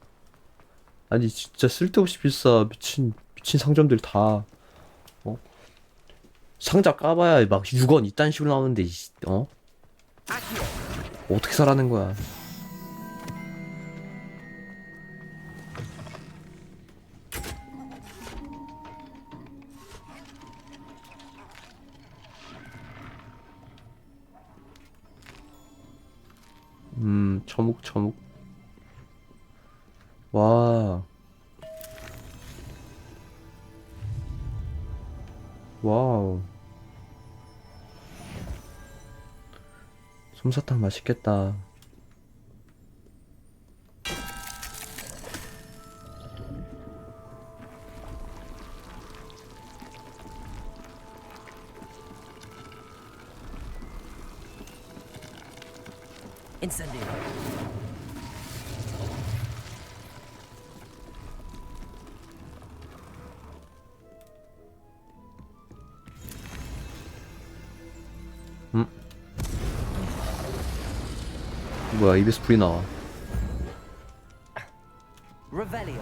Speaker 1: 아니 진짜 쓸데없이 비싸. 미친 상점들 다. 어? 상자 까봐야 막 6원 이딴 식으로 나오는데 어? 어떻게 사라는 거야? 처묵. 와. 와우. 솜사탕 맛있겠다.
Speaker 5: Incendio.
Speaker 1: 뭐야, 입에서 불이 나와.
Speaker 5: Revelio.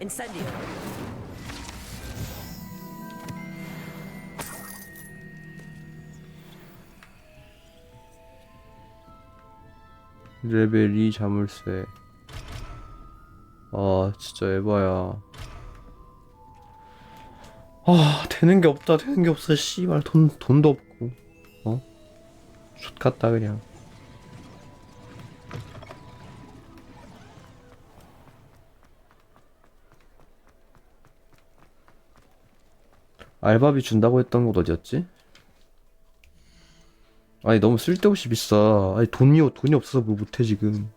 Speaker 5: Incendio.
Speaker 1: 레벨 2 자물쇠. 아 진짜 에바야. 아 되는 게 없어. 씨발 돈도 없고. 어? 좆같다 그냥. 알바비 준다고 했던 곳 어디였지? 아니 너무 쓸데없이 비싸. 아니 돈이 없어서 뭐 못해 지금.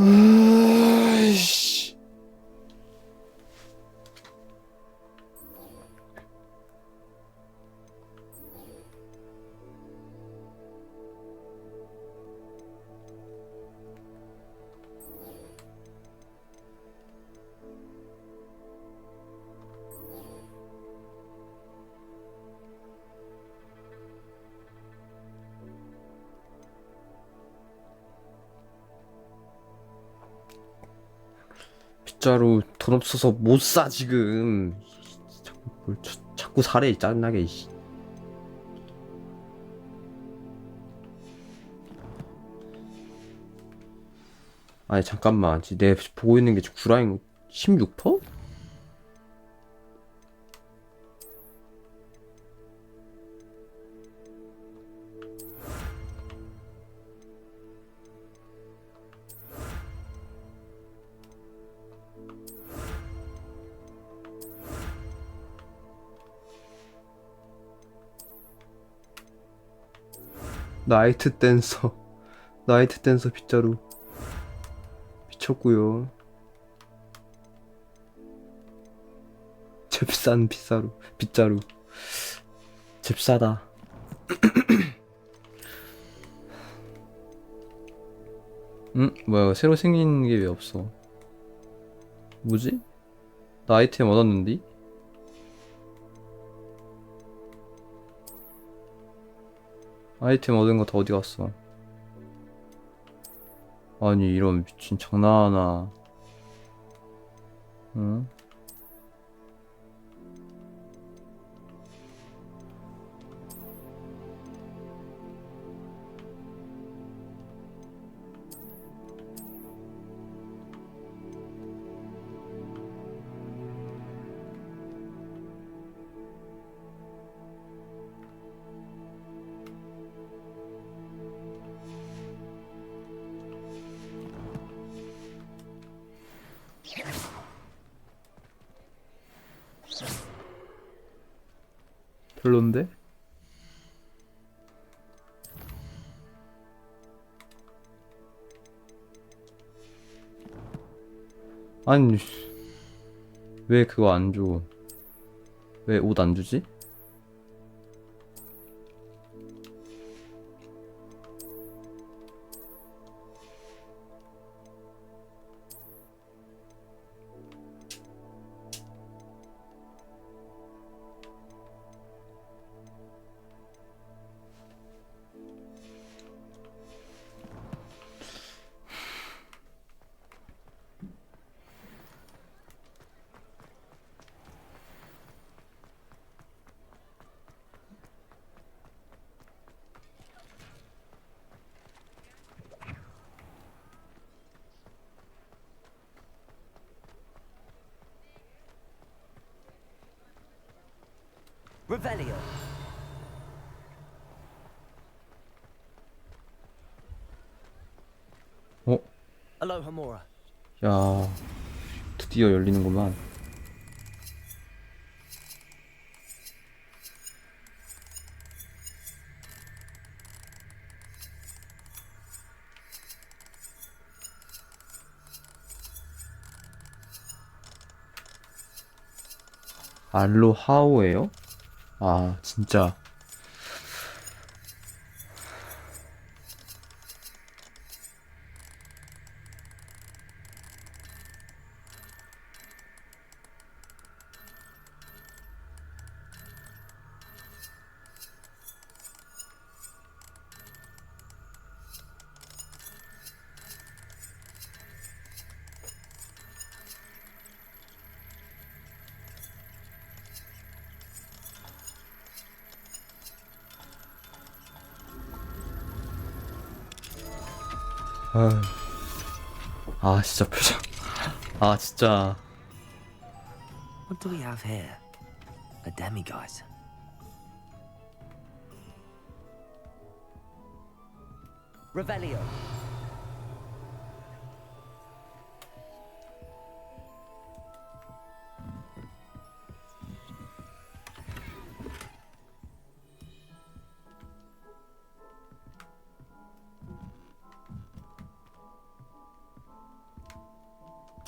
Speaker 1: 아이씨. 진짜로 돈 없어서 못 사 지금. 자꾸 사래 짜증나게. 이씨. 아니 잠깐만, 내 보고 있는 게 지금 구라인 16%? 나이트 댄서. 나이트 댄서 빗자루. 미쳤구요. 잽싼 빗자루. 빗자루. 잽싸다. 뭐야, 새로 생긴 게 왜 없어? 뭐지? 나 아이템 얻었는디? 아이템 얻은 거 다 어디 갔어? 아니, 이런 미친 장난하나. 응? 별론데? 아니, 왜 그거 안 줘? 왜 옷 안 주지?
Speaker 5: Revelio.
Speaker 1: 어?
Speaker 5: Aloha Mora.
Speaker 1: 야, 드디어 열리는구만. 알로하오예요? 아, 진짜. 아휴. 아, 진짜 표정. 아, 진짜.
Speaker 5: What do we have here? A demiguise. Revelio.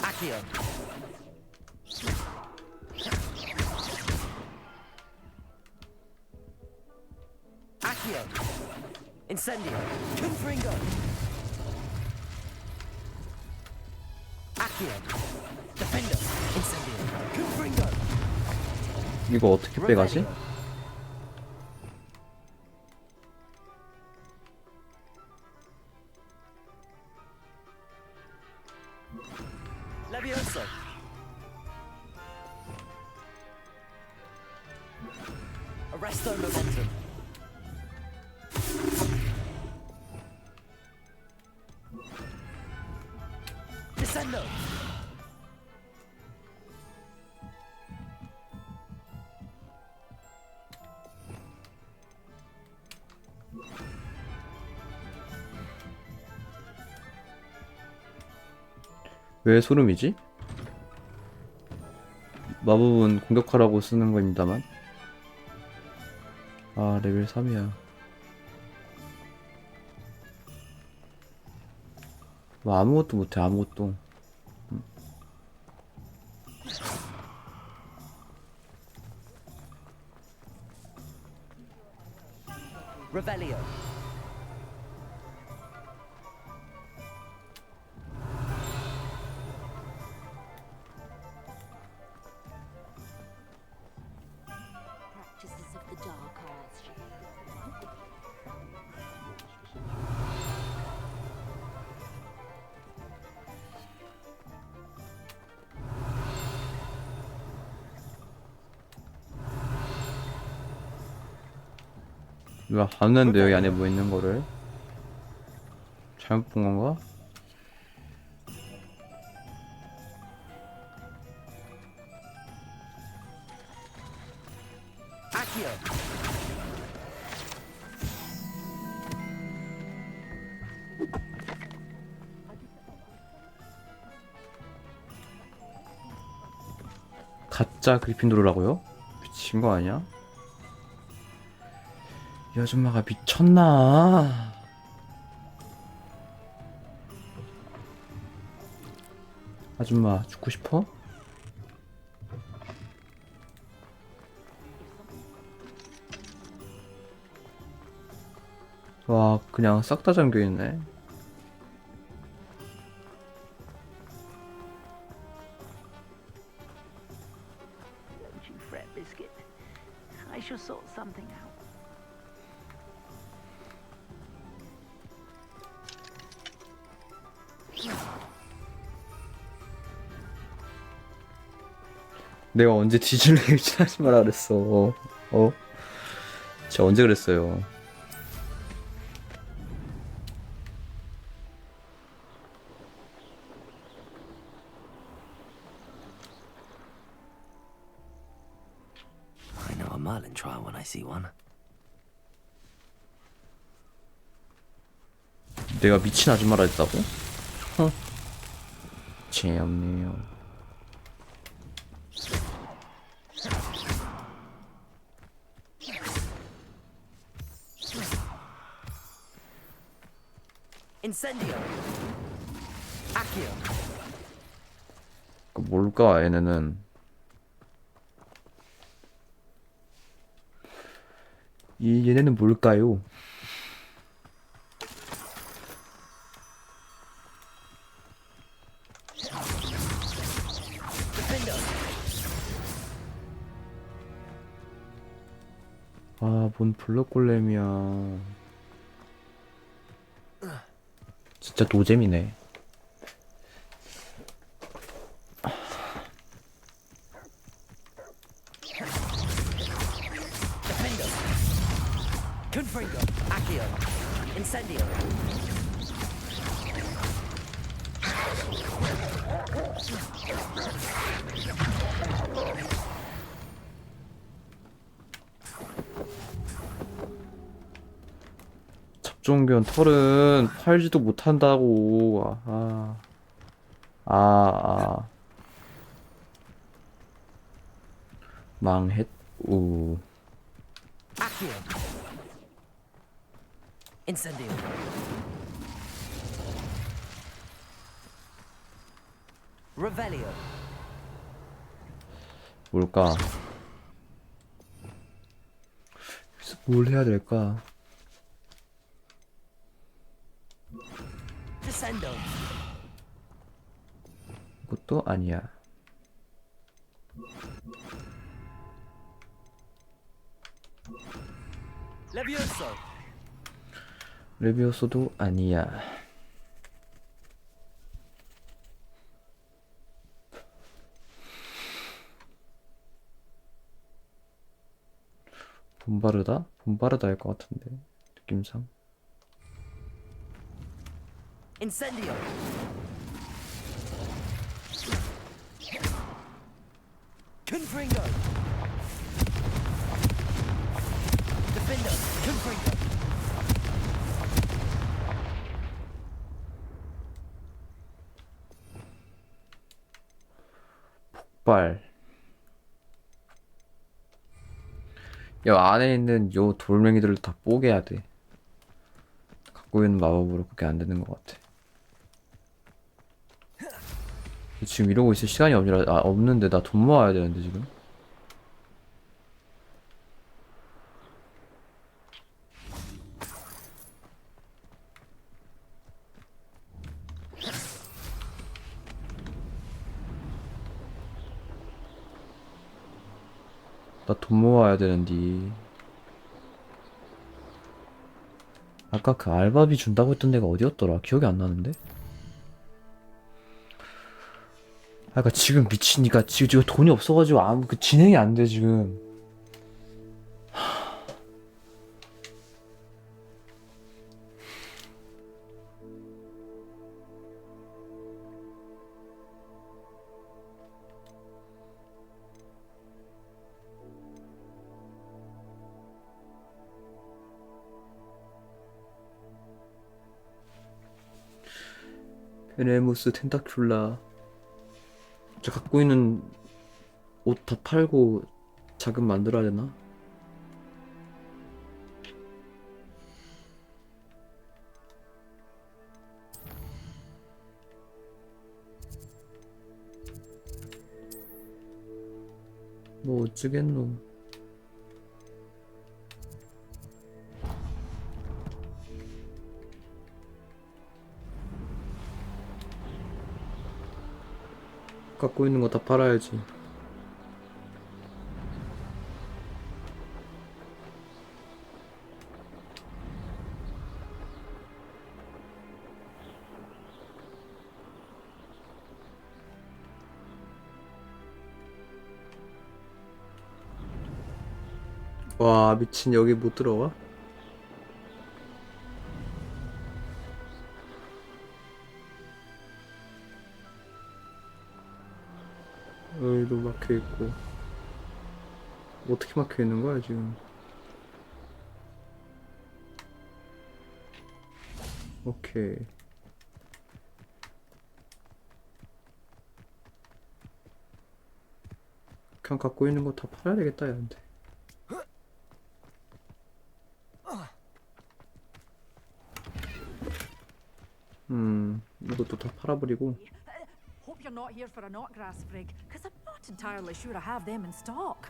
Speaker 5: Accio. Accio. Incendio. Confringo. Accio. Defender. Incendio. Confringo.
Speaker 1: 이거 어떻게 빼가지?
Speaker 5: Levioso. Arresto momentum. Descendo.
Speaker 1: 왜 소름이지? 마법은 공격하라고 쓰는 겁니다만. 아, 레벨 3이야. 뭐 아무것도 못해 아무것도.
Speaker 5: Revelio.
Speaker 2: Practices of the dark arts.
Speaker 1: 왜 봤는데 여기 안에 뭐 있는 거를 잘못 본 건가?
Speaker 5: Accio.
Speaker 1: 가짜 그리핀도르라고요? 미친 거 아니야? 이 아줌마가 미쳤나? 아줌마 죽고 싶어? 와 그냥 싹 다 잠겨있네.
Speaker 10: Don't you fret, Biscuit. I shall sort something out.
Speaker 1: 내가 언제 뒤질래 하지 마라 그랬어. 어? 제가 언제 그랬어요?
Speaker 5: I know a Merlin trial when I see one.
Speaker 1: 내가 미친 아줌마라 했다고? 재없네요.
Speaker 5: Incendio. Accio.
Speaker 1: 뭘까 얘네는. 얘네는 뭘까요? 아, 뭔 블럭골렘이야. 진짜 노잼이네.
Speaker 5: Confringo. Accio. Incendio.
Speaker 1: 잡종견 털은 팔지도 못한다고. 망했우.
Speaker 5: Accio. Incendio. Revelio.
Speaker 1: 뭘까? 그래서 뭘 해야 될까?
Speaker 5: Descendo.
Speaker 1: 이것도 아니야.
Speaker 5: Levioso.
Speaker 1: 레비오소도 아니야. 봄바르다? 봄바르다 할 것 같은데 느낌상.
Speaker 5: Incendio. Confringo. Defendo. Confringo.
Speaker 1: 폭발. 여 안에 있는 요 돌멩이들을 다 뽀개야 돼. 갖고 있는 마법으로 그게 안 되는 것 같아. 지금 이러고 있을 시간이 없는데 나 돈 모아야 되는데 지금. 나 돈 모아야 되는데. 아까 그 알바비 준다고 했던 데가 어디였더라? 기억이 안 나는데? 아, 그니까 지금 미치니까 지금 돈이 없어가지고 아무 그 진행이 안 돼 지금. 베네무스 텐타큘라. 저 갖고 있는 옷 다 팔고 자금 만들어야 되나? 뭐 어쩌겠노. 갖고 있는 거 다 팔아야지. 와, 미친, 여기 못 들어가? 여기도 막혀있고. 어떻게 막혀있는 거야 지금? 오케이. 그냥 갖고 있는 거 다 팔아야 되겠다 얘한테. 이것도 다 팔아버리고.
Speaker 9: Hope you're not here for a knotgrass sprig, because I'm not entirely sure I have them in stock.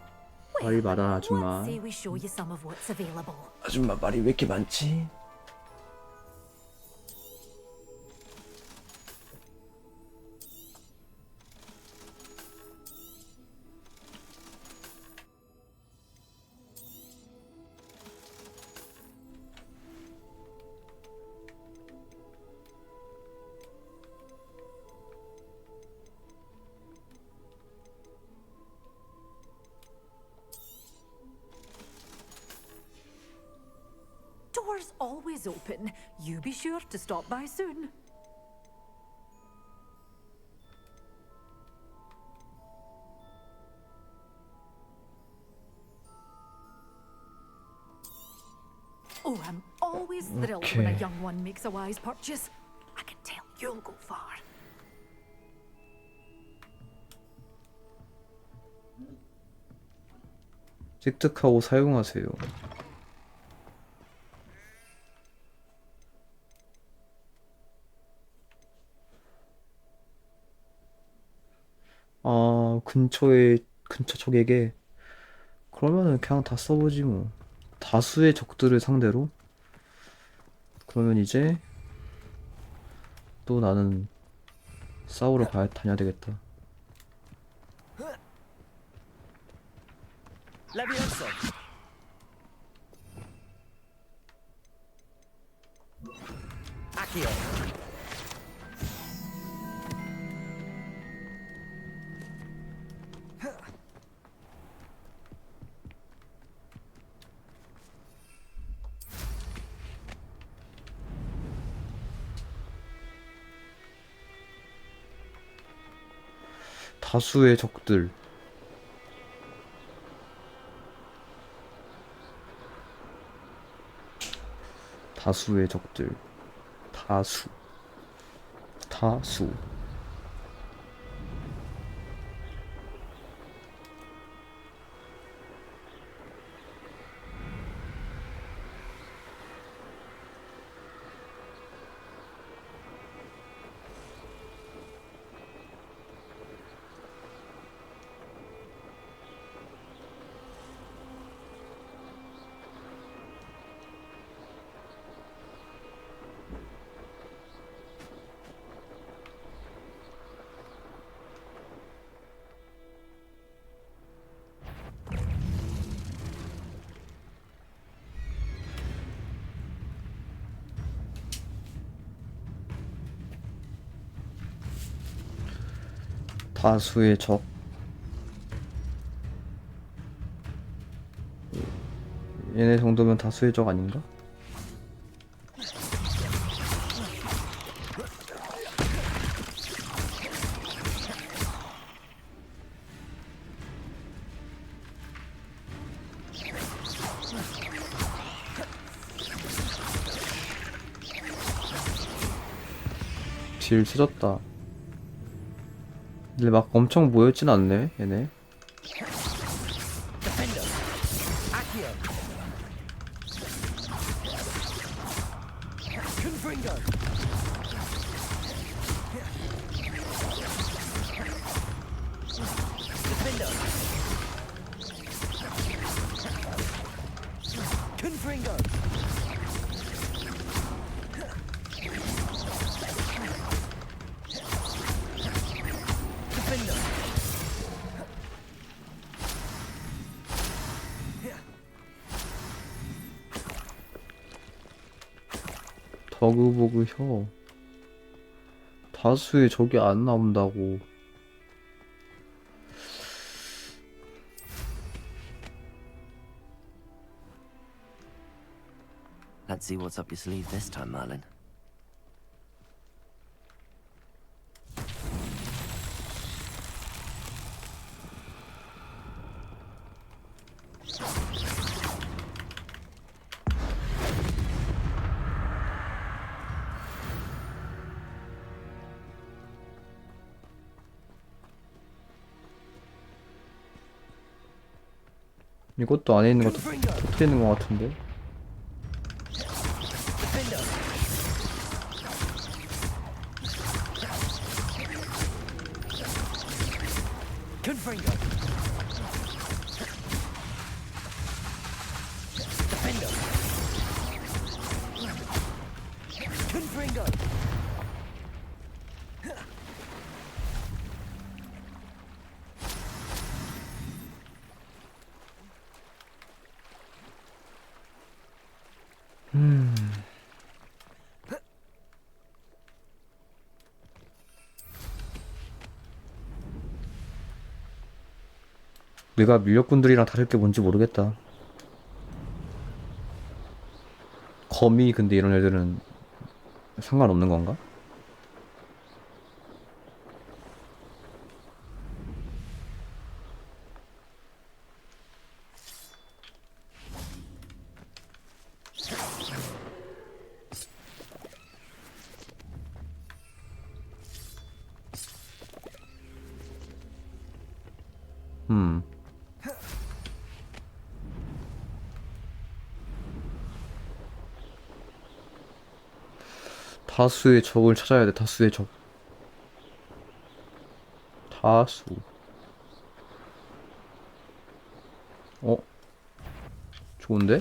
Speaker 1: 말이 많아 아줌마.
Speaker 9: Say we show you some of what's available.
Speaker 1: 아줌마 말이 왜 이렇게 많지?
Speaker 9: Doors always open. You be sure to stop by soon. Oh, I'm always thrilled when a young one makes a wise purchase. I can tell you'll go far.
Speaker 1: 획득하고 사용하세요. 근처 적에게. 그러면은 그냥 다 써보지 뭐. 다수의 적들을 상대로. 그러면 이제 또 나는 싸우러 다녀야 되겠다.
Speaker 13: Levioso. Accio.
Speaker 1: 다수의 적들. 다수의 적들. 다수. 다수의 적. 얘네 정도면 다수의 적 아닌가? 질 쓰졌다. 근데 막 엄청 모였진 않네 얘네. 버그보그 혀. 다수의 적이 안 나온다고.
Speaker 5: Let's see what's up your sleeve this time, Merlin.
Speaker 1: 이것도 안에 있는 것도 붙어 있는 것 같은데. 내가 밀렵꾼들이랑 다를 게 뭔지 모르겠다. 거미 근데 이런 애들은 상관없는 건가? 다수의 적을 찾아야 돼. 다수의 적. 다수. 좋은데?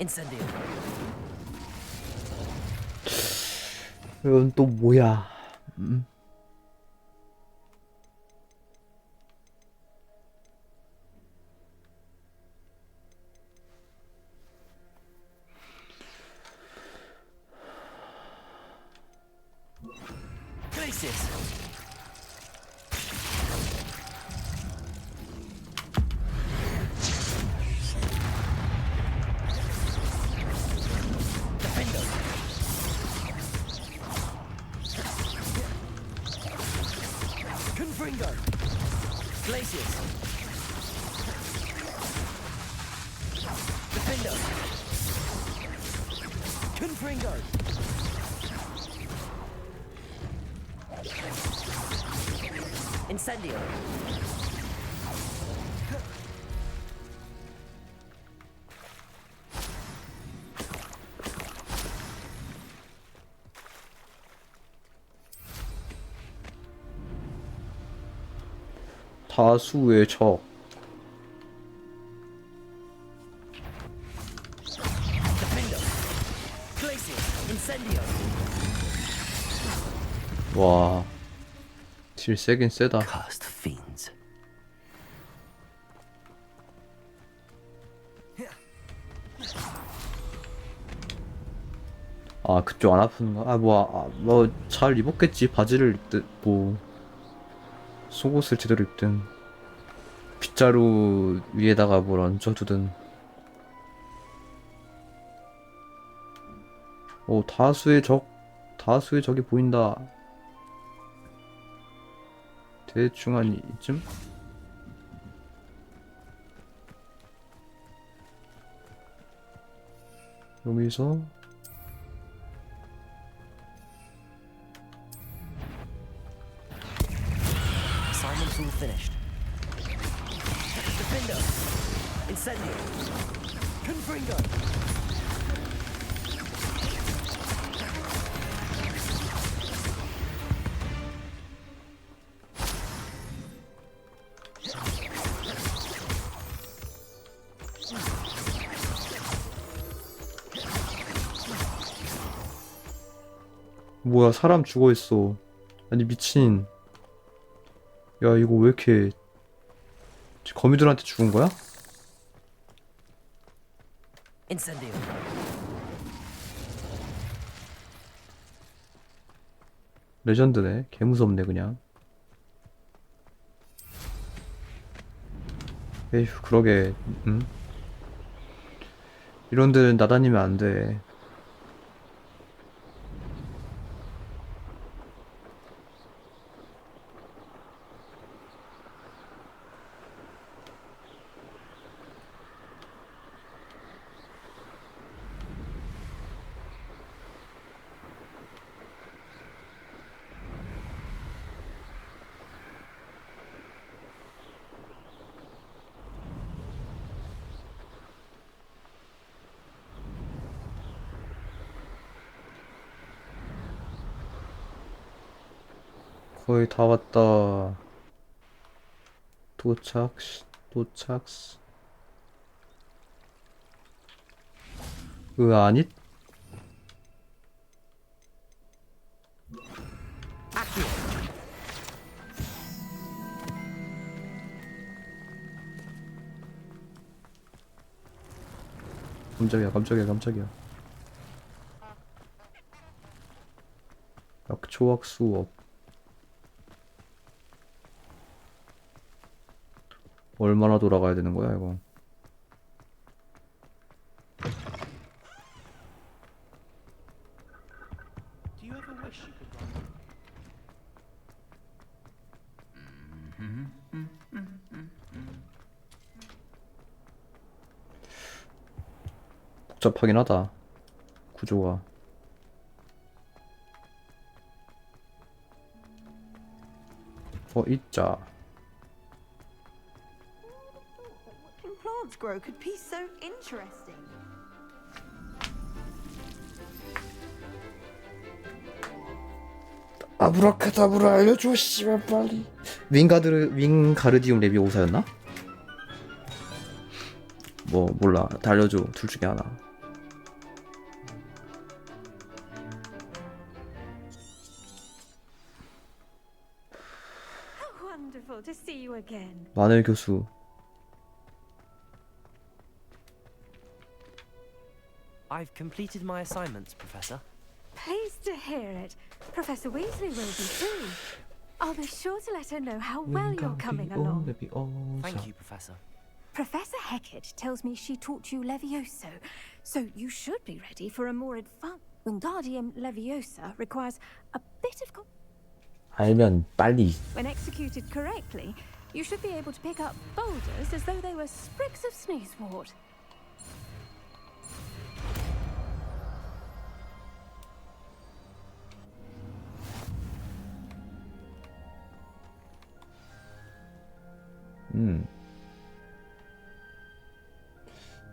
Speaker 5: Incendio.
Speaker 1: 이건 또 뭐야?
Speaker 5: Incendio.
Speaker 1: 다수의 적. 와, 딜 세긴 세다.
Speaker 5: Cursed fiends.
Speaker 1: 아, 그쪽 안 아픈가? 아, 뭐 잘 입었겠지. 바지를 입든 뭐 속옷을 제대로 입든 빗자루 위에다가 뭘 얹어두든. 오, 다수의 적이 보인다. 대충 한 이쯤? 여기서
Speaker 5: Assignment's all finished. Defender. Incendio. Confringo.
Speaker 1: 뭐야, 사람 죽어있어. 아니, 미친. 야, 이거 왜 이렇게 거미들한테 죽은 거야?
Speaker 5: Incendio.
Speaker 1: 레전드네. 개무섭네 그냥. 에휴, 그러게. 이런 데는 나다니면 안 돼. 거의 다 왔다. 도착. 아니? 깜짝이야. 약초학 수업. 얼마나 돌아가야 되는 거야, 이거?
Speaker 18: Do you ever wish you could run?
Speaker 1: 복잡하긴 하다. 구조가. 있자.
Speaker 15: Watching plants grow could be so interesting.
Speaker 1: 아브라카다브라 알려줘, 씨발 빨리. 윙가르디움 레비오사였나? 뭐 몰라. 다 알려줘. 둘 중에 하나.
Speaker 15: Wonderful to see you again.
Speaker 1: 마늘 교수.
Speaker 5: I've completed my assignments, Professor.
Speaker 2: Pleased to hear it. Professor Weasley will be too. I'll be sure to let her know how well you're coming along.
Speaker 5: Thank you, Professor.
Speaker 2: Professor Hecat tells me she taught you Levioso, so you should be ready for a more advanced... Wingardium Leviosa requires a bit of...
Speaker 1: 알면 빨리.
Speaker 2: When executed correctly, you should be able to pick up boulders as though they were sprigs of sneezewort.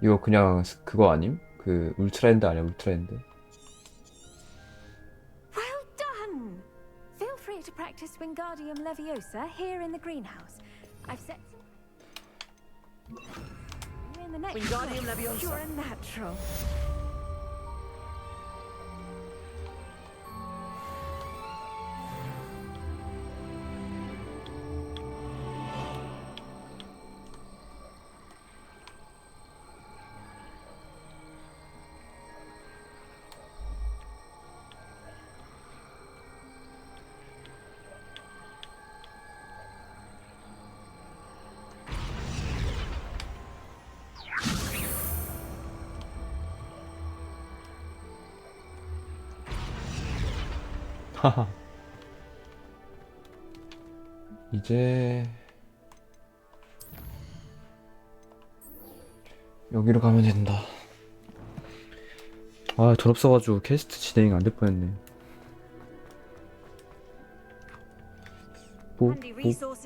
Speaker 1: 이거 그냥 그거 아님? 그 울트라핸드 아니야, 울트라핸드?
Speaker 2: Well done! Feel free to practice Wingardium Leviosa here in the greenhouse. I've set some... in the next
Speaker 21: Wingardium
Speaker 2: class.
Speaker 21: Leviosa.
Speaker 2: You're a natural.
Speaker 1: 하하. 이제 여기로 가면 된다. 아, 돈 없어가지고 퀘스트 진행이 안 될 뻔했네.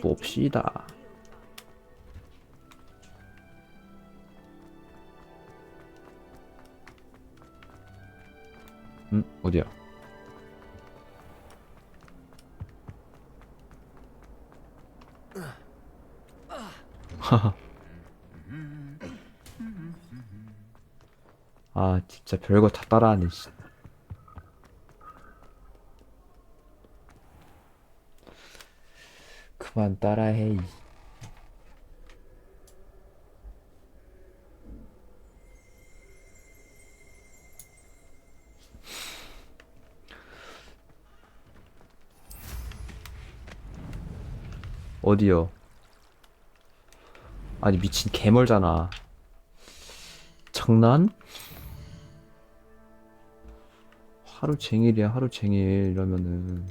Speaker 1: 봅시다. 어디야? 하하. 아, 진짜 별거 다 따라하네. 그만 따라해. 어디요? 아니, 미친, 개멀잖아. 장난? 하루 종일이야, 하루 종일 이러면은.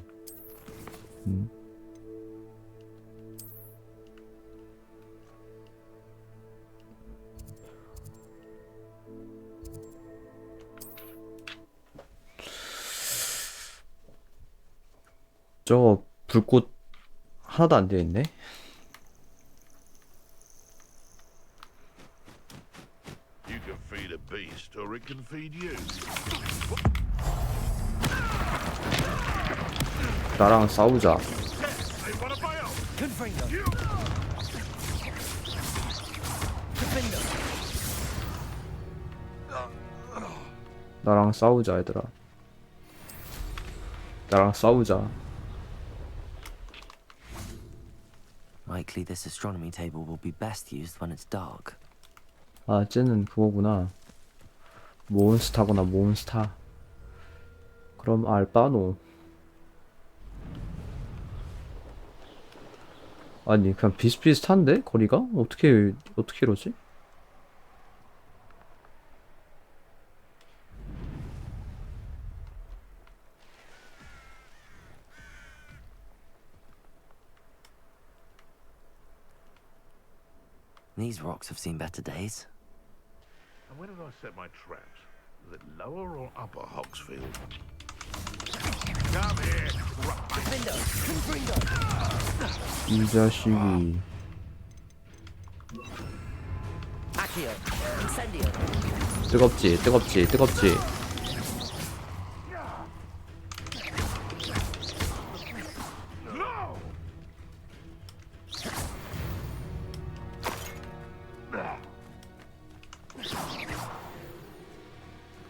Speaker 1: 저거 불꽃 하나도 안 되어 있네.
Speaker 6: You can feed a beast, or it can feed you.
Speaker 1: 나랑 싸우자. 나랑 싸우자, 얘들아. 나랑 싸우자.
Speaker 5: Likely this astronomy table will be best used when it's dark.
Speaker 1: 아, 쟤는 그거구나. 몬스타구나, 몬스타. 그럼 알바노. 아니, 그냥 비슷비슷한데? 거리가? 어떻게 이러지?
Speaker 5: These rocks have seen better days.
Speaker 6: And where did I set my traps? Was it lower or upper Hogsfield? Come here,
Speaker 1: 이 자식이. 뜨겁지, 뜨겁지, 뜨겁지.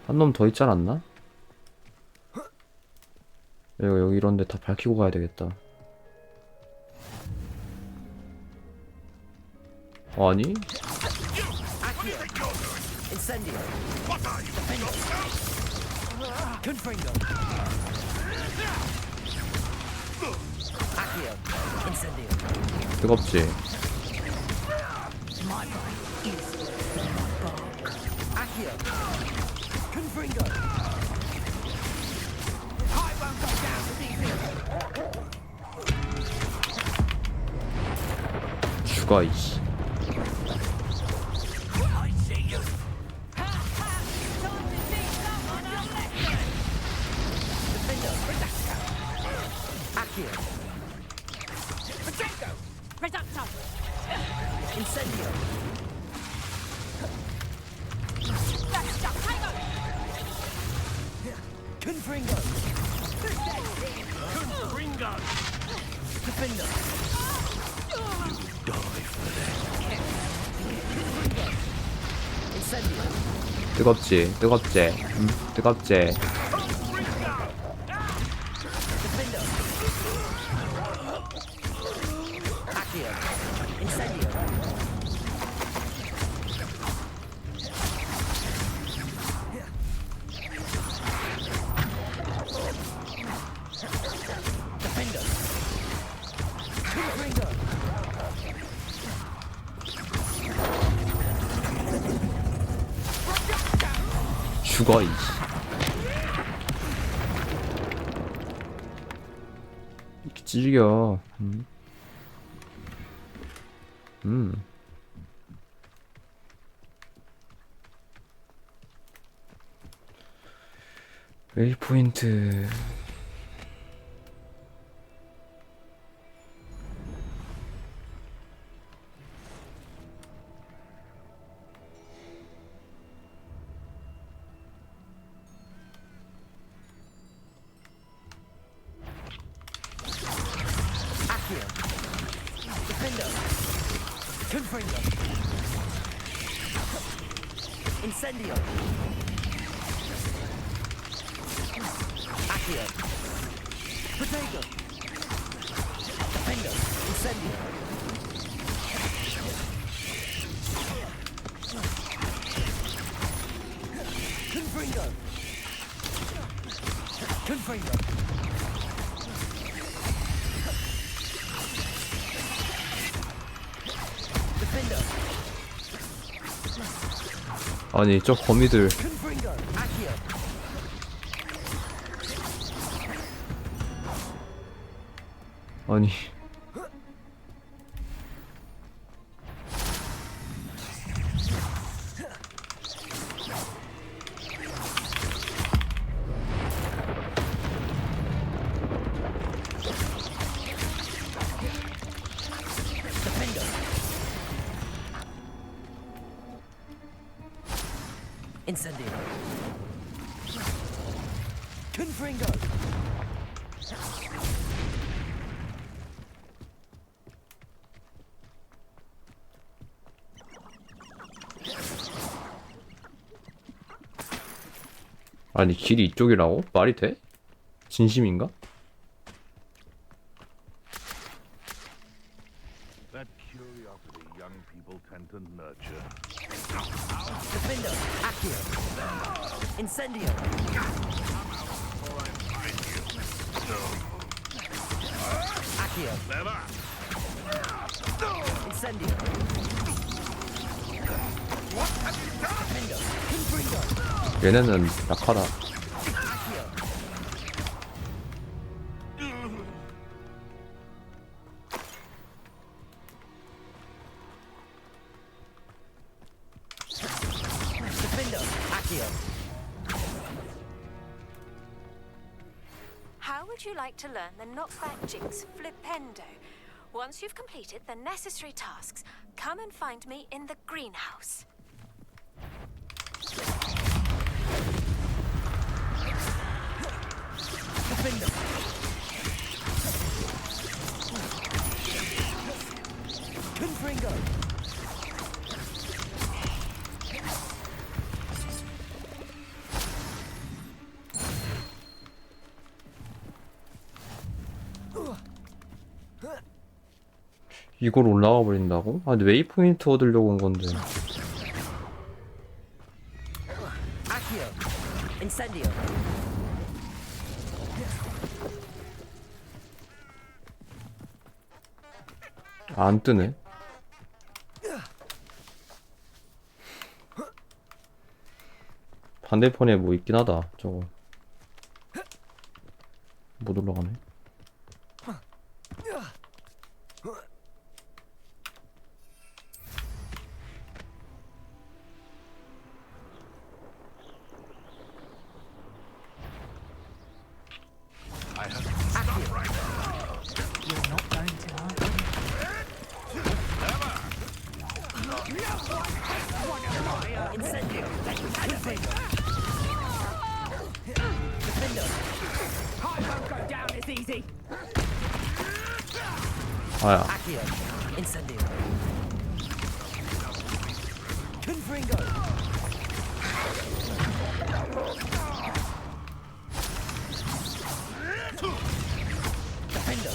Speaker 1: 한 놈 더 있지 않았나? 여기 이런데 다 밝히고 가야 되겠다. 아니? 뜨겁지? 죽어, 이씨.
Speaker 9: Reducto!
Speaker 10: Confringo.
Speaker 16: Confringo.
Speaker 10: Defender.
Speaker 16: Die for
Speaker 10: Incendio.
Speaker 1: 뜨겁지, 뜨겁지, 뜨겁지.
Speaker 10: Defender. Accio. Incendio. Defender. Confringo.
Speaker 1: 죽어, 이씨. 이렇게 찔겨. 웨이포인트.
Speaker 10: Accio. Defender. Confringo. Incendio. Accio. Potato. Defender. Incendio. Confringo. Confringo. Defender.
Speaker 1: 아니, 저 거미들.
Speaker 10: Confringo. Accio.
Speaker 1: 아니.
Speaker 10: Defender. Incendio. Confringo.
Speaker 1: 아니, 길이 이쪽이라고? 말이 돼? 진심인가?
Speaker 6: That curiosity young people tend to nurture.
Speaker 10: Defender. Accio. Incendio. Accio. Incendio. Defender. Confringo.
Speaker 1: 얘네는 약하다.
Speaker 10: Accio. Defender. Accio.
Speaker 2: How would you like to learn the knockback jigs flipendo? Once you've completed the necessary tasks, come and find me in the greenhouse.
Speaker 10: Defender. Confringo.
Speaker 1: 이걸 올라가 버린다고? 아, 근데 웨이포인트 얻으려고 온 건데.
Speaker 10: Accio. Incendio.
Speaker 1: 안 뜨네. 반대편에 뭐 있긴 하다. 저거 못 올라가네.
Speaker 9: You're not going to, are
Speaker 10: Incendio. Defender.
Speaker 8: won't go down as easy.
Speaker 1: 아야.
Speaker 5: Accio. Incendio. Confringo. Defendo.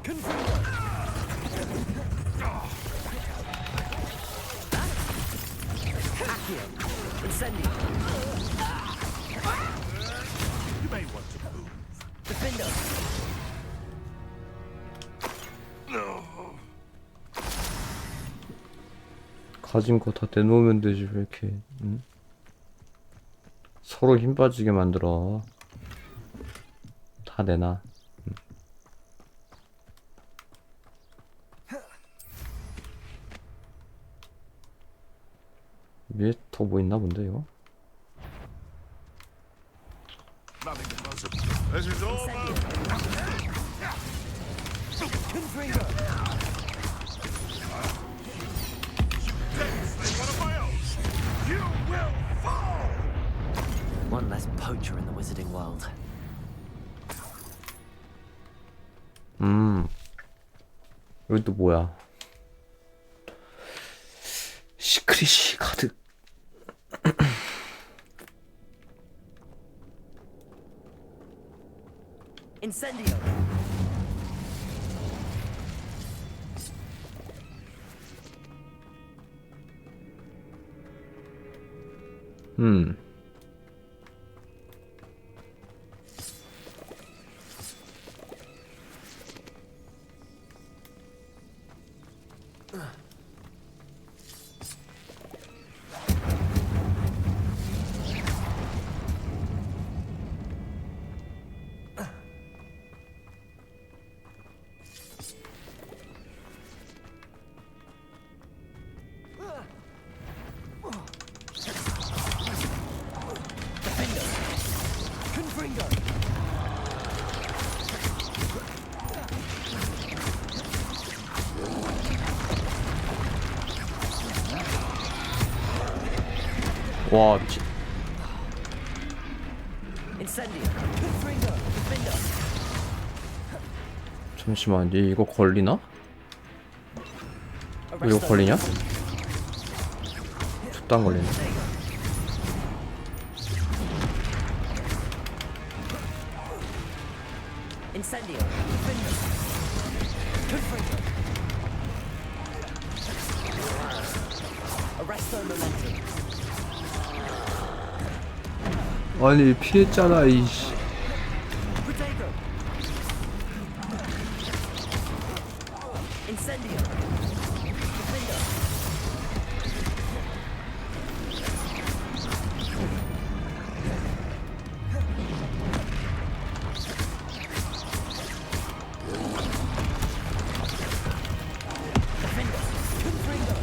Speaker 5: Confringo. Accio. Incendio.
Speaker 6: You may want to move.
Speaker 5: Defendo.
Speaker 1: 가진 거 다 내놓으면 되지 왜 이렇게 응? 서로 힘 빠지게 만들어. 다 내놔. 응. 위에 더 뭐 있나 본데 이거?
Speaker 6: Nothing possible. This is all about.
Speaker 5: Confringo.
Speaker 6: One of my own. You will fall.
Speaker 5: One less poacher in the wizarding world.
Speaker 1: 여기 또 뭐야? 시크릿이 가득.
Speaker 5: Incendio. Confringo.
Speaker 1: 와 미친.
Speaker 5: Incendio. Confringo. Defendo.
Speaker 1: 잠시만 얘 이거 걸리나? 이거 걸리냐? 죽도 안 걸리네.
Speaker 5: Incendio. Defendo. Confringo. Arresto momentum.
Speaker 1: 아니 피했잖아 이씨.
Speaker 5: Protego. Incendio. Defendo. Defendo. Confringo.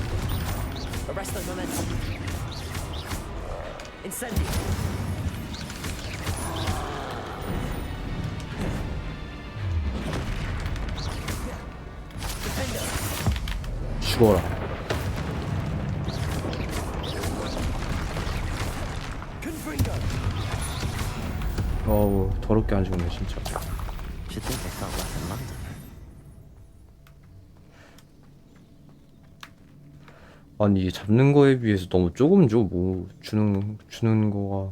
Speaker 5: Arresto momentum. Incendio.
Speaker 1: 죽어라. 어우 더럽게 안 죽네 진짜.
Speaker 5: Should think I felt less in London.
Speaker 1: 아니 이게 잡는 거에 비해서 너무 조금 줘. 뭐 주는 거가.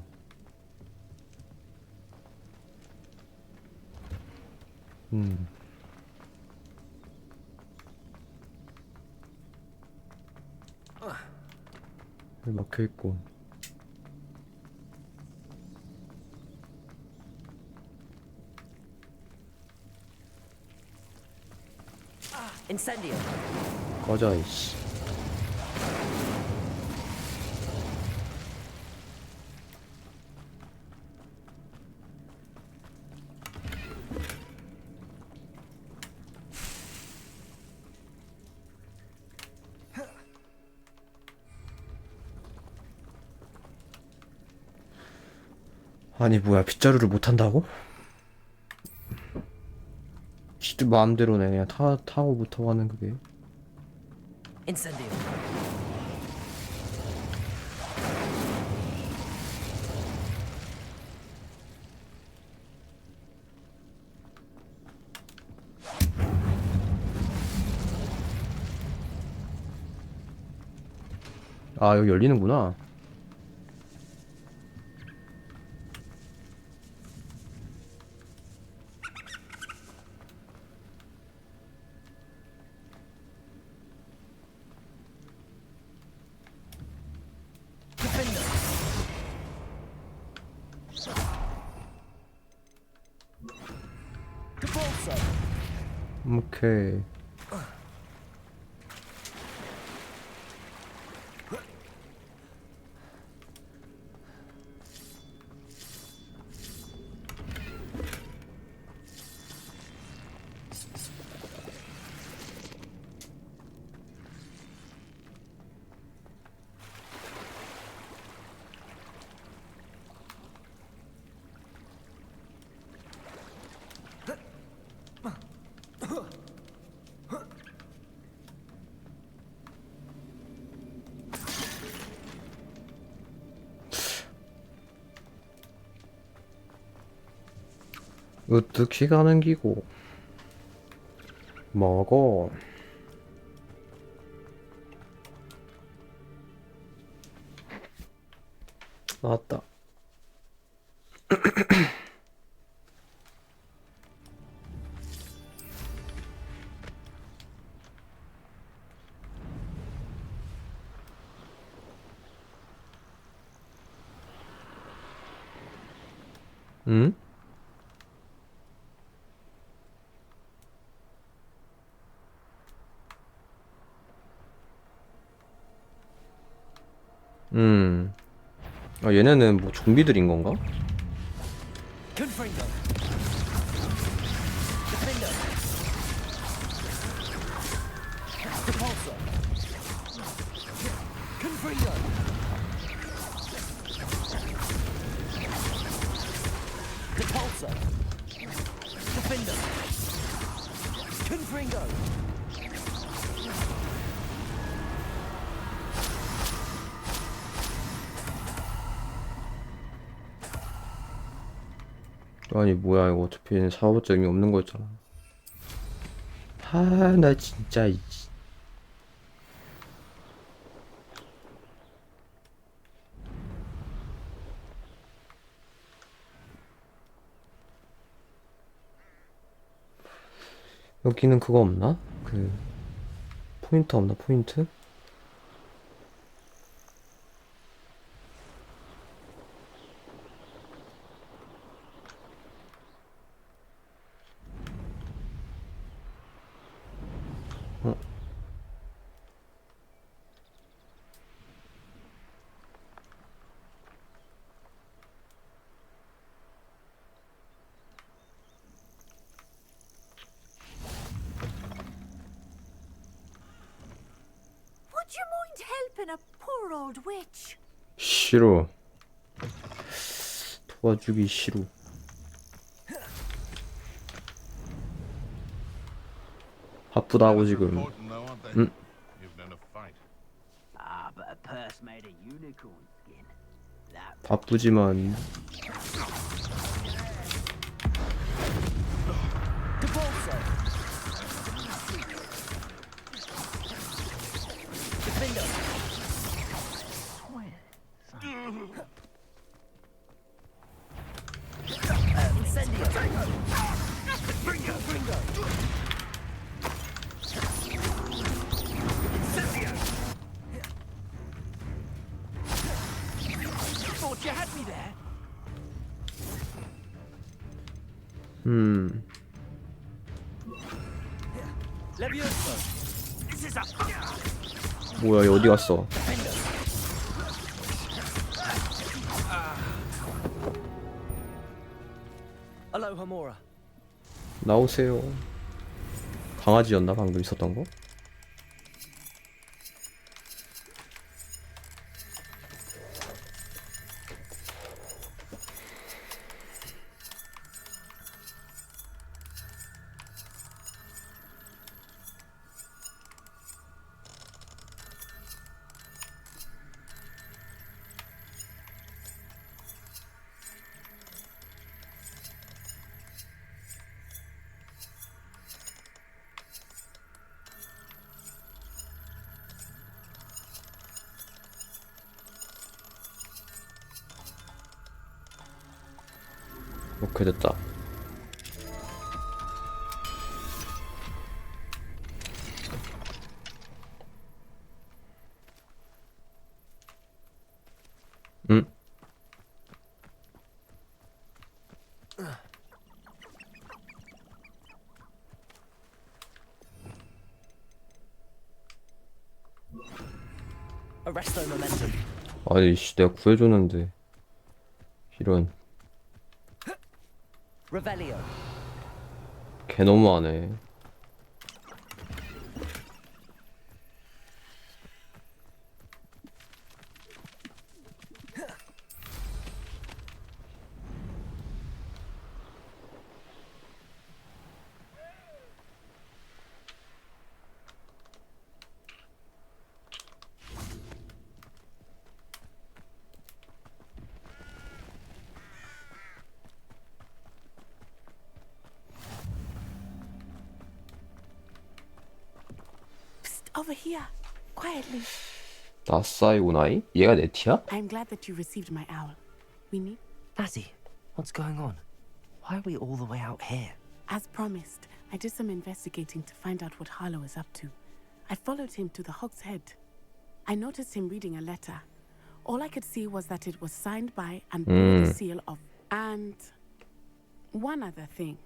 Speaker 1: 여기 막혀 있고.
Speaker 5: Incendio.
Speaker 1: 꺼져 이씨. 아니 뭐야 빗자루를 못 탄다고? 지들 마음대로네 그냥 타고 못 타고 하는 그게.
Speaker 5: Incendio.
Speaker 1: 아, 여기 열리는구나. 오케이. 우뚝 시간은 기고 먹어. 나왔다. 응? 아, 얘네는 뭐 좀비들인 건가?
Speaker 10: Confringo. Defender. Repulsor. Confringo. Repulsor. Defender. Confringo.
Speaker 1: 아니 뭐야 이거 어차피 얘는 사고자 의미 없는 거였잖아. 아, 나 진짜 여기는 그거 없나? 그 포인트 없나? 포인트? 어?
Speaker 9: Would you mind helping a poor old witch?
Speaker 1: 싫어. 도와주기 싫어. 바쁘다고 지금. 응?
Speaker 11: Ah, but a purse made of unicorn skin. That
Speaker 1: 바쁘지만
Speaker 10: Repulsor. Defender. Incendio. Confringo. Incendio. Thought you had me there. Levioso. This is a
Speaker 1: 뭐야 얘 어디 갔어?
Speaker 10: Aloha Mora.
Speaker 1: 나오세요. 강아지였나 방금 있었던 거? 오케이 됐다. 응?
Speaker 5: Arresto momentum.
Speaker 1: 아니 씨 내가 구해줬는데 이런
Speaker 5: Revelio.
Speaker 1: 개 너무하네.
Speaker 19: Over here, quietly.
Speaker 1: 나사이 오나이? 얘가 네티야?
Speaker 19: I'm glad that you received my owl. We need.
Speaker 5: Natty, what's going on? Why are we all the way out here?
Speaker 19: As promised, I did some investigating to find out what Harlow is up to. I followed him to the Hog's Head. I noticed him reading a letter. All I could see was that it was signed by and bore the seal of. And one other thing.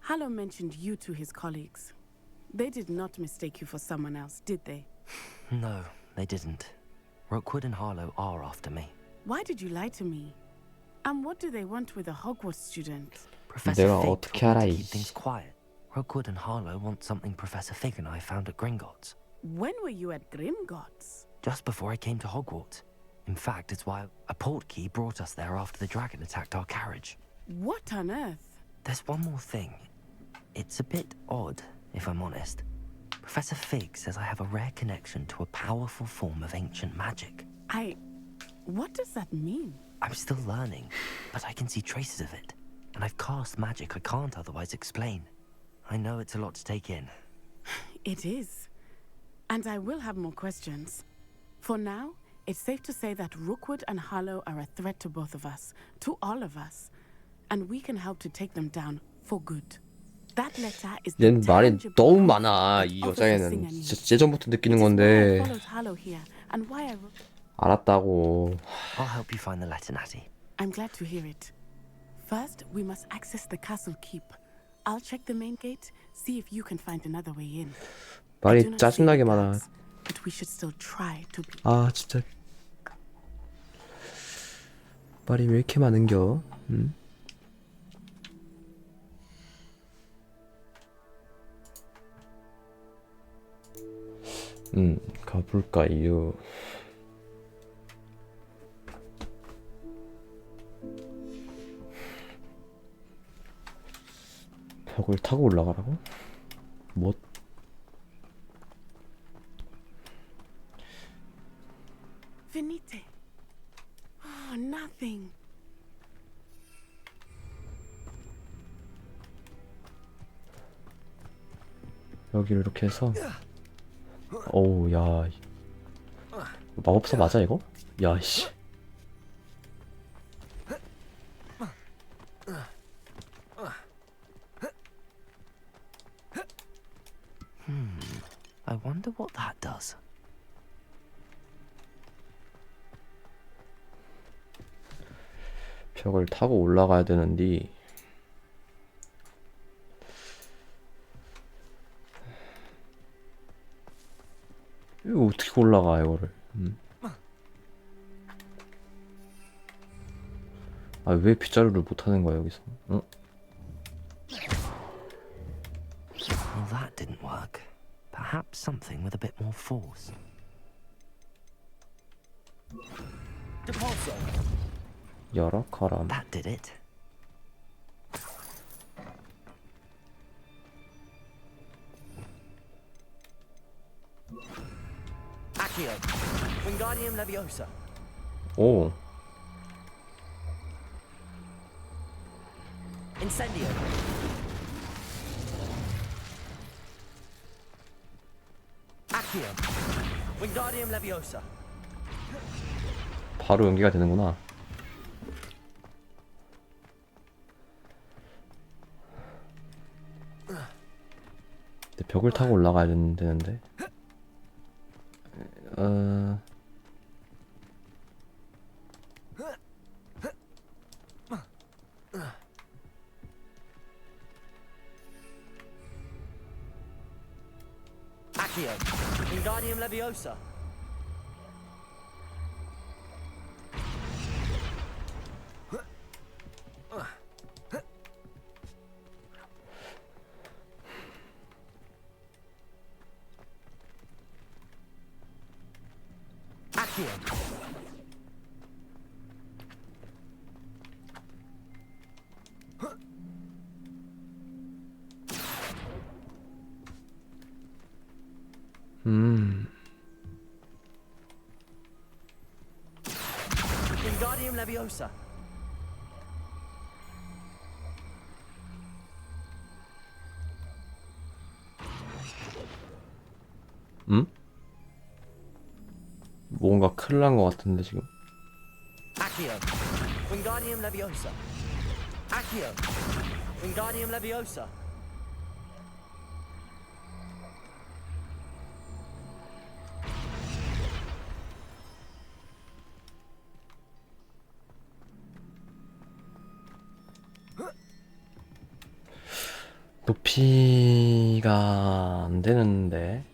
Speaker 19: Harlow mentioned you to his colleagues. They did not mistake you for someone else, did they?
Speaker 5: No, they didn't. Rookwood and Harlow are after me.
Speaker 19: Why did you lie to me? And what do they want with a Hogwarts student?
Speaker 5: Professor
Speaker 1: 내가
Speaker 5: Fig
Speaker 1: 어떻게
Speaker 5: told
Speaker 1: 알아,
Speaker 5: me to
Speaker 1: 이
Speaker 5: keep things quiet. Rookwood and Harlow want something Professor Fig and I found at Gringotts.
Speaker 19: When were you at Grimgotts?
Speaker 5: Just before I came to Hogwarts. In fact, it's why a portkey brought us there after the dragon attacked our carriage.
Speaker 19: What on earth?
Speaker 5: There's one more thing. It's a bit odd, if I'm honest. Professor Fig says I have a rare connection to a powerful form of ancient magic.
Speaker 19: What does that mean?
Speaker 5: I'm still learning, but I can see traces of it. And I've cast magic I can't otherwise explain. I know it's a lot to take in.
Speaker 19: It is. And I will have more questions. For now, it's safe to say that Rookwood and Harlow are a threat to both of us, to all of us. And we can help to take them down for good. That letter is the
Speaker 1: 얘는 말이
Speaker 19: tangible
Speaker 1: 너무
Speaker 19: proof
Speaker 1: 많아.
Speaker 19: that
Speaker 1: 이
Speaker 19: Officer
Speaker 1: 여자애는
Speaker 19: Singer
Speaker 1: 진짜
Speaker 19: needs.
Speaker 1: 예전부터 느끼는
Speaker 19: It is why I
Speaker 1: 건데
Speaker 19: followed Harlow here, and why I
Speaker 1: 알았다고.
Speaker 5: I'll help you find the letter, Natty.
Speaker 19: I'm glad to hear it. First, we must access the castle keep. I'll check the main gate, see if you can find another way in. I do
Speaker 1: 말이
Speaker 19: not see
Speaker 1: 짜증나게
Speaker 19: the
Speaker 1: 많아.
Speaker 19: guards, but we should still try to be.
Speaker 1: 아 진짜 말이 왜 이렇게 많은겨? 응? 가볼까요? 벽을 타고 올라가라고? 뭐?
Speaker 19: Venite. Oh, nothing.
Speaker 1: 여기를 이렇게 해서 어우 야 마법사 맞아 이거? 야씨
Speaker 5: I wonder what that does.
Speaker 1: 벽을 타고 올라가야 되는데 이거 어떻게 올라가 이거를 아 왜 빗자루를 못하는 거야 여기서 응?
Speaker 5: Well, that didn't work. Perhaps something with a bit more force.
Speaker 1: 열어 가람
Speaker 5: That did it.
Speaker 10: Accio. Wingardium Leviosa.
Speaker 1: 오
Speaker 10: Incendio. Accio. Wingardium Leviosa.
Speaker 1: 바로 연기가 되는구나 벽을 타고 올라가야 되는데.
Speaker 5: Accio, Wingardium Leviosa. Accio. Wingardium Leviosa.
Speaker 1: 뭔가 큰일 난 것 같은데 지금.
Speaker 5: Accio. Wingardium Leviosa. Accio. Wingardium Leviosa.
Speaker 1: 높이가 안 되는데.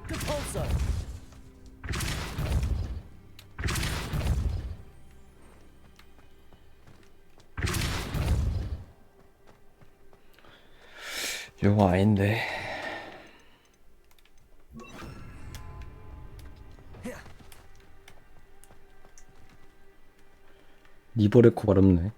Speaker 5: Repulsor.
Speaker 1: 이거 아닌데. 니버레코 발음네.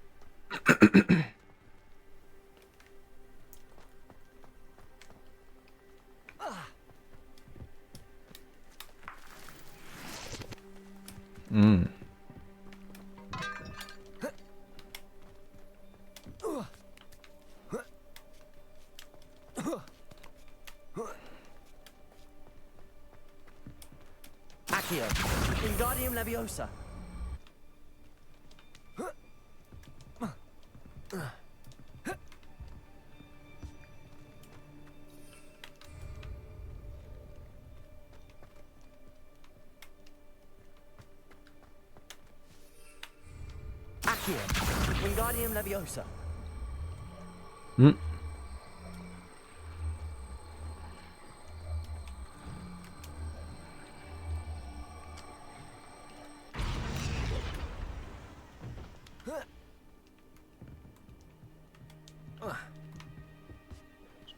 Speaker 5: Accio. Wingardium Leviosa. Accio. Wingardium Leviosa.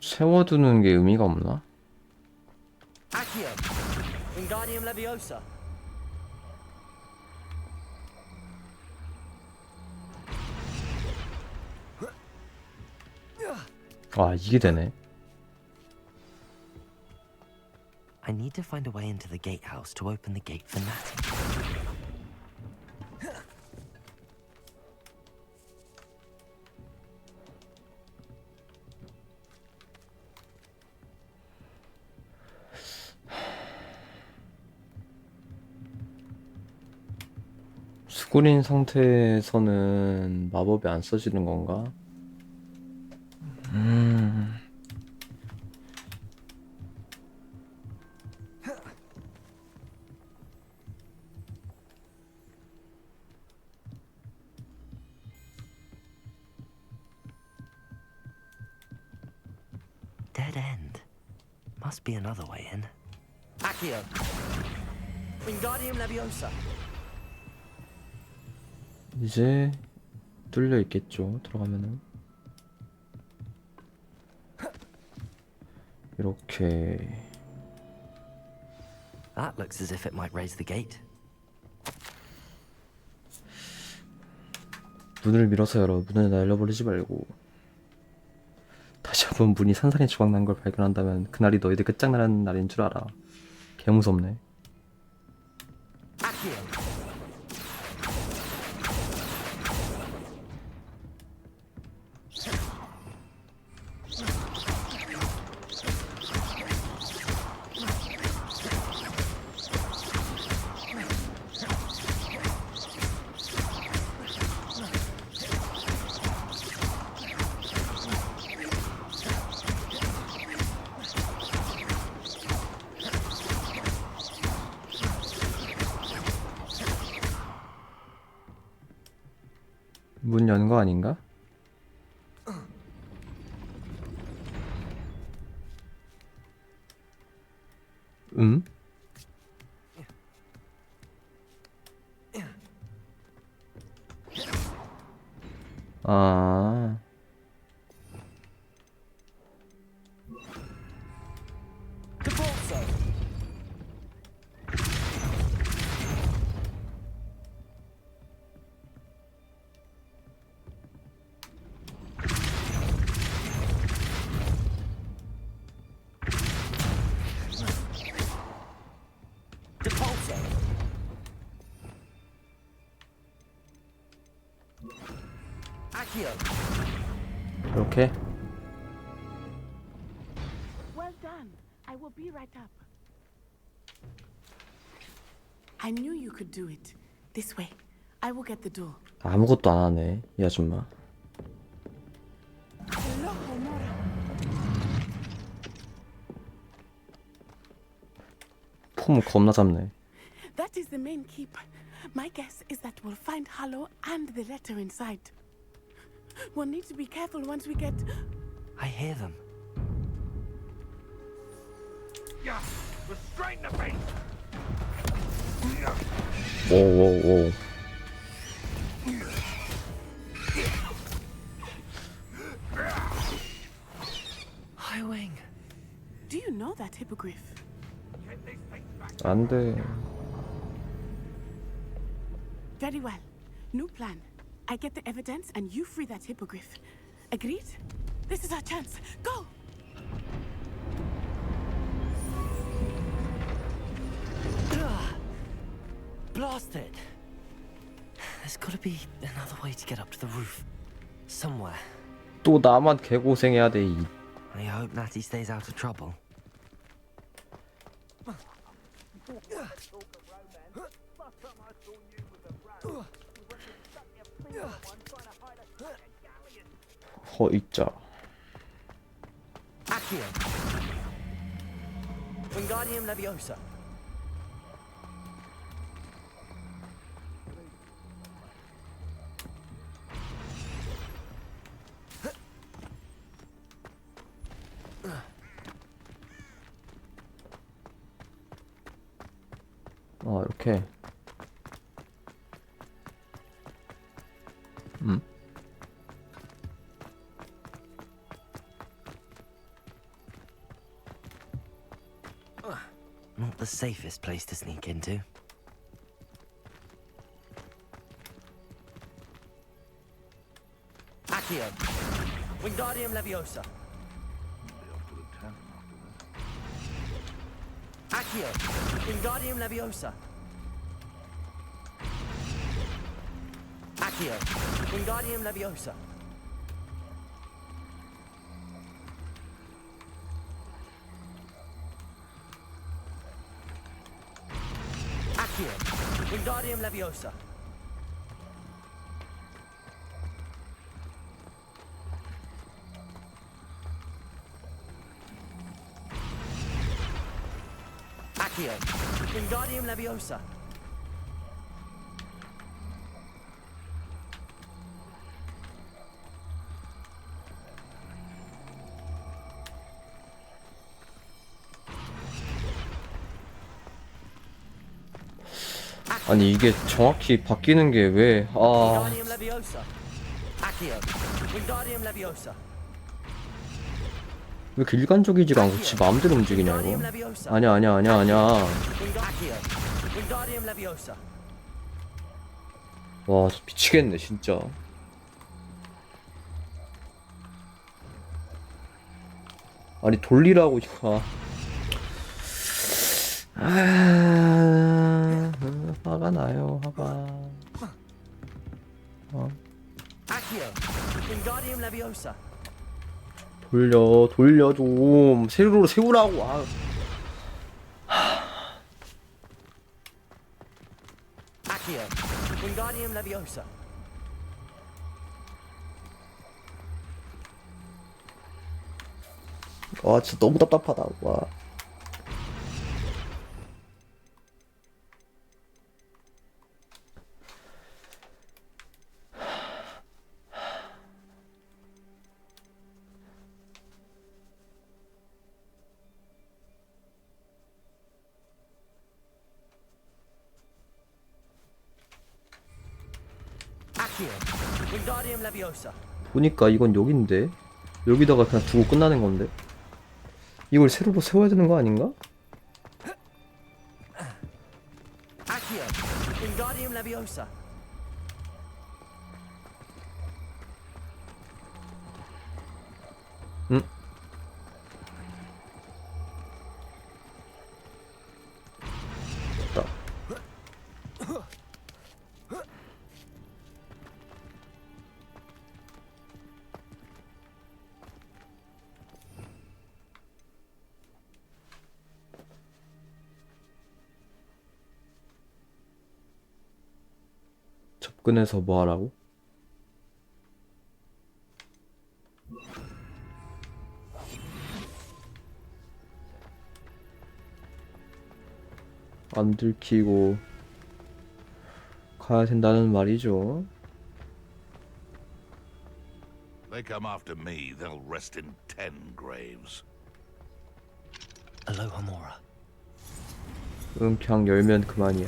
Speaker 1: 세워두는 게 의미가 없나?
Speaker 5: Accio. Wingardium Leviosa.
Speaker 1: 아, 이게 되네.
Speaker 5: I need to find a way into the gatehouse to open the gate for Natty.
Speaker 1: 수군인 상태에서는 마법이 안 써지는 건가?
Speaker 5: Dead end. Must be another way in. Accio. Wingardium Leviosa.
Speaker 1: 이제 뚫려 있겠죠. 들어가면은 이렇게.
Speaker 5: That looks as if it might raise the gate.
Speaker 1: 문을 밀어서 열어. 문을 날려버리지 말고. 다시 한번 문이 산산이 조각난 걸 발견한다면 그날이 너희들 끝장나는 날인 줄 알아. 개무섭네.
Speaker 5: Accio.
Speaker 1: 문 여는 거 아닌가? 아. 이렇게.
Speaker 19: Well done. I will be right up. I knew you could do it. This way. I will get the door.
Speaker 1: 아무것도 안 하네, 이 아줌마. 폼 겁나 잡네.
Speaker 19: That is the main keep. My guess is that we'll find Harlow and the letter inside. We'll need to be careful once we get...
Speaker 5: I hear them.
Speaker 6: Yeah, restrain the beast.
Speaker 1: 오오오.
Speaker 5: Highwing.
Speaker 19: Do you know that hippogriff?
Speaker 1: 안 돼.
Speaker 19: Very well. New plan. I get the evidence and you free that hippogriff. Agreed? This is our chance. Go!
Speaker 5: Blast it! There's gotta be another way to get up to the roof. Somewhere.
Speaker 1: 또 나만 개고생해야 돼.
Speaker 5: I hope Natty stays out of trouble.
Speaker 1: 있자.
Speaker 10: Accio. Wingardium Leviosa.
Speaker 1: 이렇게.
Speaker 5: Not the safest place to sneak into.
Speaker 10: Accio. Wingardium Leviosa. Accio. Wingardium Leviosa. Accio. Wingardium Leviosa. Accio. Wingardium Leviosa. Accio. Wingardium Leviosa.
Speaker 1: 아니 이게 정확히 바뀌는 게 왜?
Speaker 10: Wingardium Leviosa. Accio. Wingardium Leviosa.
Speaker 1: 왜 이렇게 일관적이지가 않고 지 마음대로 움직이냐 이거? 아니야.
Speaker 10: Accio. Wingardium Leviosa.
Speaker 1: 와 미치겠네 진짜. 아니 돌리라고 이거. 화가 나요 화가.
Speaker 10: Accio. Wingardium Leviosa.
Speaker 1: 돌려 좀 세로로 세우라고. 아.
Speaker 5: Accio, Wingardium Leviosa.
Speaker 1: 와 진짜 너무 답답하다. 와.
Speaker 5: Accio, Wingardium Leviosa.
Speaker 1: 보니까 이건 여긴데 여기다가 그냥 두고 끝나는 건데 이걸 세로로 세워야 되는 거 아닌가?
Speaker 5: Accio, Wingardium Leviosa.
Speaker 1: 응? 됐다. 접근해서 뭐 하라고? 안 들키고 가야 된다는 말이죠.
Speaker 6: They come after me, they'll rest in 10 graves.
Speaker 5: Alohomora.
Speaker 1: 응, 그냥 열면 그만이야.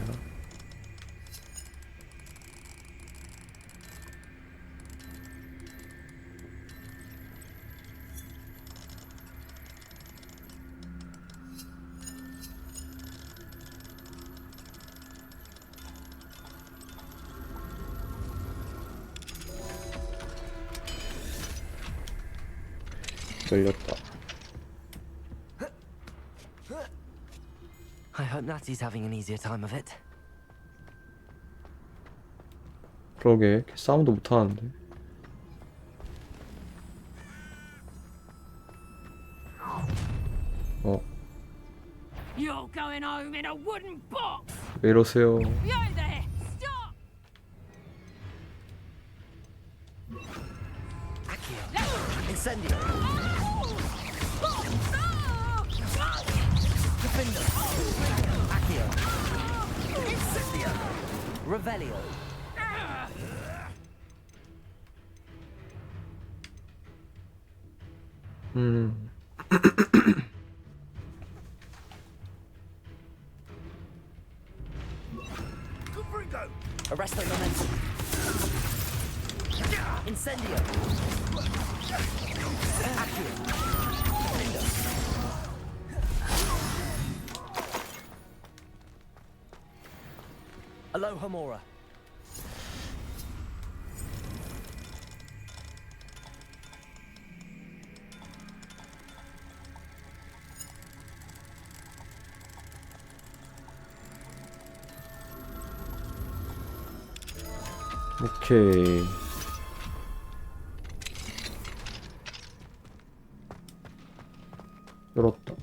Speaker 1: 열렸다.
Speaker 5: I hope Natty's having an easier time of it.
Speaker 1: 그러게 걔 싸움도 못하는데.
Speaker 9: You're going home in a wooden box.
Speaker 1: 왜 이러세요?
Speaker 9: You there! Stop!
Speaker 5: Accio, Incendio. Defender. Accio. Incendio. Revelio. Arresto momentum. Incendio. Accio. Defender. Alohomora.
Speaker 1: 오케이. 열었다.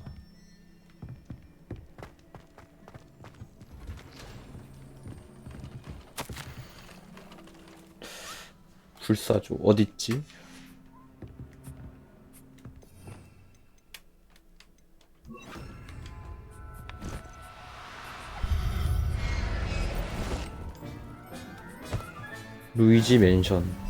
Speaker 1: 불사조 어딨지? 루이지 맨션.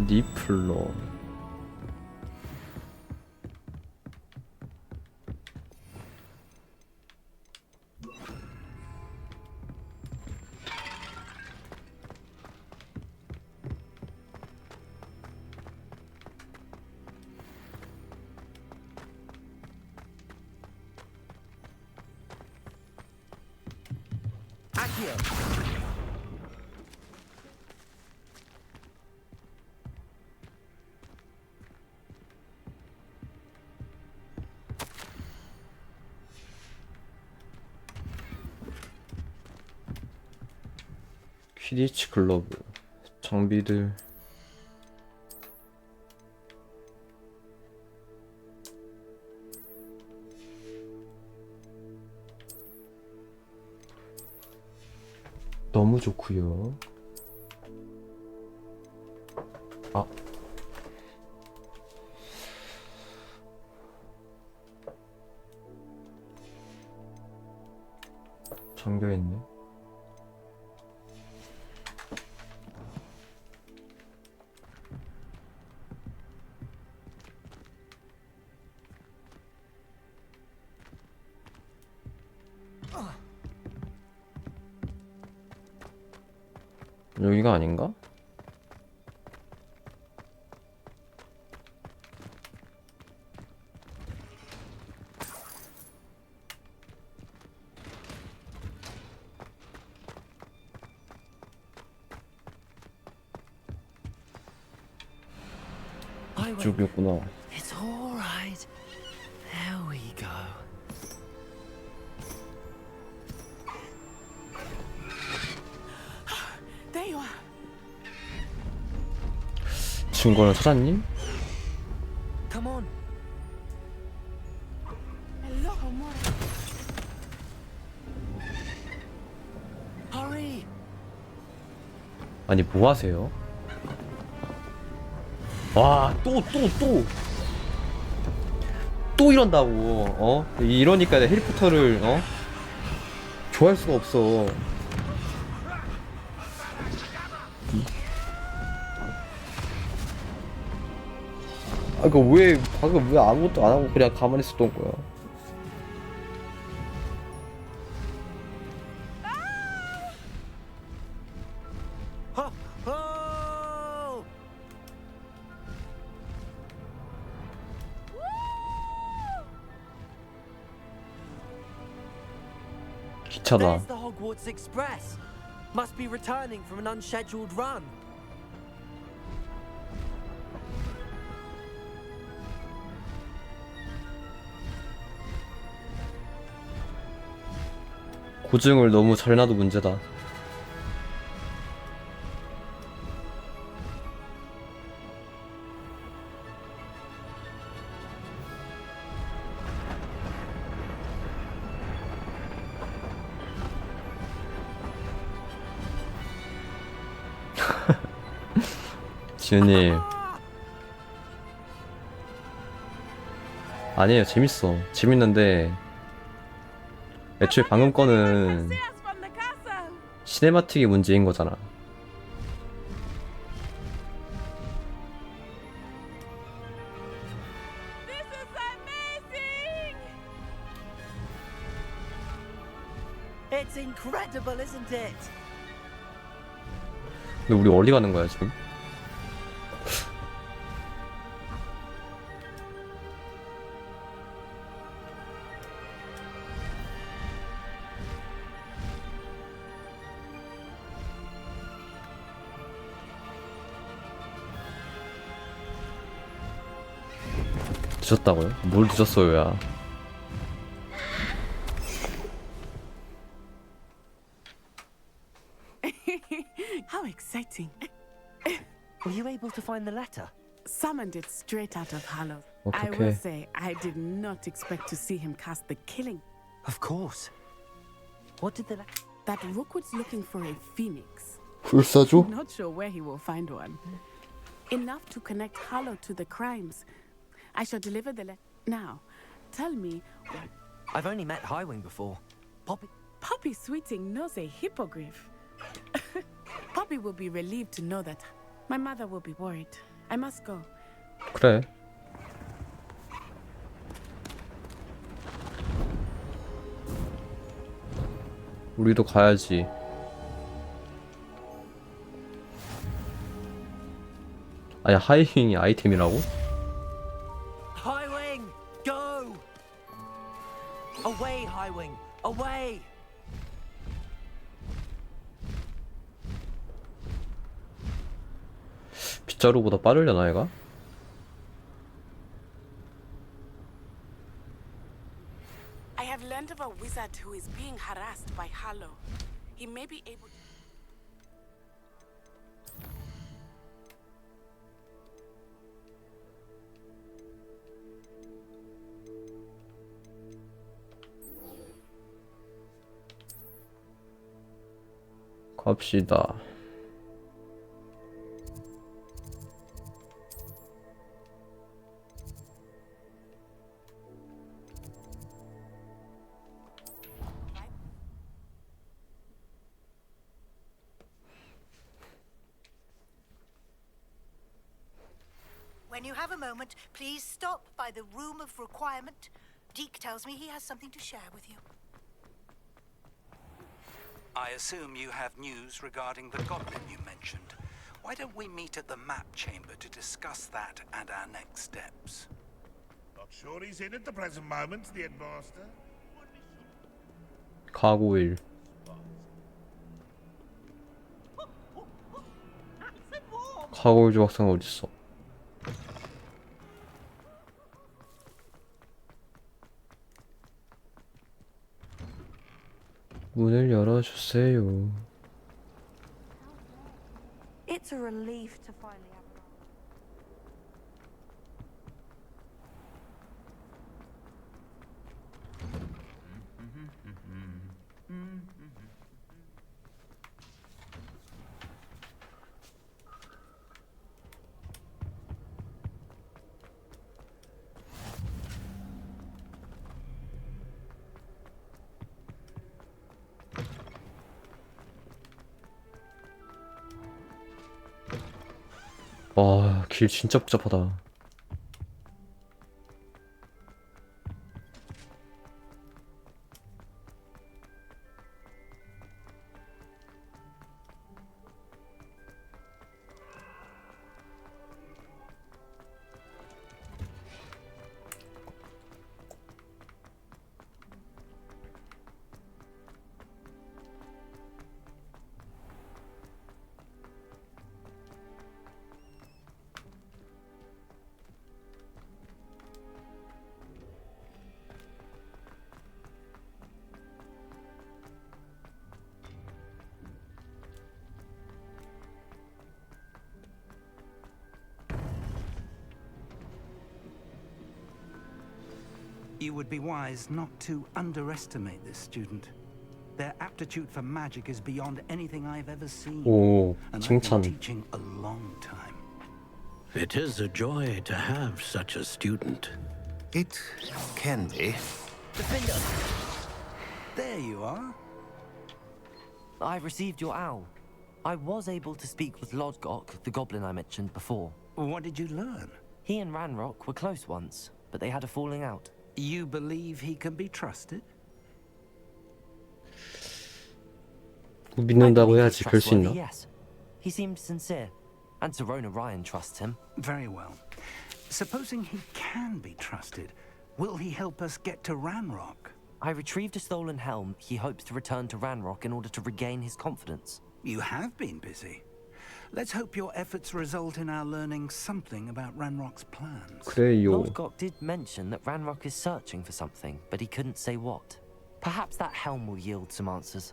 Speaker 1: 니플러.
Speaker 5: Accio, here.
Speaker 1: 퀴디치 글러브 장비들. 너무 좋구요. 아. 잠겨있네. 여기가 아닌가? 이쪽이었구나.
Speaker 5: It's all right. There we go.
Speaker 19: There you are.
Speaker 1: 증거는 찾았니?
Speaker 5: Come on.
Speaker 19: Hello, amor.
Speaker 5: Hurry.
Speaker 1: 아니 뭐 하세요? 와, 또 이런다고. 이러니까 내가 해리포터를 좋아할 수가 없어. 아, 방금 왜 아무것도 안 하고 그냥 가만히 있었던 거야? 기차다.
Speaker 5: There's the Hogwarts Express. Must be returning from an unscheduled run.
Speaker 1: 고증을 너무 잘 놔도 문제다. 지은님. 아니에요, 재밌는데 애초에 방금 거는 시네마틱이 문제인 거잖아.
Speaker 5: It's incredible, isn't it?
Speaker 1: 근데 우리 어디 가는 거야 지금? 늦었다고요? 뭘 늦었어요, 야.
Speaker 19: How exciting.
Speaker 5: Were you able to find the letter?
Speaker 19: Summoned it straight out of Hollow.
Speaker 1: Okay,
Speaker 19: I will
Speaker 1: okay.
Speaker 19: say, I did not expect to see him cast the killing.
Speaker 5: Of course. What did the
Speaker 19: That Rookwood's looking for a phoenix.
Speaker 1: 불사조?
Speaker 19: Not sure where he will find one. Enough to connect Hollow to the crimes. I shall deliver the letter. Now, tell me...
Speaker 5: I've only met Highwing before.
Speaker 19: Poppy Sweeting knows a hippogriff. Poppy will be relieved to know that. My mother will be worried. I must go.
Speaker 1: 그래. 우리도 가야지. 아니, 하이윙이 아이템이라고?
Speaker 5: Highwing, go! Away, Highwing, away!
Speaker 1: 진짜로보다 빠르려나 얘가?
Speaker 7: I have learned of a wizard who is being harassed by Harlow. He may be able.
Speaker 1: 갑시다.
Speaker 14: When you have a moment, please stop by the room of requirement. Deke tells me he has something to share with you.
Speaker 12: I assume you have news regarding the goblin you mentioned. Why don't we meet at the map chamber to discuss that and our next steps?
Speaker 6: Not sure he's in at the present moment, the headmaster.
Speaker 1: 가고일. 가고일 조각상 어딨어? 문을 열어주세요.
Speaker 15: It's a relief to finally have a
Speaker 1: 와, 길 진짜 복잡하다.
Speaker 12: You would be wise not to underestimate this student. Their aptitude for magic is beyond anything I've ever seen.
Speaker 1: 오,
Speaker 12: And I've been
Speaker 1: 칭찬.
Speaker 12: teaching a long time.
Speaker 16: It is a joy to have such a student.
Speaker 12: It can be. Defender! There you are.
Speaker 5: I received your owl. I was able to speak with Lodgok, the goblin I mentioned before.
Speaker 12: What did you learn?
Speaker 5: He and Ranrock were close once, but they had a falling out.
Speaker 12: You believe he can be trusted?
Speaker 1: 믿는다고 해야지 별 수 있나?
Speaker 5: Yes. He seemed sincere, and Serona Ryan trusts him.
Speaker 12: Very well. Supposing he can be trusted, will he help us get to Ranrock?
Speaker 5: I retrieved a stolen helm. He hopes to return to Ranrock in order to regain his confidence.
Speaker 12: You have been busy. Let's hope your efforts result in our learning something about Ranrock's plans.
Speaker 1: 그래요.
Speaker 5: Lodgok did mention that Ranrock is searching for something, but he couldn't say what. Perhaps that helm will yield some answers.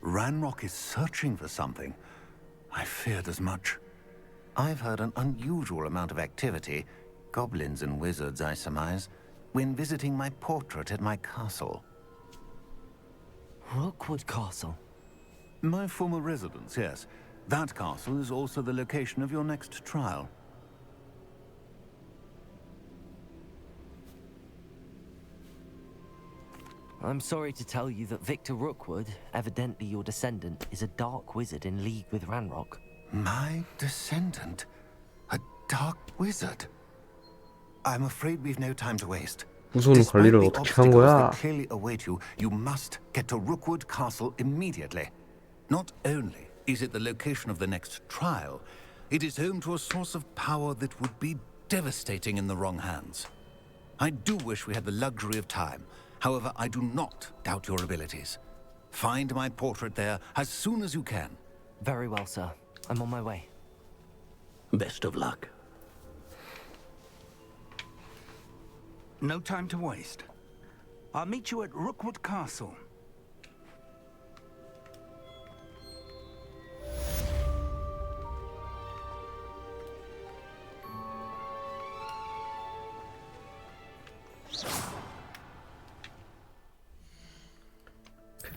Speaker 23: Ranrock is searching for something. I feared as much. I've heard an unusual amount of activity, goblins and wizards, I surmise, when visiting my portrait at my castle.
Speaker 5: Rookwood Castle?
Speaker 23: My former residence, yes. That castle is also the location of your next trial.
Speaker 5: I'm sorry to tell you that Victor Rookwood, evidently your descendant, is a dark wizard in league with Ranrock.
Speaker 23: My descendant? A dark wizard? I'm afraid we've no time to waste.
Speaker 1: 우선 관리를 어떻게 한 거야?
Speaker 23: That clearly await you, you must get to Rookwood Castle immediately. Not only is it the location of the next trial, it is home to a source of power that would be devastating in the wrong hands. I do wish we had the luxury of time. However, I do not doubt your abilities. Find my portrait there as soon as you can.
Speaker 5: Very well, sir. I'm on my way.
Speaker 16: Best of luck.
Speaker 12: No time to waste. I'll meet you at Rookwood Castle.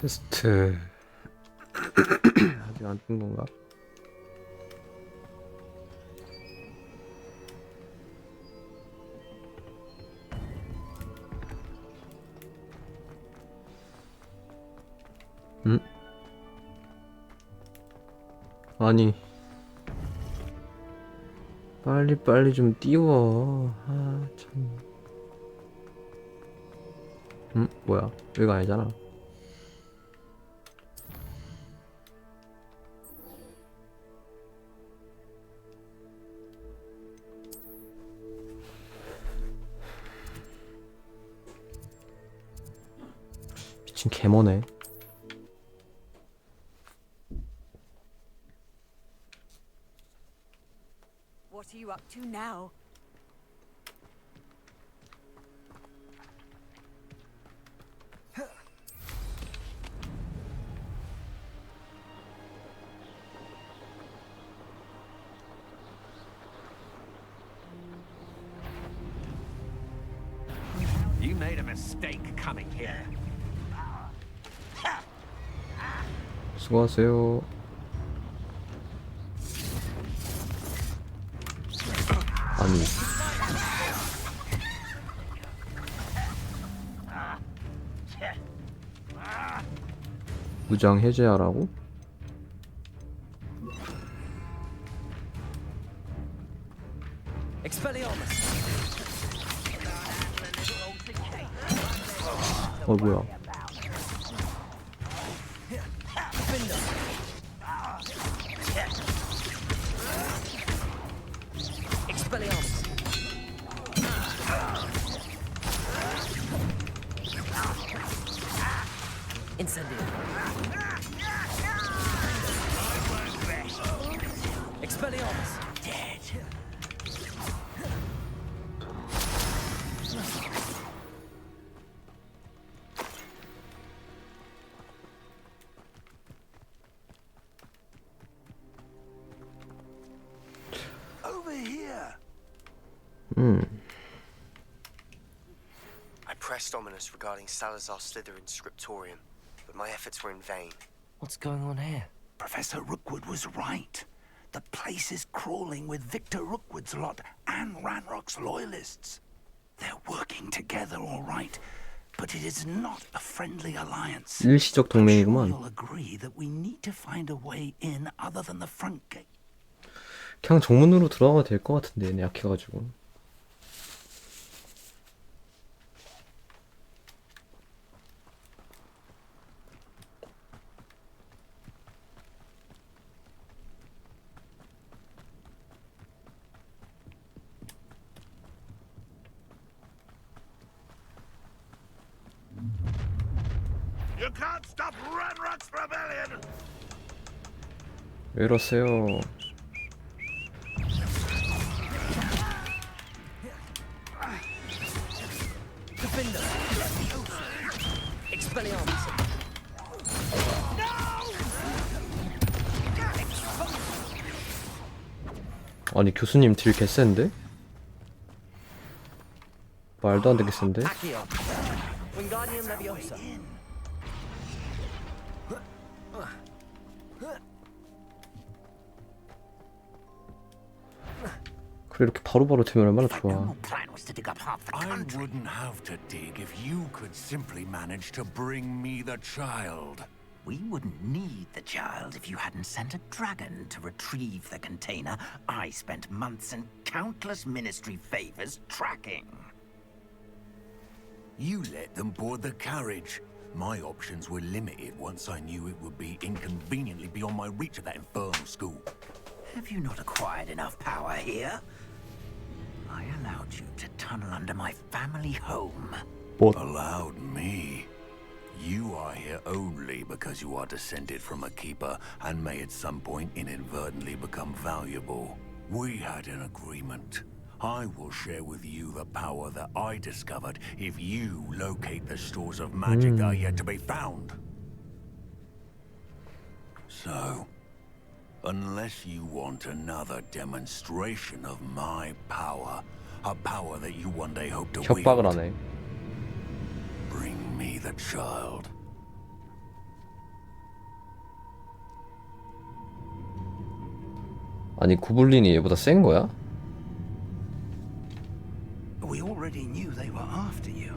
Speaker 1: 퀘스트 아직 안 뜬 건가? 아니 빨리 좀 띄워. 아 참. 뭐야? 여기가 아니잖아. 미친 개머네.
Speaker 3: What are you up to now?
Speaker 8: You made a mistake coming here.
Speaker 1: 수고하세요. 아니 무장 해제하라고? 뭐야?
Speaker 12: Over here.
Speaker 13: I pressed Ominous regarding Salazar Slytherin's scriptorium, but my efforts were in vain.
Speaker 5: What's going on here?
Speaker 12: Professor Rookwood was right. The place is crawling with Victor Rookwood's lot and Ranrock's loyalists. They're working together, all right, but it is not a friendly alliance.
Speaker 1: 일시적 동맹이구만.
Speaker 12: You'll agree that we need to find a way in other than the front gate.
Speaker 1: 그냥 정문으로 들어가도 될 것 같은데 얘네 약해가지고.
Speaker 6: You can't stop Ranrock's rebellion!
Speaker 1: 왜 이러세요? 아니 교수님 딜 개센데? 말도 안 되게 센데? 그래 이렇게 바로바로 되면 얼마나 좋아.
Speaker 23: I wouldn't have to dig if you could simply manage to bring me the child.
Speaker 10: We wouldn't need the child if you hadn't sent a dragon to retrieve the container I spent months and countless ministry favors tracking.
Speaker 23: You let them board the carriage. My options were limited once I knew it would be inconveniently beyond my reach of that infernal school.
Speaker 10: Have you not acquired enough power here? I allowed you to tunnel under my family home.
Speaker 23: Allowed me?
Speaker 12: You are here only because you are descended from a keeper and may at some point inadvertently become valuable. We had an agreement. I will share with you the power that I discovered if you locate the stores of magic that are yet to be found. So, unless you want another demonstration of my power, a power that you one day hope to
Speaker 1: 협박을
Speaker 12: wield,
Speaker 1: 하네.
Speaker 12: bring me the child.
Speaker 1: 아니 구블린이 얘보다 센 거야?
Speaker 12: We already knew they were after you,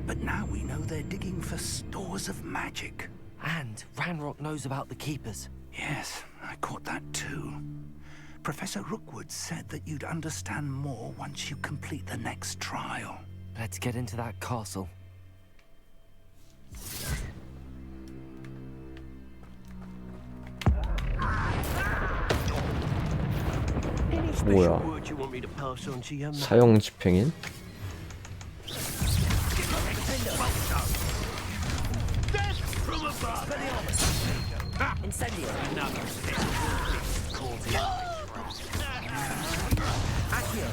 Speaker 12: but now we know they're digging for stores of magic.
Speaker 5: And Ranrock knows about the keepers.
Speaker 12: Yes, I caught that too. Professor Rookwood said that you'd understand more once you complete the next trial.
Speaker 5: Let's get into that castle.
Speaker 18: Any special
Speaker 1: 뭐야?
Speaker 18: word you want me to pass on to your
Speaker 1: 사형 집행인?
Speaker 10: From above.
Speaker 21: Incendio. Accio.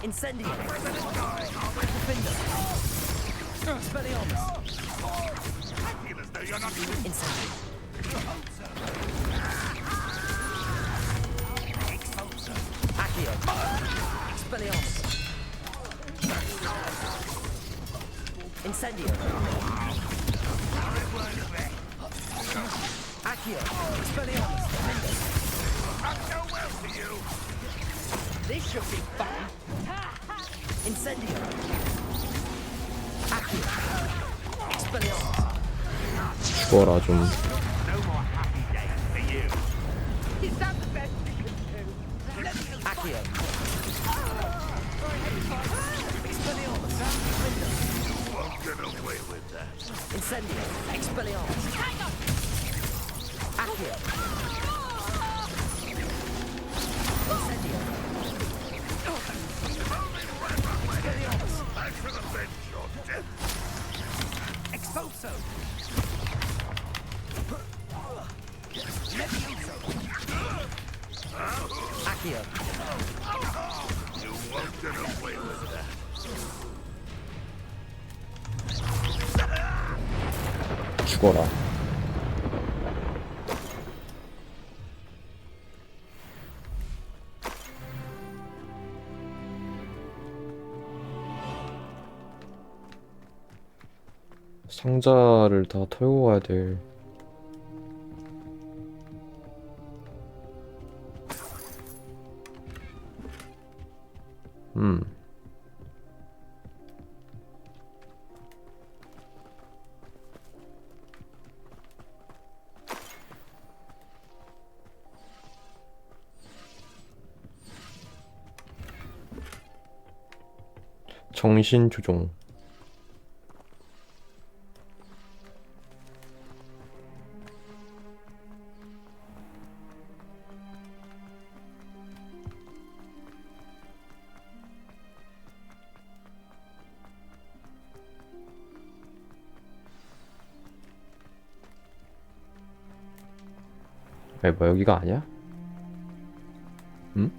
Speaker 21: Incendio. Defender. Expelliarmus. Incendio. Accio. Expelliarmus. Incendio. Accio. Expelliarmus. Defender. This should be fun. Incendio. Accio. Expelliarmus.
Speaker 1: 죽어라 좀.
Speaker 10: No more happy days for you. Is that the best you can do?
Speaker 21: Accio. Expelliarmus.
Speaker 6: Won't get away with that.
Speaker 21: Incendio. Expelliarmus. Accio. Incendio. Expelliarmus.
Speaker 6: Back to the bench, your death.
Speaker 21: Expulso. Accio.
Speaker 6: You won't get away with that.
Speaker 1: 죽어라. 상자를 다 털고 가야 돼. 정신 조종. 왜 뭐 여기가 아니야? 응?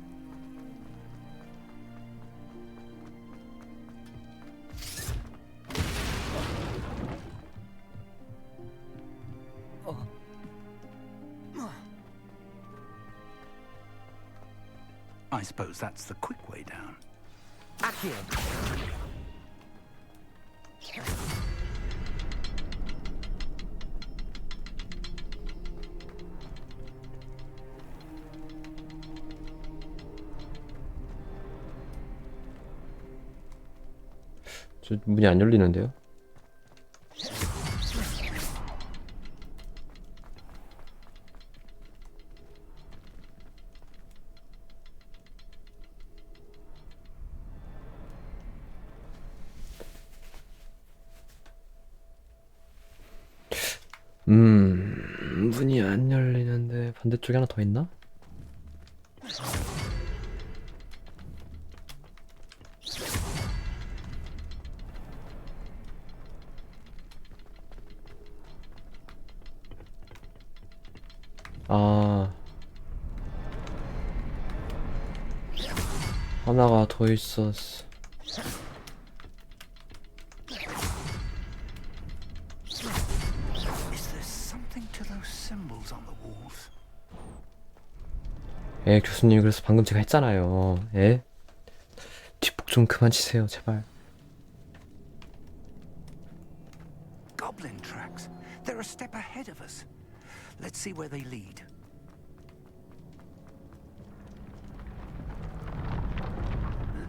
Speaker 12: I suppose that's the quick way down.
Speaker 21: Accio.
Speaker 1: 저 문이 안 열리는데요? 문이 안 열리는데 반대쪽에 하나 더 있나? 아, 하나가 더 있었어.
Speaker 12: Is there something to those symbols on the walls?
Speaker 1: 예, 교수님, 그래서 방금 제가 했잖아요. 예? 뒷북 좀 그만 치세요, 제발.
Speaker 12: Goblin tracks. They're a step ahead of us. Let's see where they lead.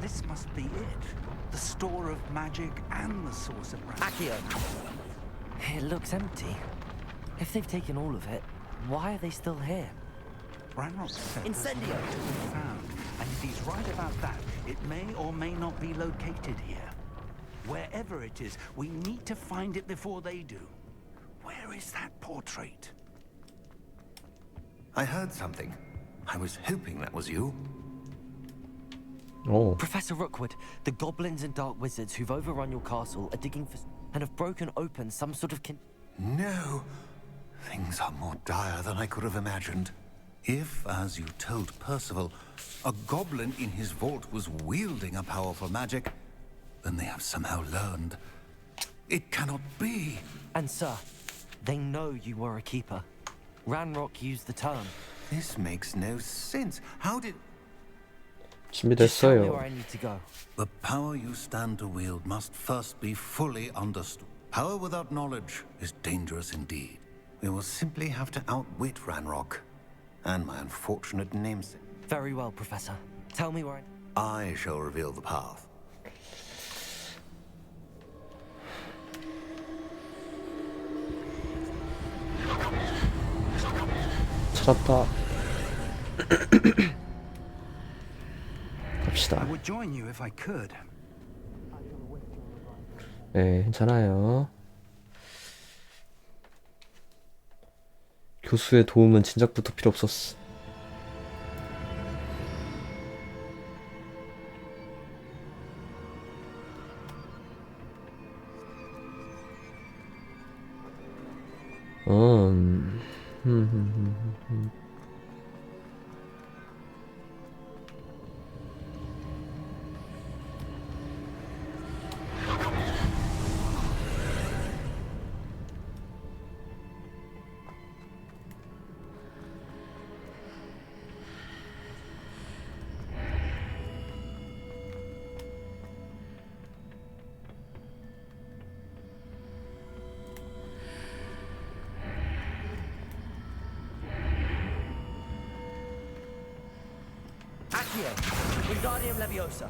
Speaker 12: This must be it. The store of magic and the source of
Speaker 5: Accio. It looks empty. If they've taken all of it, why are they still here?
Speaker 12: Ranrock said
Speaker 5: Incendio!
Speaker 12: there's more to be found, and if he's right about that, it may or may not be located here. Wherever it is, we need to find it before they do. Where is that portrait?
Speaker 23: I heard something. I was hoping that was you.
Speaker 1: Oh.
Speaker 5: Professor Rookwood, the goblins and dark wizards who've overrun your castle are digging for and have broken open some sort of
Speaker 23: No. Things are more dire than I could have imagined. If, as you told Percival, a goblin in his vault was wielding a powerful magic, then they have somehow learned. It cannot be.
Speaker 5: And sir, they know you were a keeper. Ranrock used the term.
Speaker 23: This makes no sense. How did...
Speaker 5: Just tell me
Speaker 1: 준비됐어요.
Speaker 5: where I need to go.
Speaker 23: The power you stand to wield must first be fully understood. Power without knowledge is dangerous indeed. We will simply have to outwit Ranrock and my unfortunate namesake.
Speaker 5: Very well, Professor. Tell me where
Speaker 23: I shall reveal the path.
Speaker 1: 찾았다.
Speaker 12: I
Speaker 1: 갑시다.
Speaker 12: would join you if I could.
Speaker 1: 네, 괜찮아요. 교수의 도움은 진작부터 필요 없었어. 음.
Speaker 5: Accio, Wingardium Leviosa.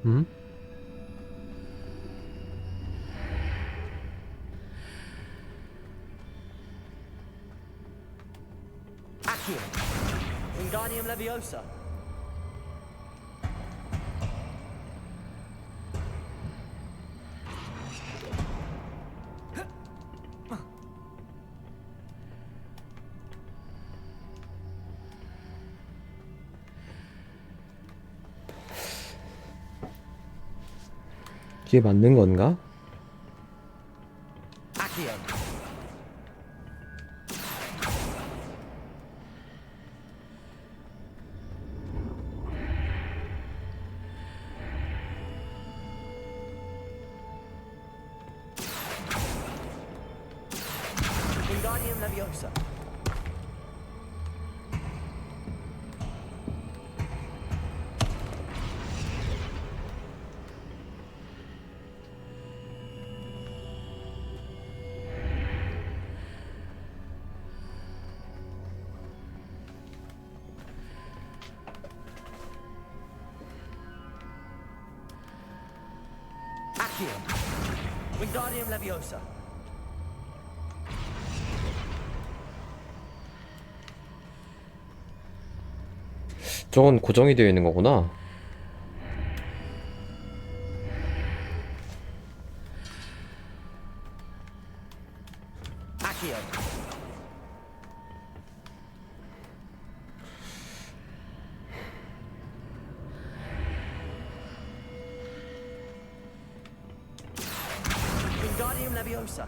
Speaker 1: 음?
Speaker 5: Accio, Wingardium Leviosa.
Speaker 1: 이게 맞는 건가?
Speaker 5: Accio. Wingardium Leviosa. Accio. Wingardium Leviosa.
Speaker 1: 저건 고정이 되어 있는 거구나.
Speaker 5: Accio.
Speaker 21: Wingardium Leviosa.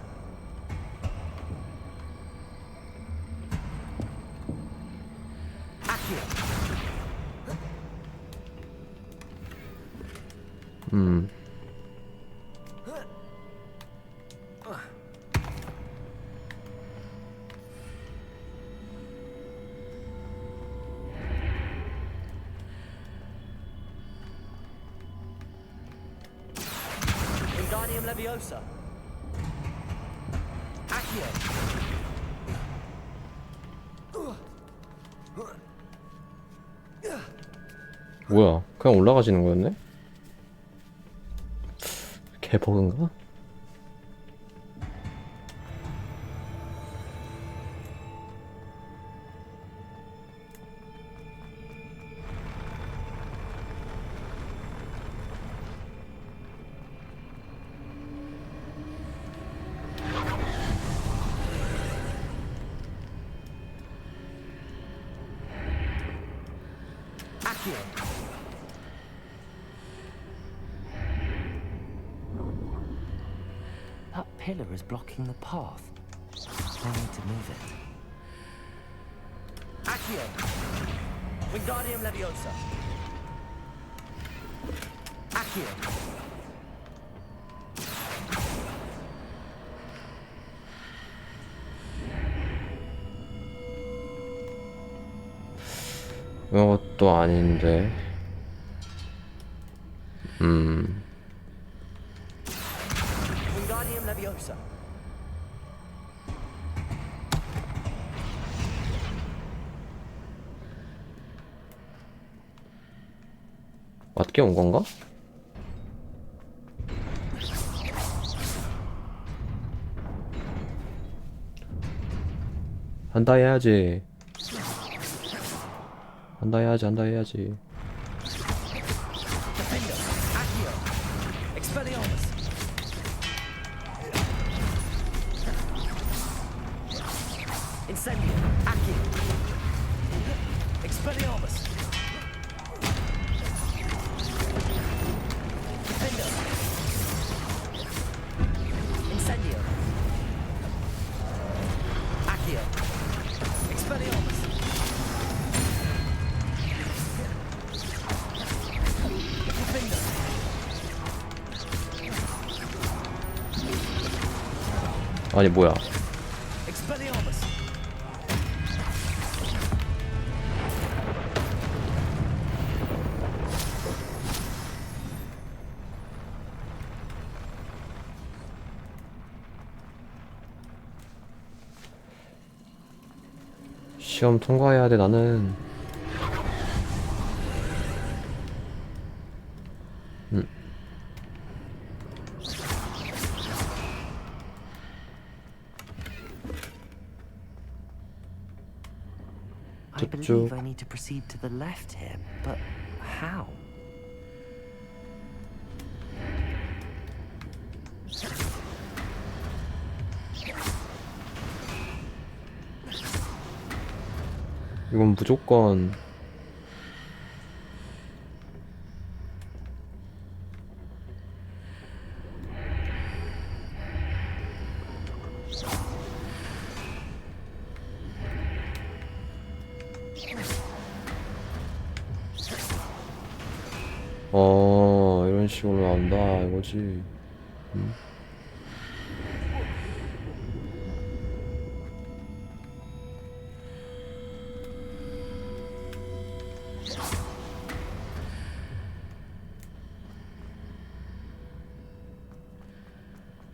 Speaker 21: Accio. Wingardium Leviosa. Accio.
Speaker 1: 뭐야? 그냥 올라가지는 거였네? 개버그인가?
Speaker 5: That pillar is blocking the path. I need to move it.
Speaker 21: Accio. Wingardium Leviosa. Accio.
Speaker 1: 이것도 아닌데.
Speaker 21: Wingardium Leviosa.
Speaker 1: 맞게 온 건가? 한다 해야지. 한다 해야지, 한다 해야지.
Speaker 21: Defender. Accio. Expelliarmus. Incendio. Accio. Expelliarmus. Defender. Incendio. Accio. Expelliarmus. Defender.
Speaker 1: 아니 뭐야?
Speaker 21: Expelliarmus.
Speaker 1: 시험 통과해야 돼 나는.
Speaker 5: I believe I need to proceed to the left here, but how?
Speaker 1: 이건 무조건 이런 식으로 나온다 이거지.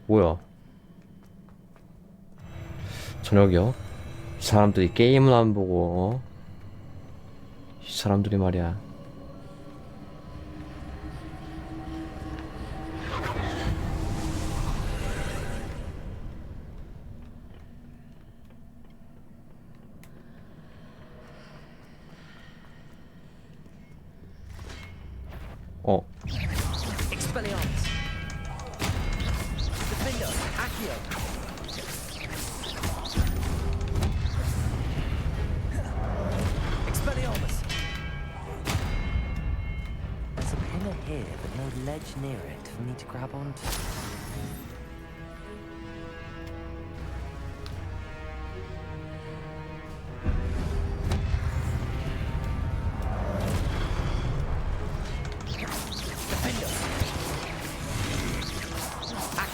Speaker 1: 뭐야? 저녁이요? 이 사람들이 게임을 안 보고 이 사람들이 말이야.
Speaker 21: Expelliarmus. Defender. Accio. Expelliarmus.
Speaker 5: There's a pillar here, but no ledge near it for me to grab onto.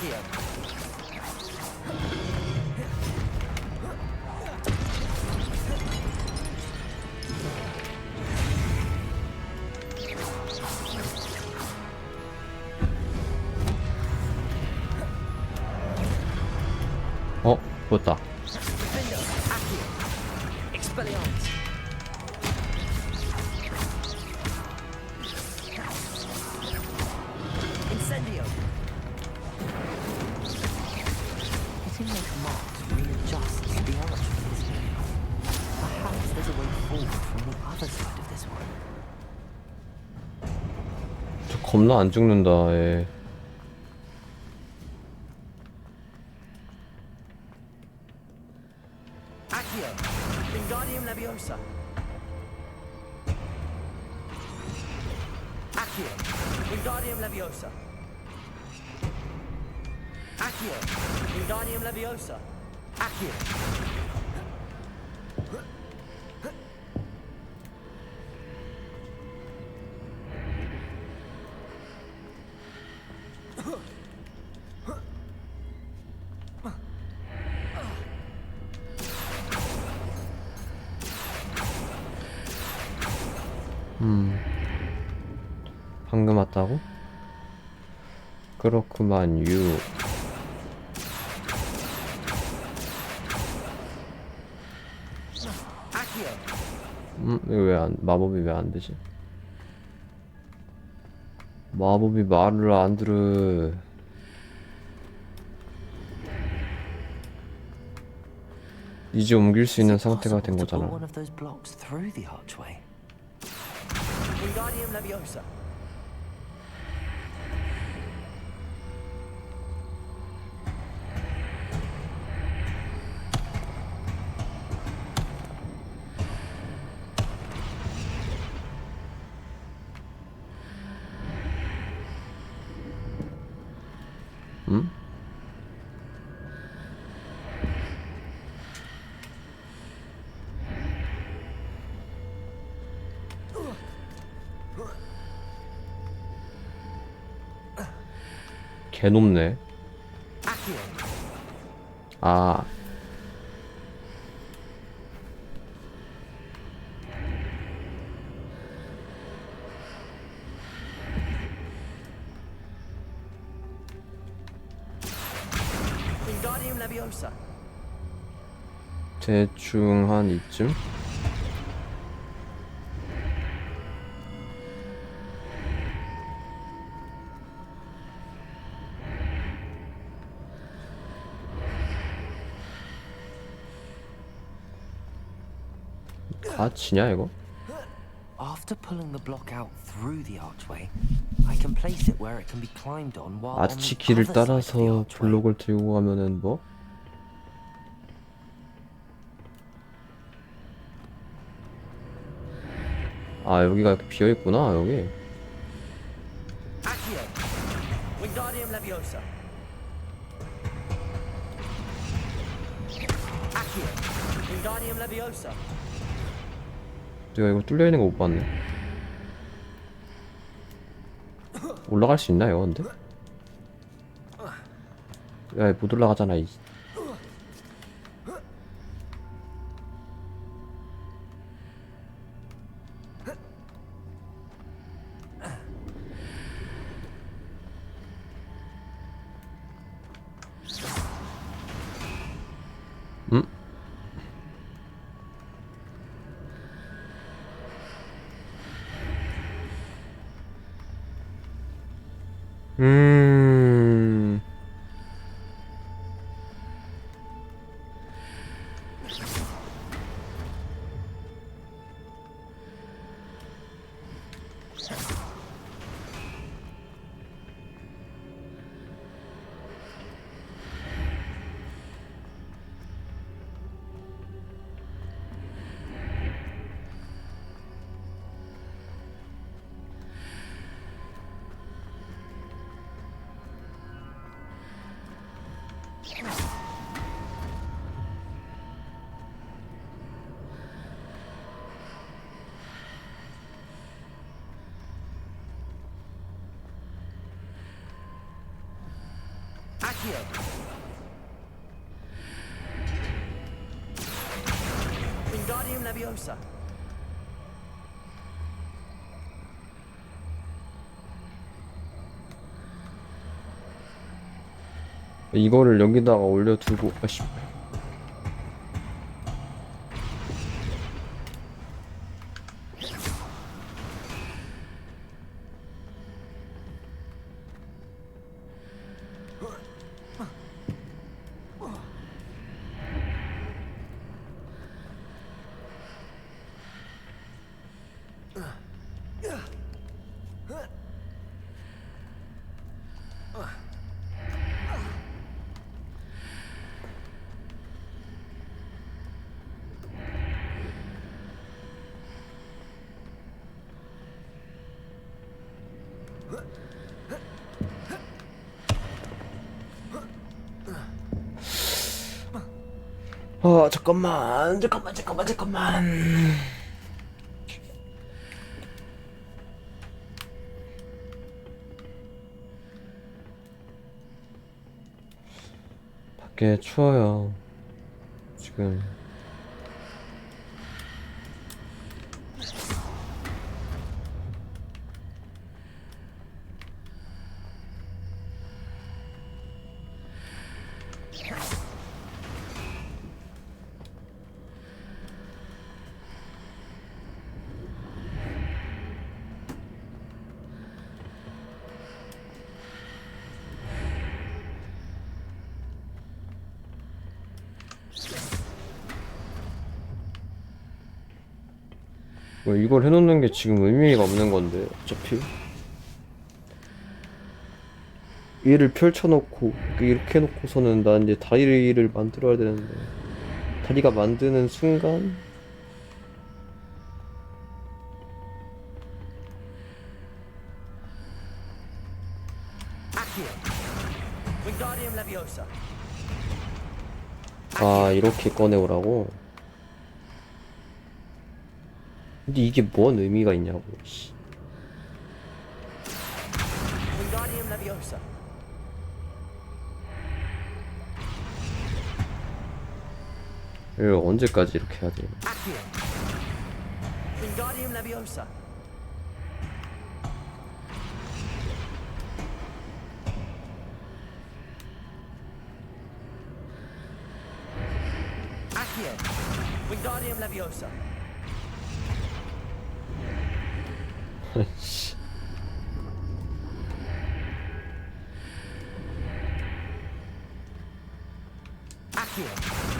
Speaker 21: Accio.
Speaker 1: 보였다.
Speaker 21: Defendo. Accio. Expelliarmus. Incendio.
Speaker 5: Hitting those marks readjusts the archways. Perhaps there's a way forward from the other side of this one.
Speaker 1: 저 겁나 안 죽는다. 얘.
Speaker 21: Accio. Wingardium Leviosa. Accio. Wingardium Leviosa. Accio. Wingardium Leviosa. Accio.
Speaker 1: 방금 왔다고? 그렇구만. 유. 이거 왜 마법이 왜 안 되지? 마법이 말을 안 들어. 이제 옮길 수 있는 상태가 된 거잖아.
Speaker 5: One of those blocks through the archway.
Speaker 21: Wingardium Leviosa.
Speaker 1: 응? 개 높네. 아.
Speaker 21: Wingardium Leviosa.
Speaker 1: 대충 한 이쯤? 다 치냐 이거?
Speaker 5: After pulling the block out through the archway, I can place it where it can be climbed on while on
Speaker 1: 아치치
Speaker 5: the
Speaker 1: 길을
Speaker 5: other side of the
Speaker 1: 따라서
Speaker 5: archway.
Speaker 1: 블록을 들고 가면은 뭐? 아 여기가 이렇게 비어있구나 여기.
Speaker 21: Accio. Wingardium Leviosa. Accio. Wingardium Leviosa.
Speaker 1: 내가 이거 뚫려있는 거 못 봤네. 올라갈 수 있나 이거 근데? 야 못 올라가잖아 이. 음? 음.
Speaker 21: Accio.
Speaker 5: Accio. Wingardium Leviosa.
Speaker 1: 이거를 여기다가 올려두고 아씨. 잠깐만. 밖에 추워요. 지금. 뭐 이걸 해놓는 게 지금 의미가 없는 건데 어차피 얘를 펼쳐놓고 이렇게 해놓고서는 난 이제 다리를 만들어야 되는데 다리가 만드는 순간
Speaker 5: Wingardium Leviosa.
Speaker 1: 아 이렇게 꺼내오라고? 근데 이게 뭔 의미가 있냐고. 씨.
Speaker 5: Wingardium Leviosa.
Speaker 1: 이거 언제까지 이렇게 해야 돼?
Speaker 5: Accio. Wingardium Leviosa. Accio. Wingardium Leviosa. Accio.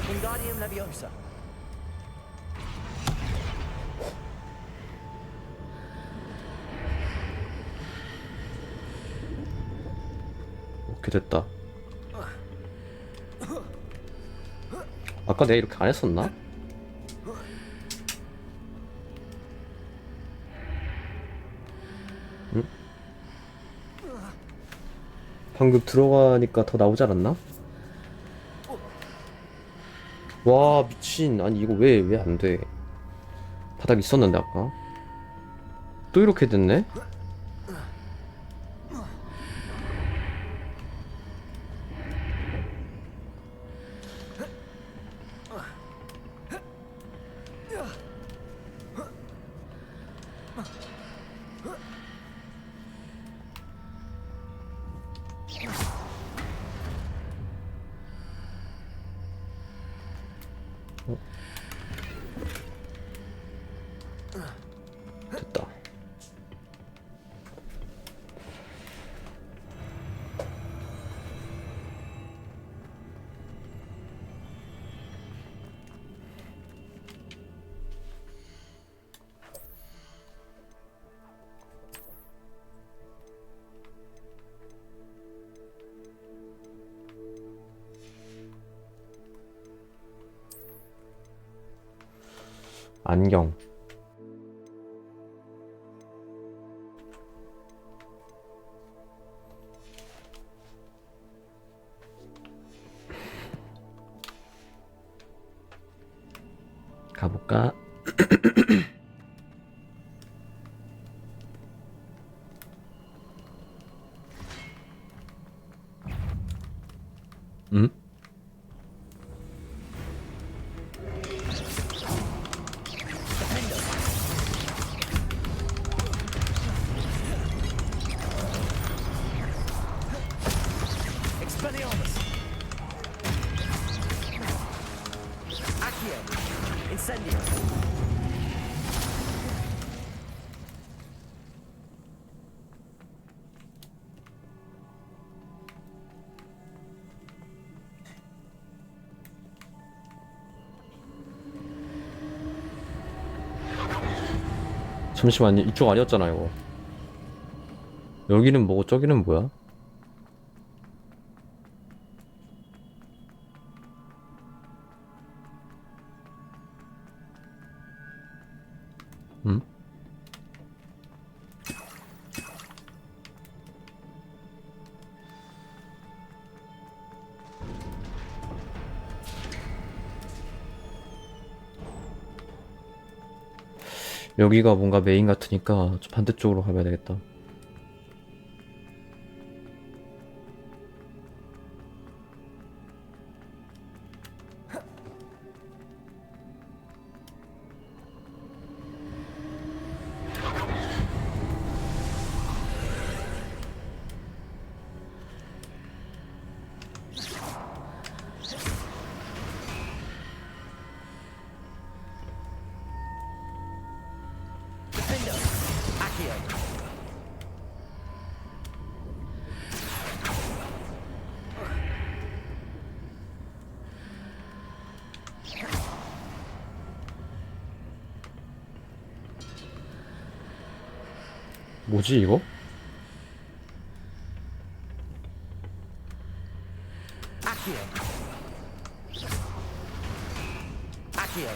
Speaker 5: Wingardium Leviosa.
Speaker 1: 오케이 됐다. 아까 내가 이렇게 안 했었나? 응? 방금 들어가니까 더 나오지 않았나? 와 미친. 아니 이거 왜 안 돼? 바닥 있었는데 아까 또 이렇게 됐네? 됐다. 안경. 가볼까? 응?
Speaker 21: Expelliarmus. Accio. Incendio.
Speaker 1: 잠시만요. 이쪽 아니었잖아 이거. 여기는 뭐고 저기는 뭐야? 음? 여기가 뭔가 메인 같으니까 저 반대쪽으로 가봐야 되겠다. 뭐지 이거?
Speaker 21: Accio. Accio.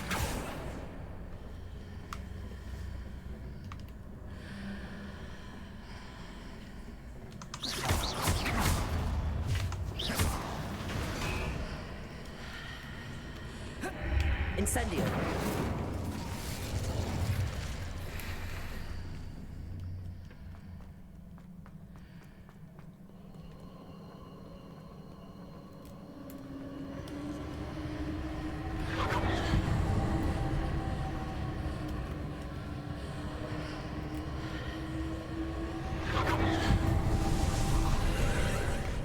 Speaker 21: Incendio.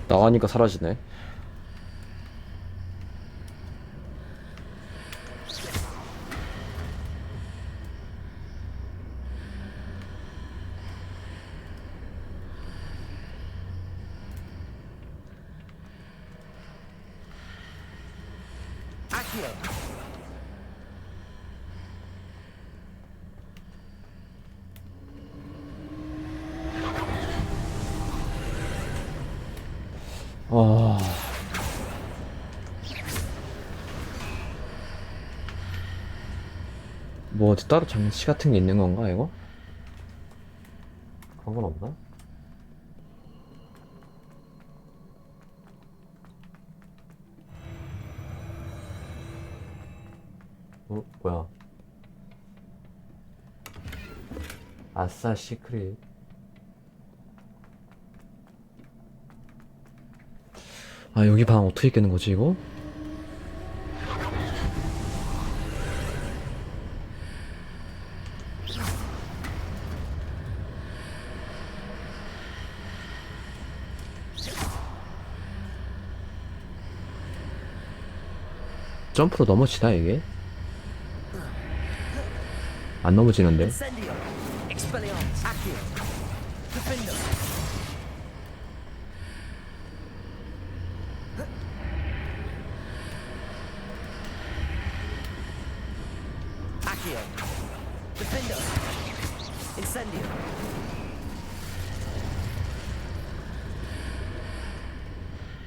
Speaker 1: 나가니까 사라지네.
Speaker 21: Accio.
Speaker 1: 아... 뭐 어디 따로 장치 같은 게 있는 건가 이거? 그런 건 없나? 뭐야? 아싸 시크릿. 아 여기 방 어떻게 깨는 거지 이거? 점프로 넘어지나 이게? 안 넘어지는데?
Speaker 21: Incendio. Expelliarmus. Accio. Defendo. Accio. Defendo. Incendio.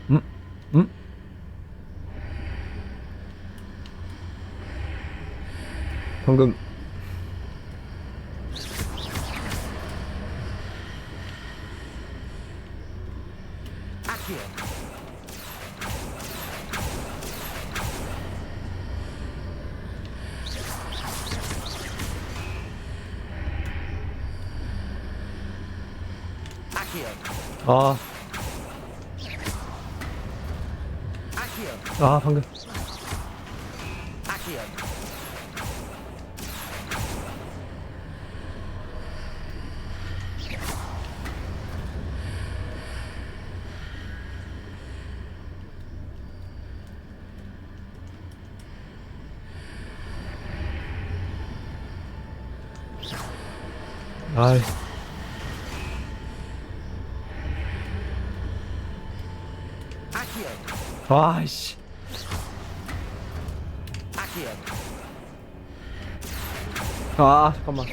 Speaker 1: 응? 방금
Speaker 21: Accio. Accio.
Speaker 1: 아
Speaker 21: Accio.
Speaker 1: 아 방금
Speaker 10: Accio.
Speaker 1: 아이
Speaker 10: Accio.
Speaker 1: 아이씨
Speaker 10: Accio.
Speaker 1: 아 잠깐만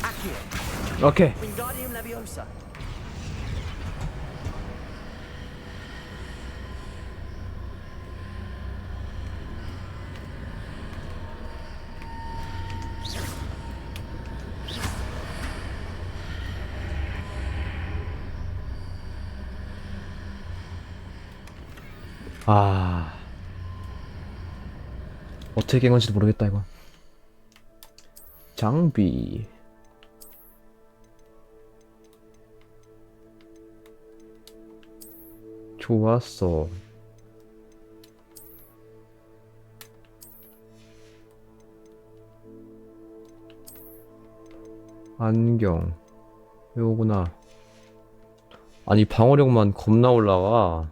Speaker 10: Accio.
Speaker 1: 오케이
Speaker 10: Wingardium Leviosa.
Speaker 1: 아 어떻게 깬 건지도 모르겠다 이거. 장비 좋았어. 안경 요거구나. 아니 방어력만 겁나 올라가.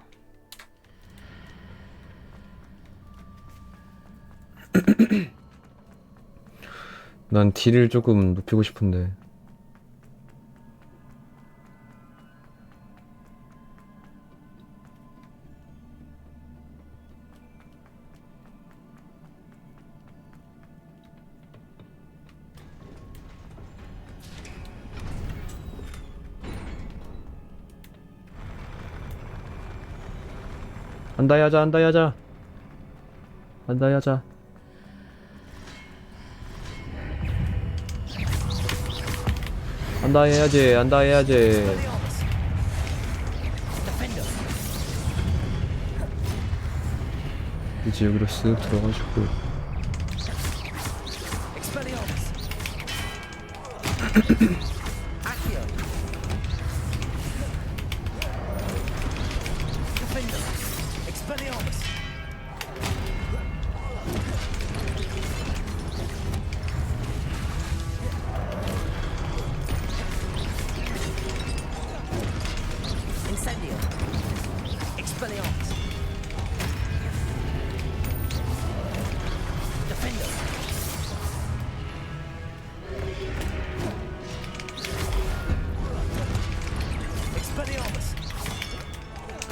Speaker 1: 난 딜을 조금 높이고 싶은데. 안다야자 안다야자 안다야자. 안다 해야지 안다 해야지. 이제 여기로 쓱 들어가지고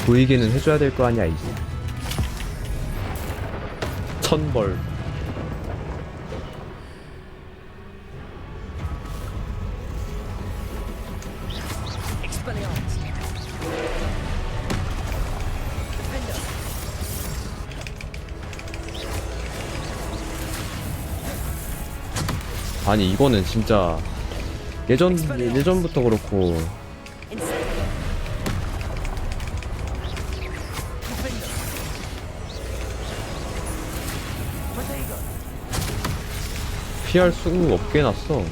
Speaker 1: 보이게는 해줘야 될 거 아니야 이제. 천벌. 아니 이거는 진짜 예전부터 그렇고 피할 수 없게 해놨어.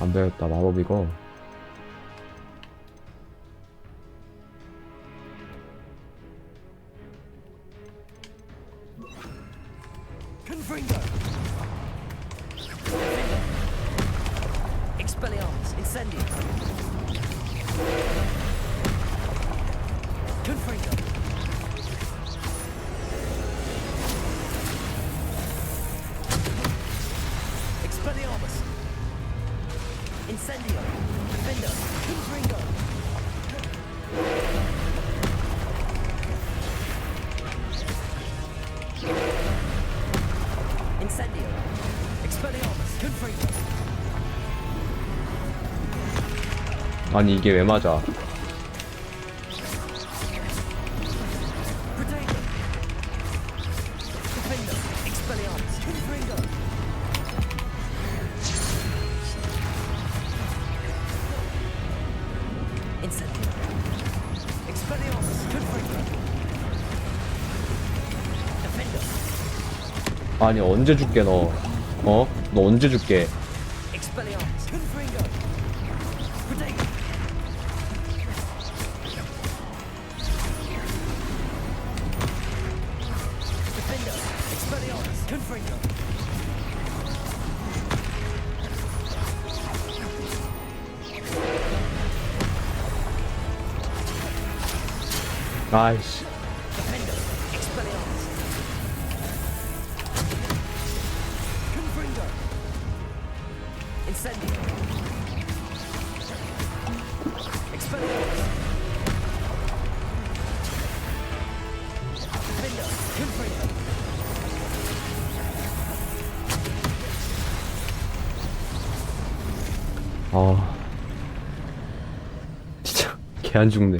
Speaker 1: 안 되겠다 마법 이거. 아니 이게 왜 맞아? 아니 언제 줄게 너? 어? 너 언제 줄게? 아이씨. 아 진짜 개 안 죽네.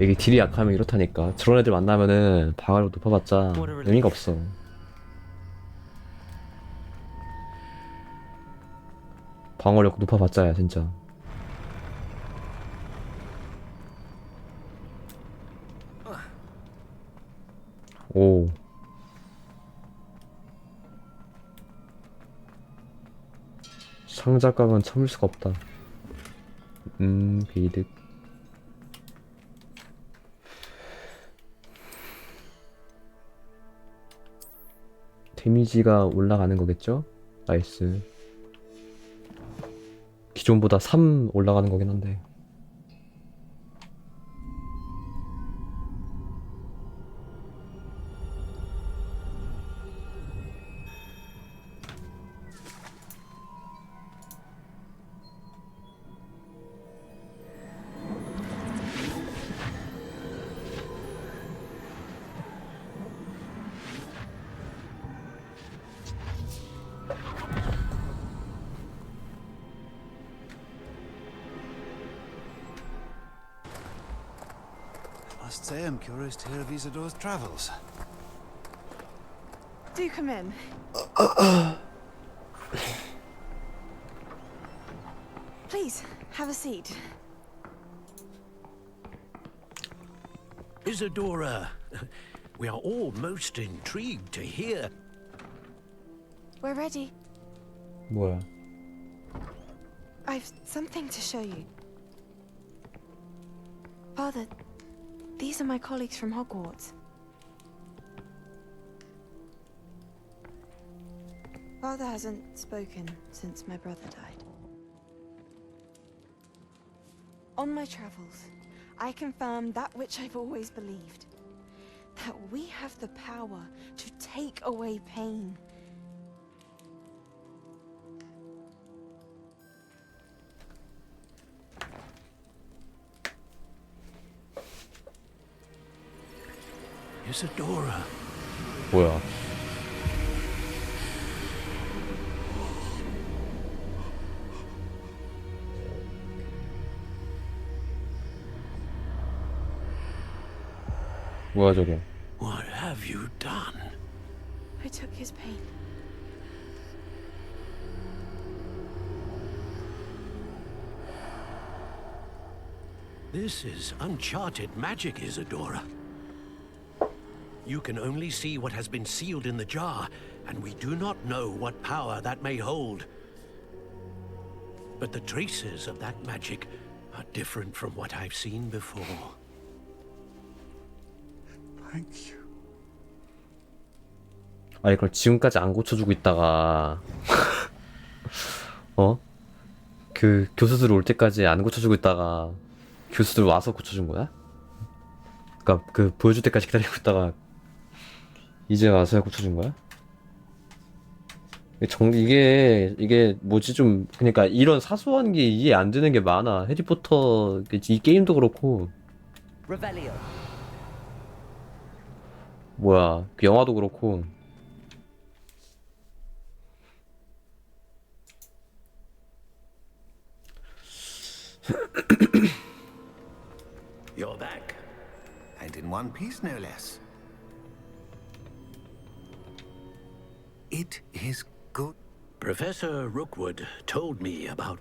Speaker 1: 이게 딜이 약하면 이렇다니까. 저런 애들 만나면은 방어력 높아봤자 의미가 없어. 방어력 높아봤자야 진짜. 오. 상자각은 참을 수가 없다. 비득. 데미지가 올라가는 거겠죠? 나이스. 기존보다 3 올라가는 거긴 한데.
Speaker 17: Must say I'm curious to hear of Isadore's travels.
Speaker 15: Do come in. Please, have a seat.
Speaker 16: Isadora, we are all most intrigued to hear.
Speaker 15: We're ready.
Speaker 1: 뭐야?
Speaker 15: I've something to show you. Father, these are my colleagues from Hogwarts. Father hasn't spoken since my brother died. On my travels, I confirmed that which I've always believed. That we have the power to take away pain.
Speaker 16: Isadora.
Speaker 1: 뭐야? 뭐야 저게?
Speaker 16: What have you done?
Speaker 15: I took his pain.
Speaker 16: This is uncharted magic, Isadora. You can only see what has been sealed in the jar, and we do not know what power that may hold. But the traces of that magic are different from what I've seen before.
Speaker 17: Thank you.
Speaker 1: 아니 그걸 지금까지 안 고쳐주고 있다가 어? 그 교수들 올 때까지 안 고쳐주고 있다가 교수들 와서 고쳐준 거야? 그니까 그 보여줄 때까지 기다리고 있다가 이제 와서야 고쳐준 거야? 이게 뭐지 좀 그러니까 이런 사소한 게 이해 안 되는 게 많아. 해리포터 이 게임도 그렇고 뭐야 그 영화도 그렇고.
Speaker 23: and in one piece no less. It is good.
Speaker 16: Professor Rookwood told me about...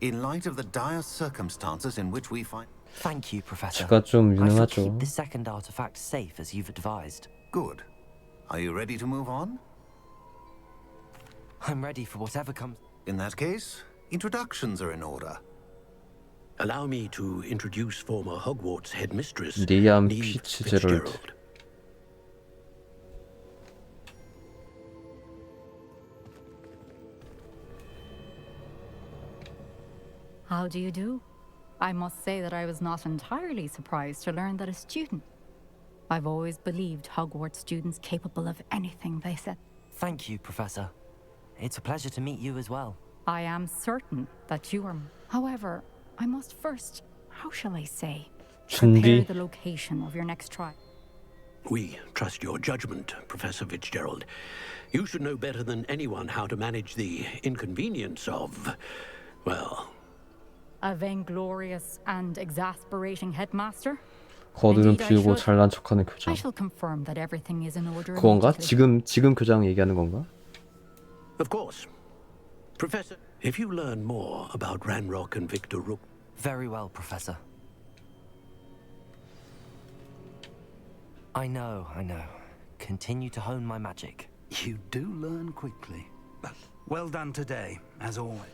Speaker 23: In light of the dire circumstances in which we find...
Speaker 5: Thank you, Professor.
Speaker 1: 제가 좀
Speaker 5: I shall
Speaker 1: 유능하죠.
Speaker 5: keep the second artifact safe as you've advised.
Speaker 23: Good. Are you ready to move on?
Speaker 5: I'm ready for whatever comes.
Speaker 23: In that case, introductions are in order.
Speaker 16: Allow me to introduce former Hogwarts headmistress,
Speaker 1: 리암
Speaker 16: Neve
Speaker 1: 피츠제럴드.
Speaker 16: Fitzgerald.
Speaker 4: How do you do? I must say that I was not entirely surprised to learn that a student. I've always believed Hogwarts students capable of anything they set.
Speaker 5: Thank you, Professor. It's a pleasure to meet you as well.
Speaker 4: I am certain that you are. However, I must first, how shall I say, prepare
Speaker 1: 준비.
Speaker 4: the location of your next trial.
Speaker 16: We trust your judgment, Professor Fitzgerald. You should know better than anyone how to manage the inconvenience of, well...
Speaker 4: A vainglorious and exasperating headmaster?
Speaker 1: 거드름
Speaker 4: Indeed, I
Speaker 1: 피우고
Speaker 4: should.
Speaker 1: 잘난 척하는
Speaker 4: I
Speaker 1: 교장.
Speaker 4: shall confirm that everything is in order.
Speaker 1: 그건가?
Speaker 4: immediately.
Speaker 1: 지금 교장 얘기하는 건가?
Speaker 16: Of course. Professor, if you learn more about Ranrock and Victor Rook...
Speaker 5: Very well, Professor. I know. Continue to hone my magic.
Speaker 12: You do learn quickly. Well done today, as always.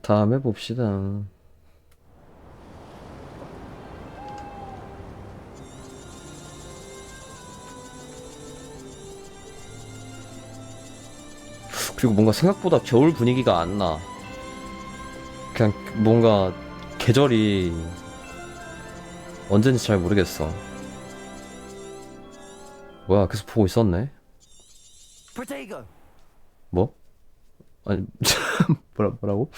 Speaker 1: 다음에 봅시다. 그리고 뭔가 생각보다 겨울 분위기가 안 나. 그냥 뭔가 계절이 언제인지 잘 모르겠어. 뭐야, 계속 보고 있었네. 뭐? 아니 뭐라고?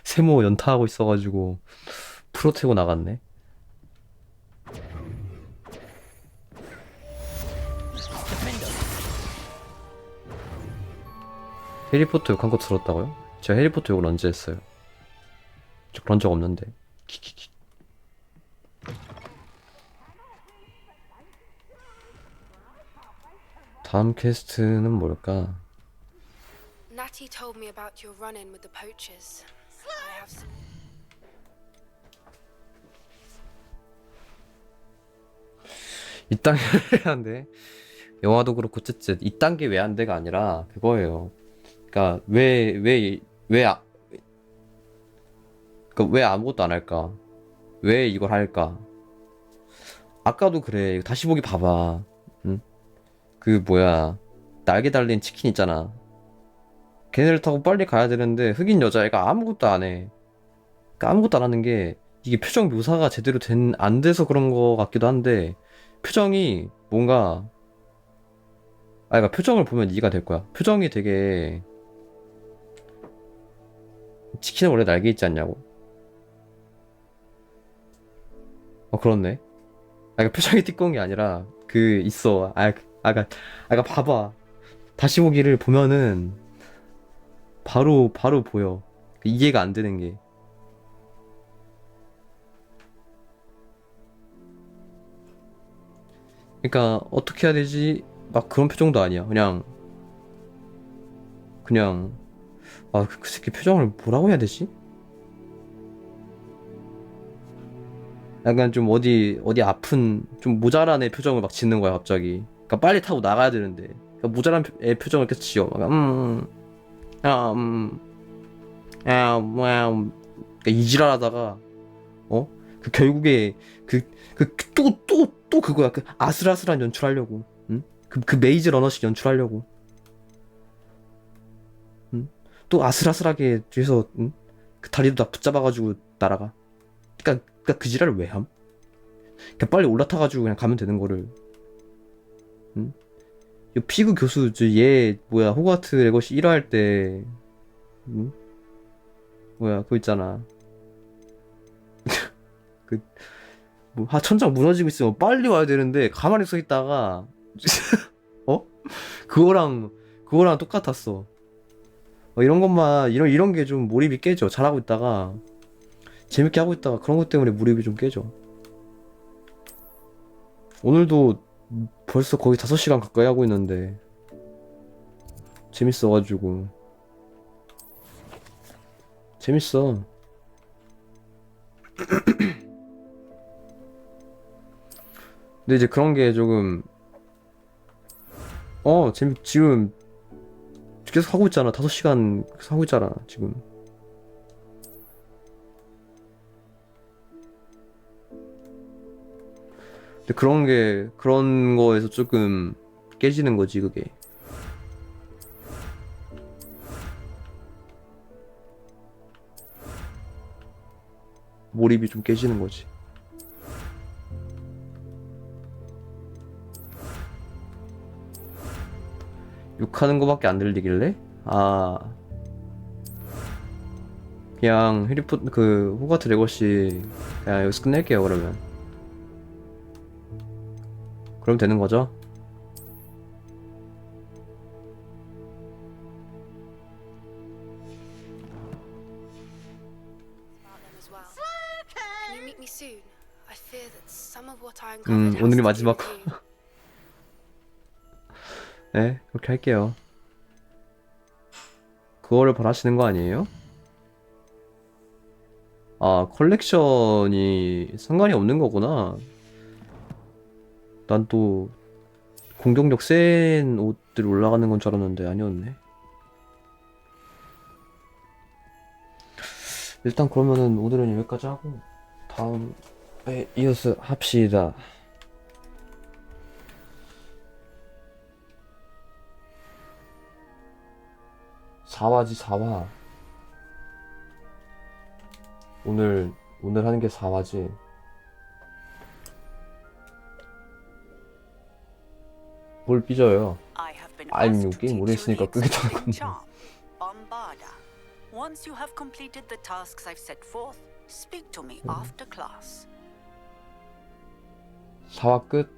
Speaker 1: 세모 연타하고 있어가지고 프로테고 나갔네. 해리포터 욕한 거 들었다고요? 제가 해리포터 욕을 언제 했어요? 저 그런 적 없는데. 키키키. 다음 퀘스트는 뭘까?
Speaker 20: Natty told me about your run-in with the poachers. I have some...
Speaker 1: 이 단계 왜 안 돼? 영화도 그렇고 쯧쯧 이 단계 왜 안 돼가 아니라 그거예요. 그러니까 왜 아무것도 안 할까? 왜 이걸 할까? 아까도 그래. 이거 다시 보기 봐봐. 응? 그 뭐야 날개 달린 치킨 있잖아. 걔네를 타고 빨리 가야 되는데 흑인 여자애가 아무것도 안 해. 그러니까 아무것도 안 하는 게 이게 표정 묘사가 제대로 안 돼서 그런 거 같기도 한데 표정이 뭔가 그러니까 표정을 보면 이해가 될 거야. 표정이 되게 치킨은 원래 날개 있지 않냐고. 그렇네. 그러니까 표정이 띠꺼운 게 아니라 그 있어. 그러니까 봐봐. 다시 보기를 보면은 바로 보여. 이해가 안 되는 게. 그러니까 어떻게 해야 되지? 막 그런 표정도 아니야. 그냥 그 새끼 표정을 뭐라고 해야 되지? 약간 좀 어디 아픈 좀 모자란 애 표정을 막 짓는 거야 갑자기. 그러니까 빨리 타고 나가야 되는데 그러니까 모자란 애 표정을 계속 지어. 그러니까 이지랄하다가 그 결국에 또 그거야. 그 아슬아슬한 연출하려고. 응? 그 메이즈 러너식 연출하려고. 응? 또 아슬아슬하게 뒤에서 응? 그 다리도 다 붙잡아가지고 날아가. 그러니까 그 지랄을 왜 함? 그냥 빨리 올라타가지고 그냥 가면 되는 거를. 응? 이 피그 교수 얘 뭐야 호그와트 레거시 1화 할 때 응? 뭐야 그거 있잖아. 천장 무너지고 있으면 빨리 와야 되는데 가만히 서 있다가 그거랑 똑같았어. 이런 것만 이런 게 좀 몰입이 깨져. 잘하고 있다가 재밌게 하고 있다가 그런 것 때문에 몰입이 좀 깨져. 오늘도 벌써 거의 5시간 가까이 하고 있는데 재밌어가지고. 재밌어. 근데 이제 그런 게 조금 지금 계속 하고 있잖아. 5시간 계속 하고 있잖아 지금. 근데 그런 거에서 조금 깨지는 거지 그게. 몰입이 좀 깨지는 거지. 욕하는 거밖에 안 들리길래? 아, 그냥 호가트 레거시 그냥 여기서 끝낼게요 그러면. 그럼 되는 거죠?
Speaker 20: Can you meet me soon? I fear that some of what I uncovered has
Speaker 1: 오늘이
Speaker 20: to do
Speaker 1: 마지막.
Speaker 20: with you.
Speaker 1: 네, 그렇게 할게요. 그거를 바라시는 거 아니에요? 아, 컬렉션이 상관이 없는 거구나. 난 또 공격력 센 옷들이 올라가는 건 줄 알았는데 아니었네. 일단 그러면은 오늘은 여기까지 하고 다음에 이어서 합시다. 사화지 4화. 오늘 하는 게 4화지. 뭘 삐져요? 아니 이 게임 오래 했으니까 끄겠다는 건데.
Speaker 2: Bombarda. Once you have completed the tasks I've set forth, speak to me after class.
Speaker 1: 4화 끝.